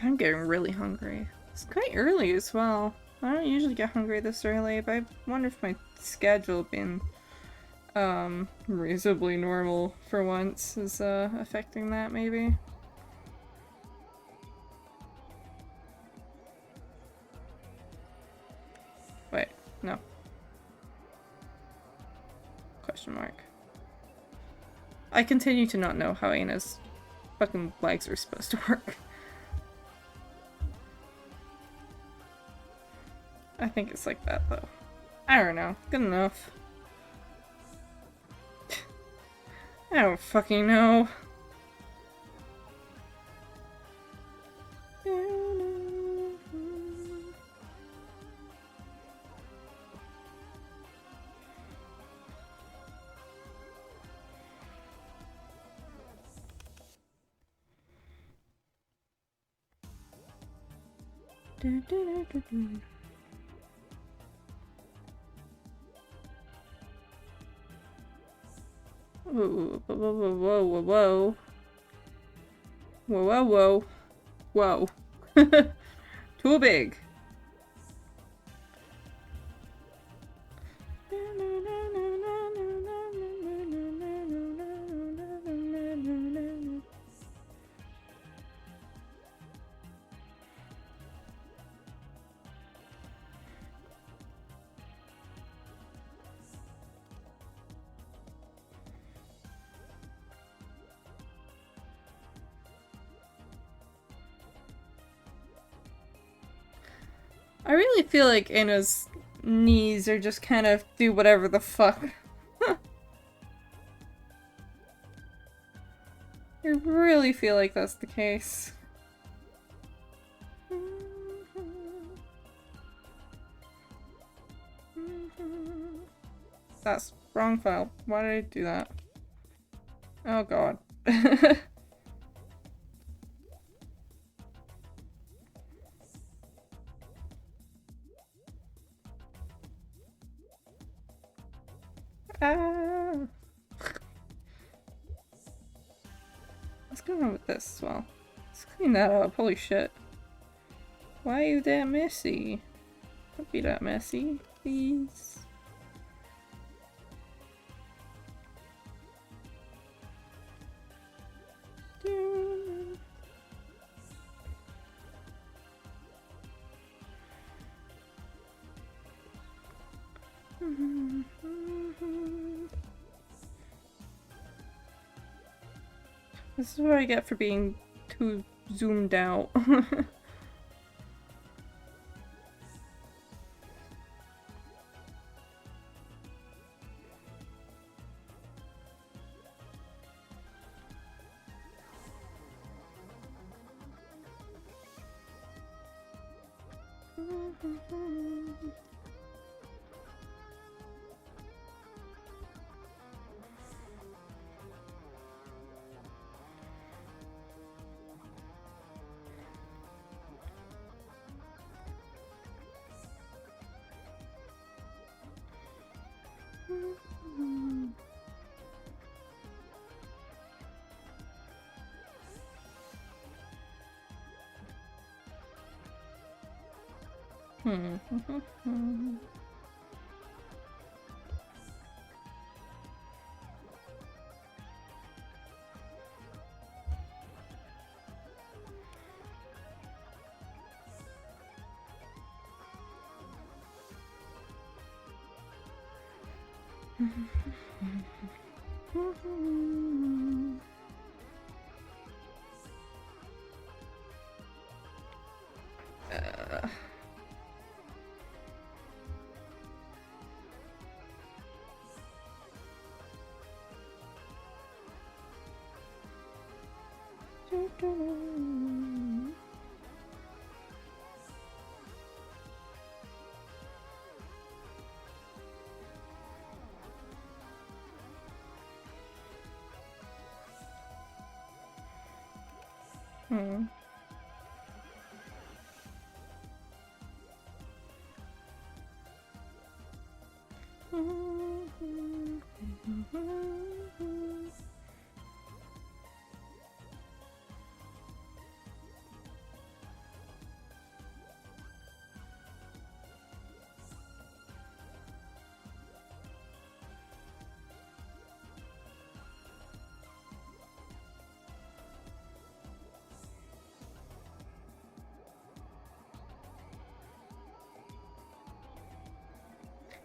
I'm getting really hungry. It's quite early as well. I don't usually get hungry this early, but I wonder if my schedule being reasonably normal for once is affecting that maybe. Wait, no. Question mark. I continue to not know how Anna's fucking legs are supposed to work. I think it's like that though. I don't know. Good enough. I don't fucking know. Whoa, whoa, whoa, whoa, whoa, whoa. Whoa, whoa, whoa. Whoa. Too big. I really feel like Anna's knees are just kind of do whatever the fuck. I really feel like that's the case. That's wrong file. Why did I do that? Oh god. Ah. What's going on with this as well? Let's clean that up. Holy shit. Why are you that messy? Don't be that messy, please. This is what I get for being too zoomed out.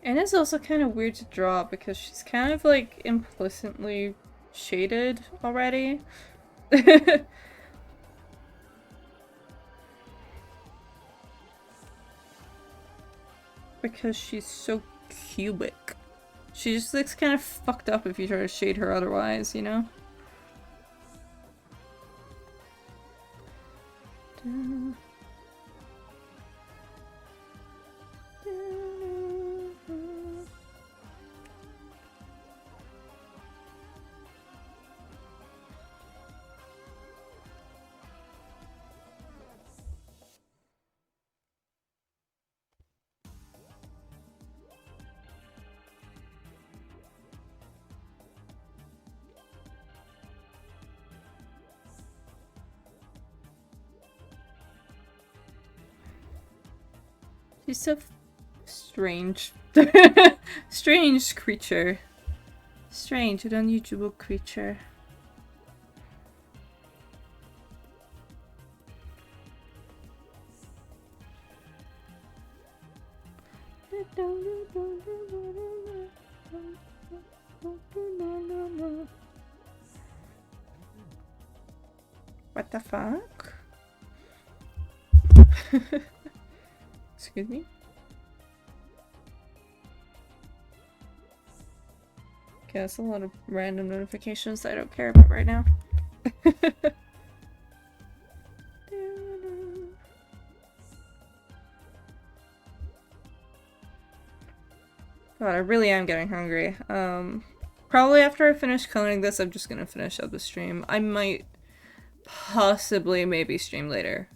And it's also kind of weird to draw because she's kind of like implicitly shaded already. Because she's so cubic. She just looks kind of fucked up if you try to shade her otherwise, you know? She's so strange. Strange creature. Strange and unusual creature. What the fuck? Excuse me? Okay, that's a lot of random notifications that I don't care about right now. God, I really am getting hungry. Probably after I finish coloring this, I'm just gonna finish up the stream. I might possibly maybe stream later.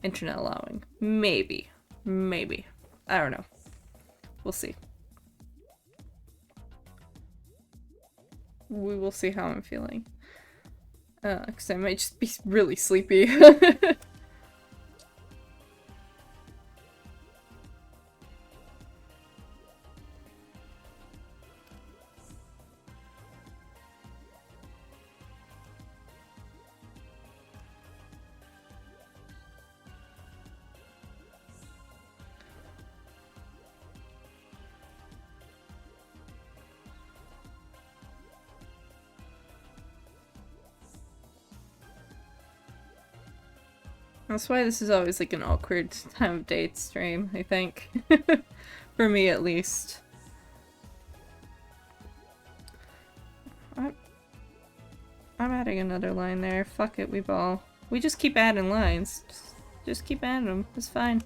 Internet allowing. Maybe. Maybe. I don't know. We'll see. We will see how I'm feeling. Because I might just be really sleepy. That's why this is always like an awkward time of day stream, I think. For me at least. I'm adding another line there. Fuck it, we just keep adding lines. Just keep adding them. It's fine.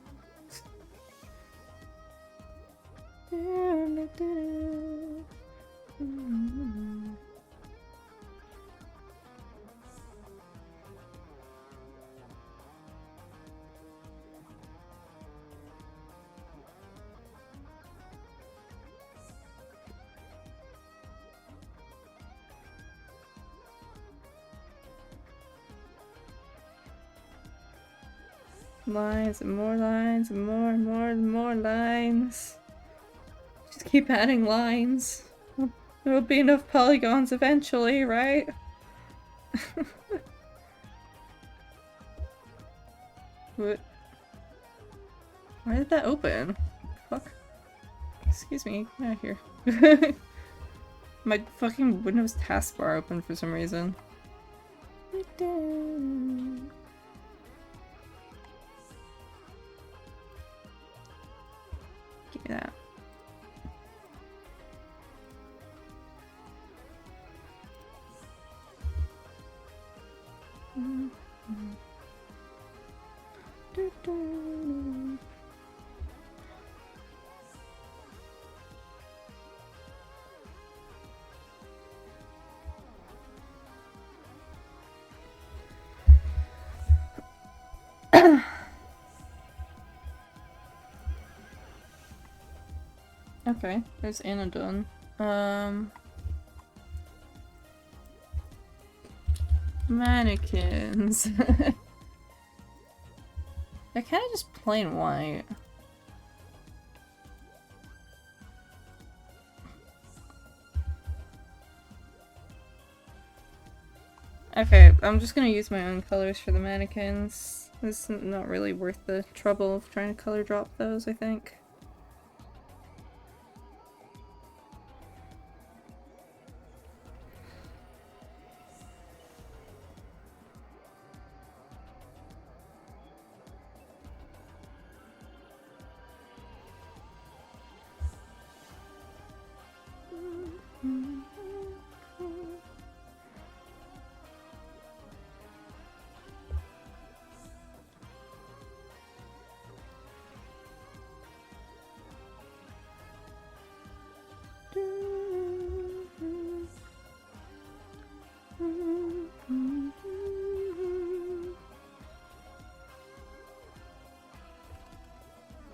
Lines and more lines and more and more and more lines. Just keep adding lines. There will be enough polygons eventually, right? What? Why did that open? Fuck. Excuse me, get out of here. My fucking Windows taskbar opened for some reason. Give me that. Okay, there's ENA done. Mannequins. They're kind of just plain white. Okay, I'm just gonna use my own colors for the mannequins. This is not really worth the trouble of trying to color drop those, I think.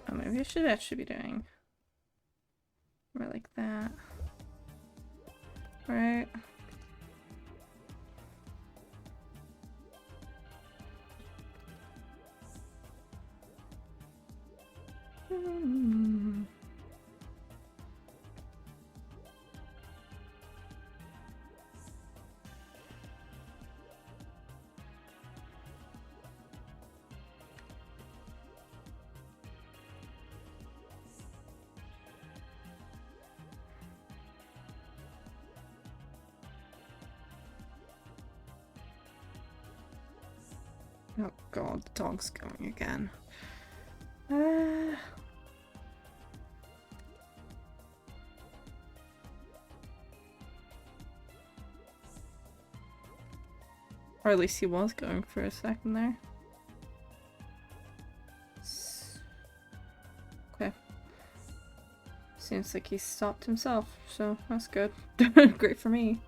Oh, maybe I should actually be doing more like that. Right? Oh god, the dog's going again. Or at least he was going for a second there. Okay. Seems like he stopped himself, so that's good. Great for me.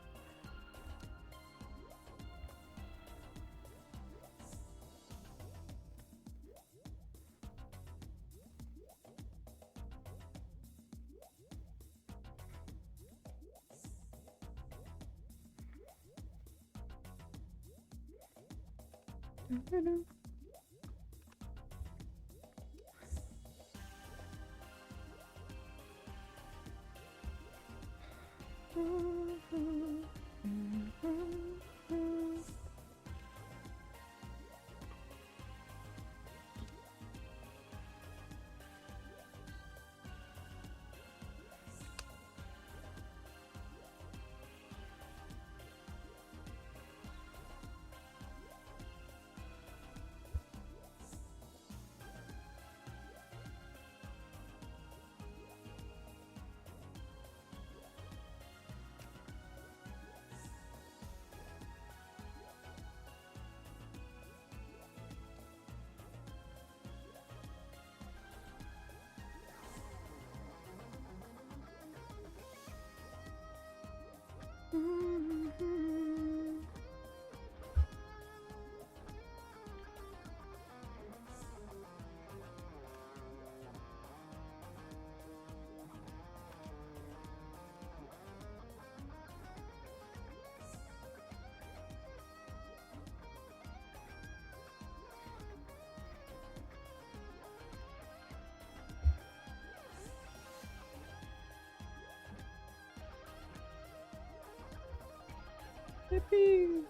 Yippee!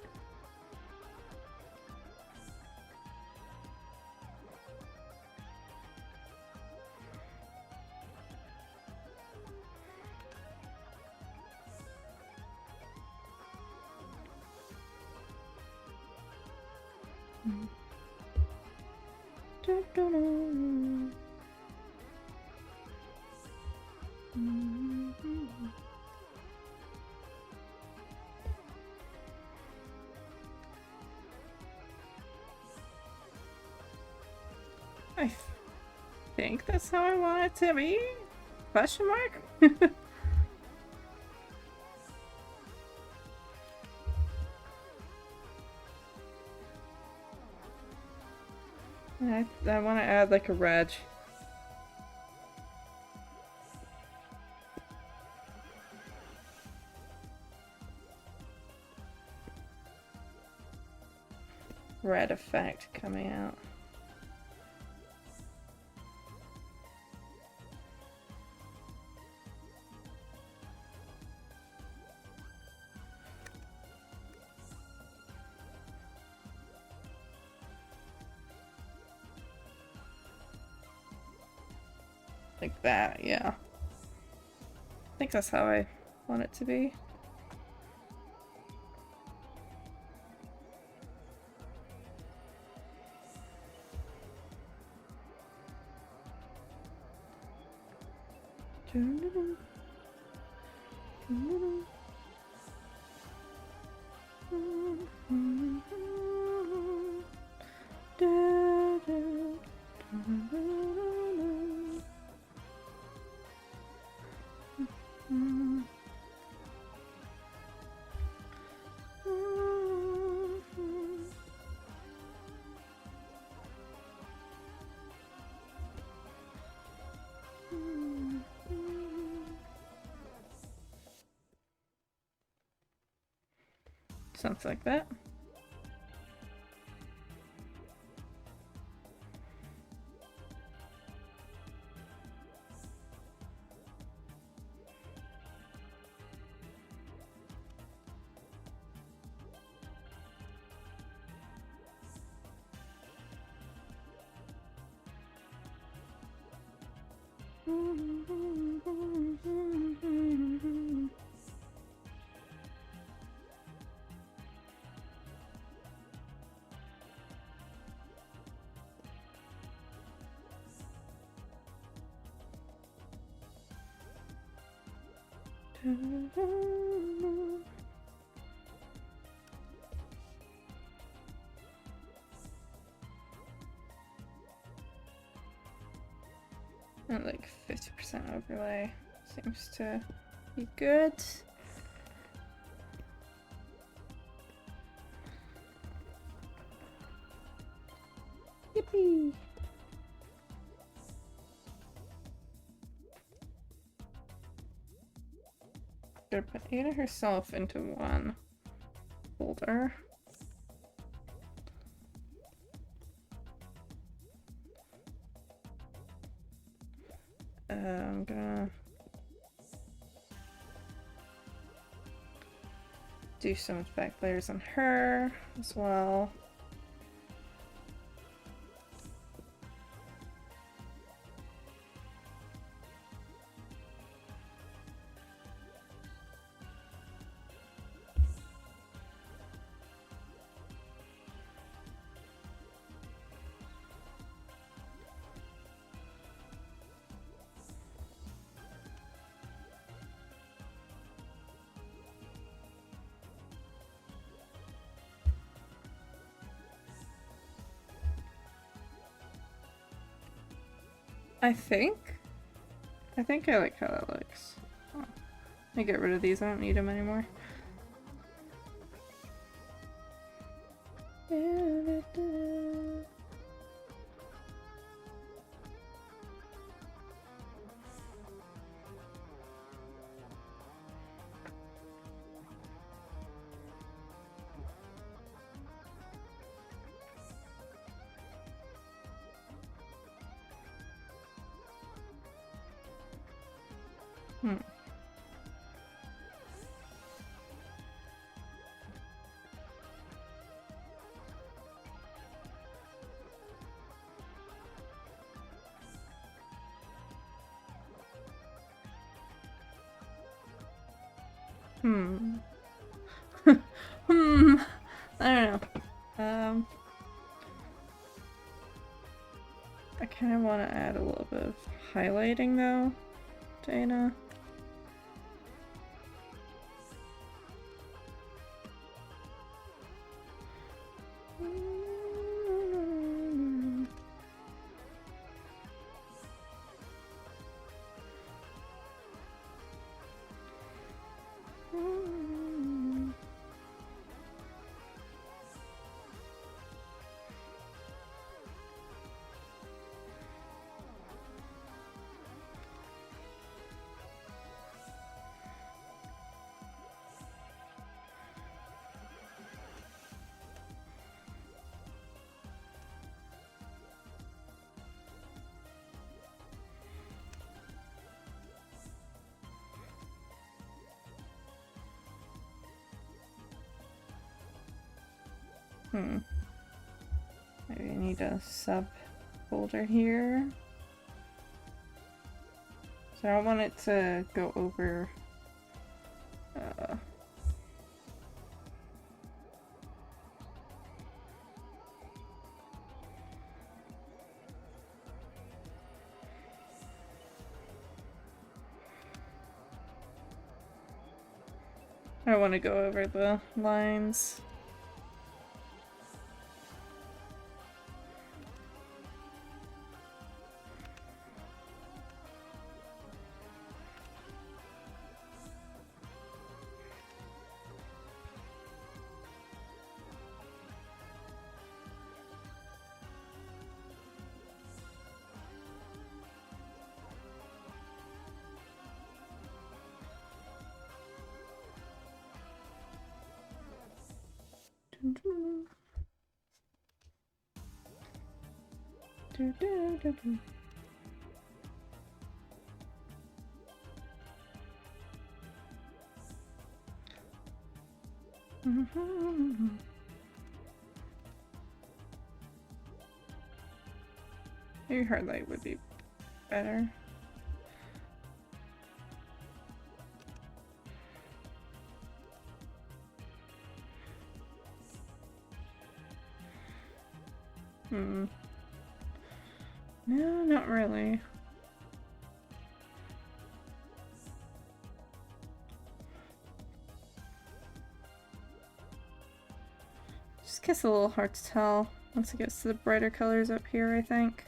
I think that's how I want it to be? Question mark? I want to add like a reg. Red effect coming out. Like that, yeah. I think that's how I want it to be. Something like that. And like 50% overlay. Seems to be good. Yippee! Should put Ada herself into one folder. I'm gonna do some back layers on her as well. I think I like how that looks. Oh, I get rid of these, I don't need them anymore. I don't know. I kind of want to add a little bit of highlighting though, Dana. Maybe I need a sub folder here. So I don't want it to go over I don't want to go over the lines. Maybe hard light would be better. No, not really. Just gets a little hard to tell once it gets to the brighter colors up here, I think.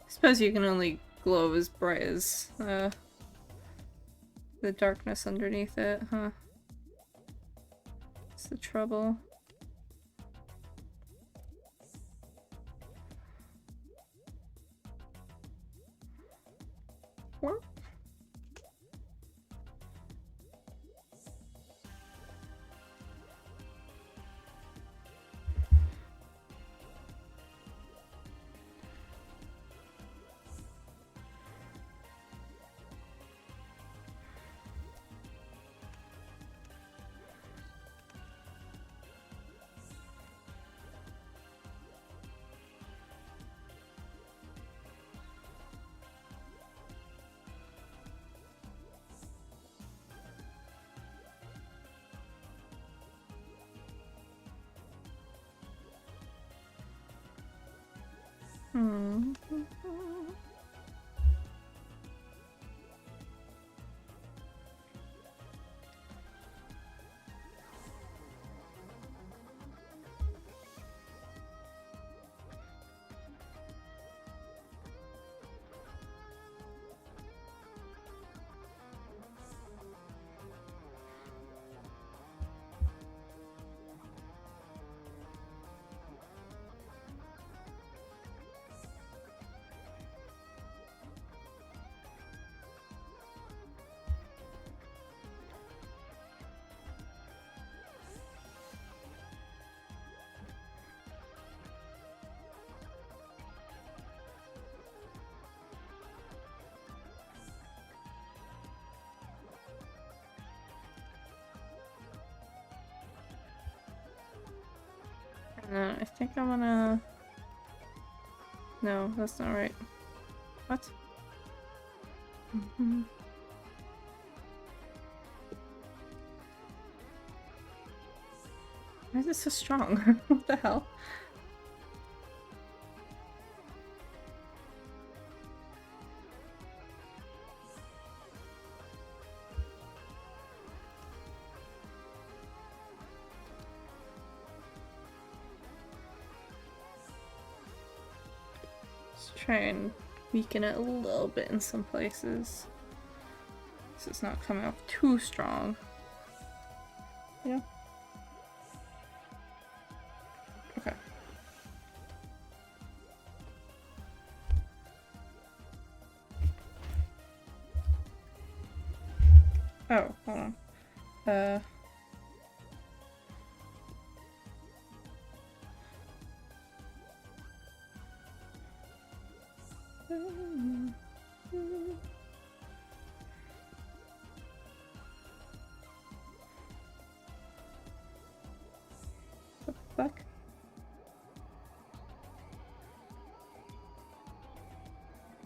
Suppose you can only glow as bright as the darkness underneath it, huh? That's the trouble. What? I think I wanna... No, that's not right. What? Why is it so strong? What the hell? Let's try and weaken it a little bit in some places. So it's not coming off too strong. Yeah. Okay. Oh, hold on. What the fuck?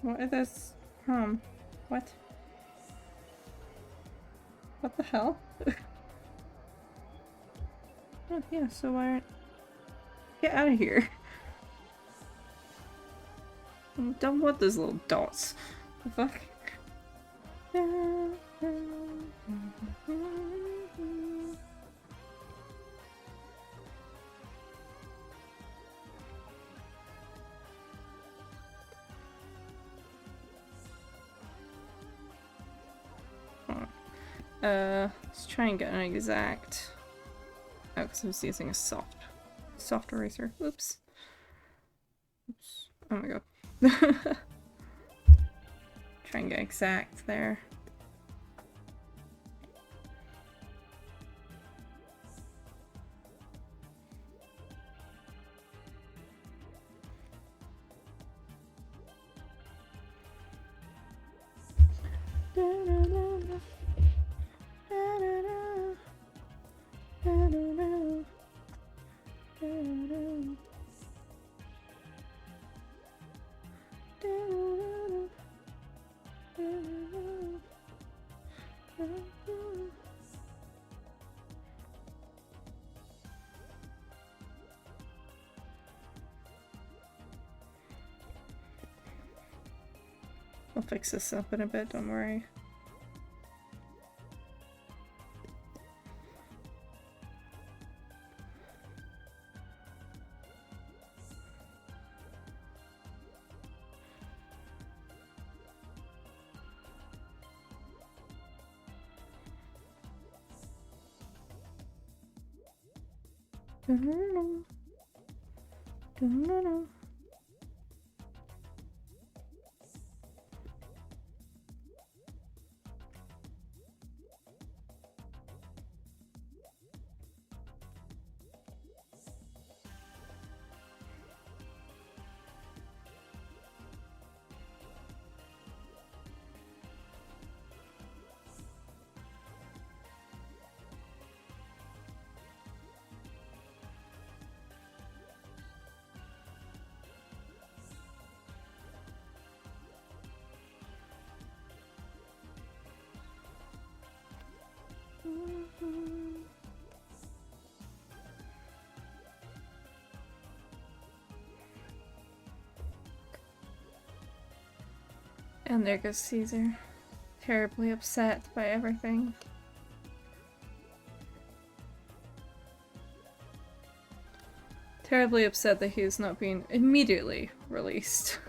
What is this? What? What the hell? Oh, yeah, so why aren't... Get out of here. I don't want those little dots. The fuck? Let's try and get an exact... Oh, because I was using a soft eraser. Oops. Oops. Oh my god. Try and get exact there. I'll fix this up in a bit, don't worry. And there goes Caesar, terribly upset by everything. Terribly upset that he is not being immediately released.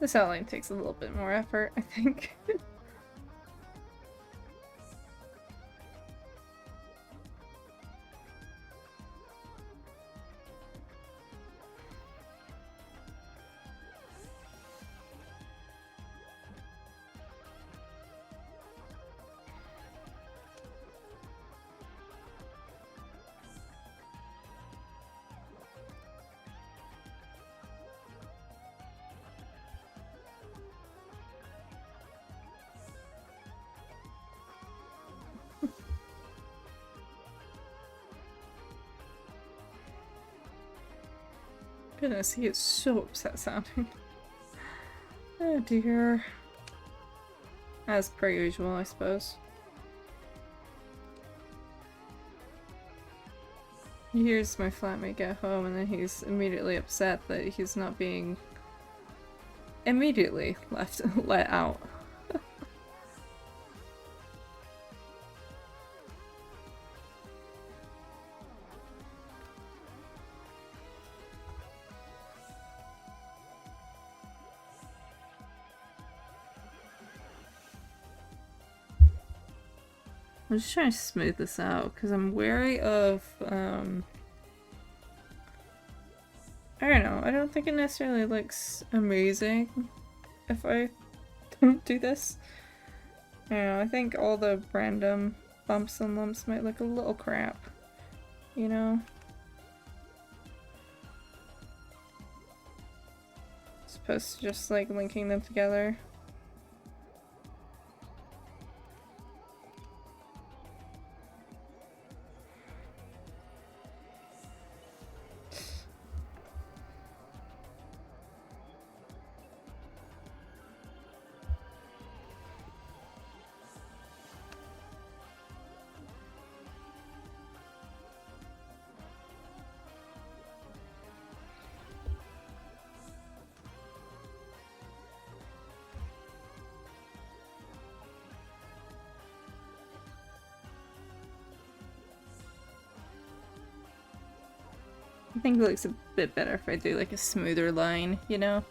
This outline takes a little bit more effort, I think. Goodness, he is so upset sounding. Oh dear. As per usual, I suppose. He hears my flatmate get home and then he's immediately upset that he's not being immediately let out. I'm just trying to smooth this out because I'm wary of, I don't know, I don't think it necessarily looks amazing if I don't do this. I don't know, I think all the random bumps and lumps might look a little crap, you know? As opposed to just like linking them together. I think it looks a bit better if I do like a smoother line, you know?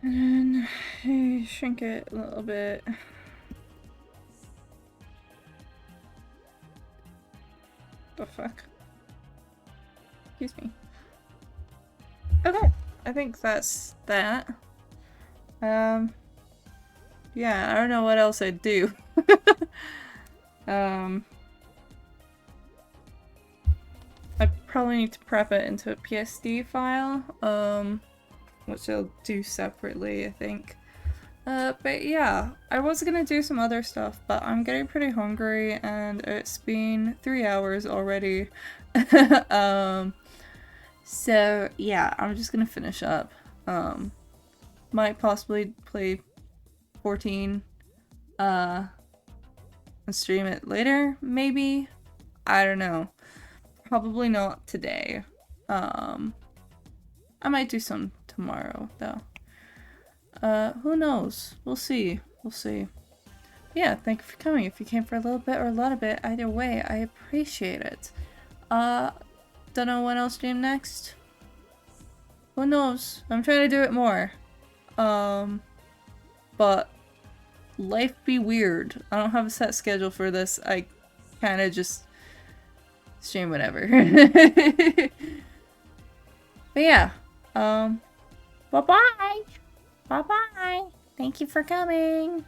And then shrink it a little bit. The fuck? Excuse me. Okay, I think that's that. Yeah, I don't know what else I'd do. I probably need to prep it into a PSD file, which I'll do separately, I think. But yeah, I was gonna do some other stuff, but I'm getting pretty hungry and it's been 3 hours already. So yeah, I'm just gonna finish up. Might possibly play 14, and stream it later, maybe? I don't know. Probably not today. I might do some tomorrow, though. Who knows? We'll see. We'll see. Yeah, thank you for coming. If you came for a little bit or a lot of it, either way, I appreciate it. Don't know when I'll stream next. Who knows? I'm trying to do it more. But life be weird. I don't have a set schedule for this. I kind of just stream whatever. But yeah, bye-bye. Bye-bye. Thank you for coming.